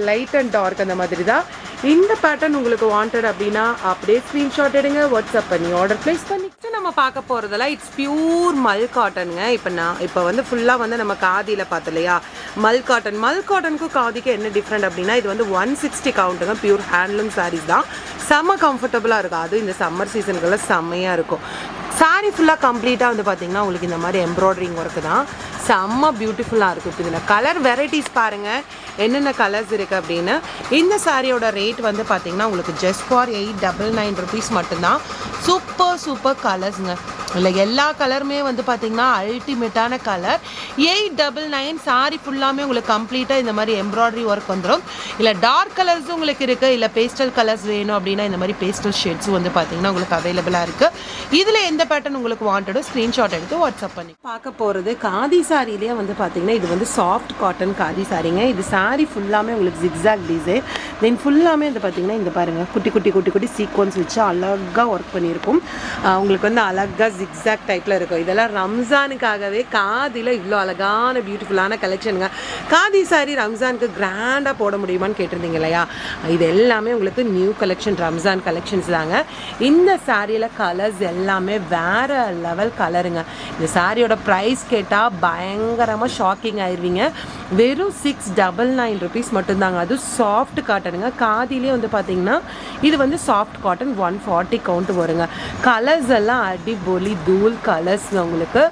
லைட் அண்ட் டார்க் அந்த மாதிரி தான். இந்த பேட்டர்ன் உங்களுக்கு வாண்டட் அப்படின்னா அப்படியே ஸ்க்ரீன்ஷாட் எடுங்க, வாட்ஸ்அப் பண்ணி ஆர்டர் ப்ளேஸ் பண்ணிட்டு நம்ம பார்க்க போகிறதெல்லாம் இட்ஸ் பியூர் மல் காட்டனுங்க. இப்போ வந்து ஃபுல்லாக வந்து நம்ம காதியில் பார்த்தோம் இல்லையா மல் காட்டன். மல் காட்டனுக்கும் காதிக்கும் என்ன டிஃப்ரெண்ட் அப்படின்னா இது வந்து 160 கவுண்ட்டுங்க. பியூர் ஹேண்ட்லூம் சாரீஸ் தான். செம்ம கம்ஃபர்டபுளாக இருக்கும். அது இந்த சம்மர் சீசனுக்கெல்லாம் செம்மையாக இருக்கும். சாரீ ஃபுல்லாக கம்ப்ளீட்டாக வந்து பார்த்திங்கன்னா உங்களுக்கு இந்த மாதிரி எம்ப்ராய்டரிங் ஒர்க்கு தான். செம்ம பியூட்டிஃபுல்லாக இருக்கும். இப்போ இதில் கலர் வெரைட்டிஸ் பாருங்கள் என்னென்ன கலர்ஸ் இருக்குது அப்படின்னு. இந்த சாரியோட ரேட் வந்து பார்த்திங்கன்னா உங்களுக்கு ஜஸ்ட் ஃபார் 899 rupees மட்டும்தான். சூப்பர் கலர்ஸுங்க. இல்லை எல்லா கலருமே வந்து பார்த்திங்கன்னா அல்டிமேட்டான கலர். 899 சாரி ஃபுல்லாமே உங்களுக்கு கம்ப்ளீட்டாக இந்த மாதிரி எம்ப்ராய்டரி ஒர்க் வந்துடும். இல்லை டார்க் கலர்ஸும் உங்களுக்கு இருக்குது. இல்லை பேஸ்டல் கலர்ஸ் வேணும் அப்படின்னா இந்த மாதிரி பேஸ்டல் ஷேட்ஸும் வந்து பார்த்திங்கன்னா உங்களுக்கு அவைலபிளாக இருக்குது. இதில் எந்த பேட்டர்ன் உங்களுக்கு வாண்டடோ ஸ்க்ரீன்ஷாட் எடுத்து வாட்ஸ்அப் பண்ணி பார்க்க போகிறது காதி சாரிலேயே வந்து பார்த்திங்கன்னா இது வந்து சாஃப்ட் காட்டன் காதி சாரிங்க. இது சாரி ஃபுல்லாமே உங்களுக்கு ஜிக்ஸாக் டிசைன். தென் ஃபுல்லாமே வந்து பார்த்திங்கன்னா இந்த பாருங்கள் குட்டி சீக்வன்ஸ் வச்சு அழகாக ஒர்க் பண்ணியிருக்கும். உங்களுக்கு வந்து அழகாக ஜிக்ஸாக் டைப்பில் இருக்கும். இதெல்லாம் ரம்ஜானுக்காகவே காதியில் இவ்வளோ அழகான பியூட்டிஃபுல்லான கலெக்ஷனுங்க. காதி சாரி ரம்ஜானுக்கு கிராண்டாக போட முடியுமான்னு கேட்டிருந்தீங்க இல்லையா, இது எல்லாமே உங்களுக்கு நியூ கலெக்ஷன், ரம்ஜான் கலெக்ஷன்ஸ் தாங்க. இந்த சாரியில் கலர்ஸ் எல்லாமே வேறு லெவல் கலருங்க. இந்த சாரியோட ப்ரைஸ் கேட்டால் பயங்கரமாக ஷாக்கிங் ஆயிடுவீங்க. வெறும் 699 rupees மட்டும்தாங்க. அது சாஃப்ட் காட்டனுங்க. காதிலே வந்து பார்த்திங்கன்னா இது வந்து சாஃப்ட் காட்டன் 140 கவுண்ட் வருங்க. கலர்ஸ் எல்லாம் அடிபொலி தூள் கலர்ஸுங்க. உங்களுக்கு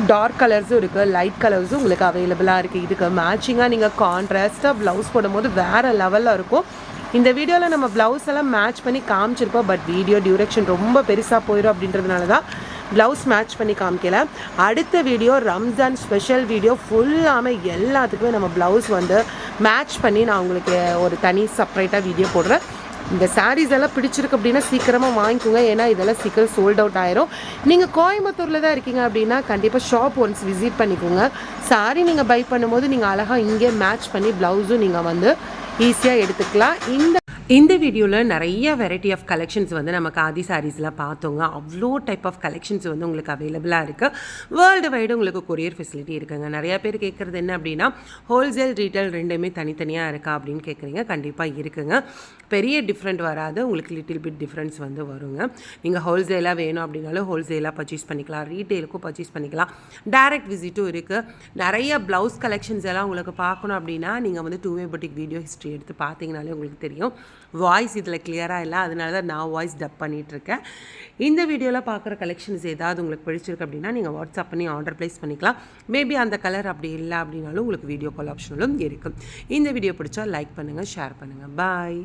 டார்க் கலர்ஸும் இருக்குது, லைட் கலர்ஸும் உங்களுக்கு அவைலபிளாக இருக்குது. இதுக்கு மேட்சிங்காக நீங்கள் கான்ட்ராஸ்ட்டாக ப்ளவுஸ் போடும்போது வேறு லெவலில் இருக்கும். இந்த வீடியோவில் நம்ம ப்ளவுஸ் எல்லாம் மேட்ச் பண்ணி காமிச்சிருப்போம். பட் வீடியோ டியூரேஷன் ரொம்ப பெருசாக போயிடும் அப்படின்றதுனால தான் ப்ளவுஸ் மேட்ச் பண்ணி காமிக்கல. அடுத்த வீடியோ ரம்ஜான் ஸ்பெஷல் வீடியோ ஃபுல்லாமே எல்லாத்துக்குமே நம்ம ப்ளவுஸ் வந்து மேட்ச் பண்ணி நான் உங்களுக்கு ஒரு தனி செப்பரேட்டாக வீடியோ போடுறேன். இந்த சாரீஸ் எல்லாம் பிடிச்சிருக்கு அப்படின்னா சீக்கிரமாக வாங்கிக்கோங்க. ஏன்னா இதெல்லாம் சீக்கிரம் சோல்ட் அவுட் ஆயிரும். நீங்கள் கோயம்புத்தூரில் தான் இருக்கீங்க அப்படின்னா கண்டிப்பாக ஷாப் ஒன்ஸ் விசிட் பண்ணிக்கோங்க. சாரீ நீங்கள் பை பண்ணும்போது நீங்கள் அழகாக இங்கே மேட்ச் பண்ணி ப்ளவுஸும் நீங்கள் வந்து ஈஸியாக எடுத்துக்கலாம். இந்த வீடியோவில் நிறைய வெரைட்டி ஆஃப் கலெக்ஷன்ஸ் வந்து நம்ம காதி சாரீஸில் பார்த்தோங்க. அவ்வளோ டைப் ஆஃப் கலெக்ஷன்ஸ் வந்து உங்களுக்கு அவைலபிளாக இருக்குது. வேர்ல்டு வைடு உங்களுக்கு கொரியர் ஃபெசிலிட்டி இருக்குங்க. நிறையா பேர் கேட்குறது என்ன அப்படின்னா ஹோல்சேல் ரீட்டைல் ரெண்டுமே தனித்தனியாக இருக்கா அப்படின்னு கேட்குறீங்க. கண்டிப்பாக இருக்குங்க. பெரிய டிஃப்ரெண்ட் வராது, உங்களுக்கு லிட்டில் பிட் டிஃப்ரென்ஸ் வந்து வருங்க. நீங்கள் ஹோல்சேலாக வேணும் அப்படின்னாலும் ஹோல்சேலாக பர்ச்சேஸ் பண்ணிக்கலாம், ரீட்டெயிலுக்கும் பர்ச்சேஸ் பண்ணிக்கலாம், டைரக்ட் விசிட்டும் இருக்குது. நிறைய ப்ளவுஸ் கலெக்ஷன்ஸ் எல்லாம் உங்களுக்கு பார்க்கணும் அப்படின்னா நீங்கள் வந்து 2way பொட்டிக் வீடியோ ஹிஸ்ட்ரி எடுத்து பார்த்தீங்கனாலே உங்களுக்கு தெரியும். வாய்ஸ் இதில் கிளியராக இல்லை, அதனால தான் நான் வாய்ஸ் டப் பண்ணிகிட்ருக்கேன். இந்த வீடியோவில் பார்க்குற கலெக்ஷன்ஸ் ஏதாவது உங்களுக்கு பிடிச்சிருக்கு அப்படின்னா நீங்கள் வாட்ஸ்அப் பண்ணி ஆர்டர் ப்ளேஸ் பண்ணிக்கலாம். மேபி அந்த கலர் அப்படி இல்லை அப்படின்னாலும் உங்களுக்கு வீடியோ கால் ஆப்ஷனும் இருக்கும். இந்த வீடியோ பிடிச்சா லைக் பண்ணுங்கள், ஷேர் பண்ணுங்கள். பாய்.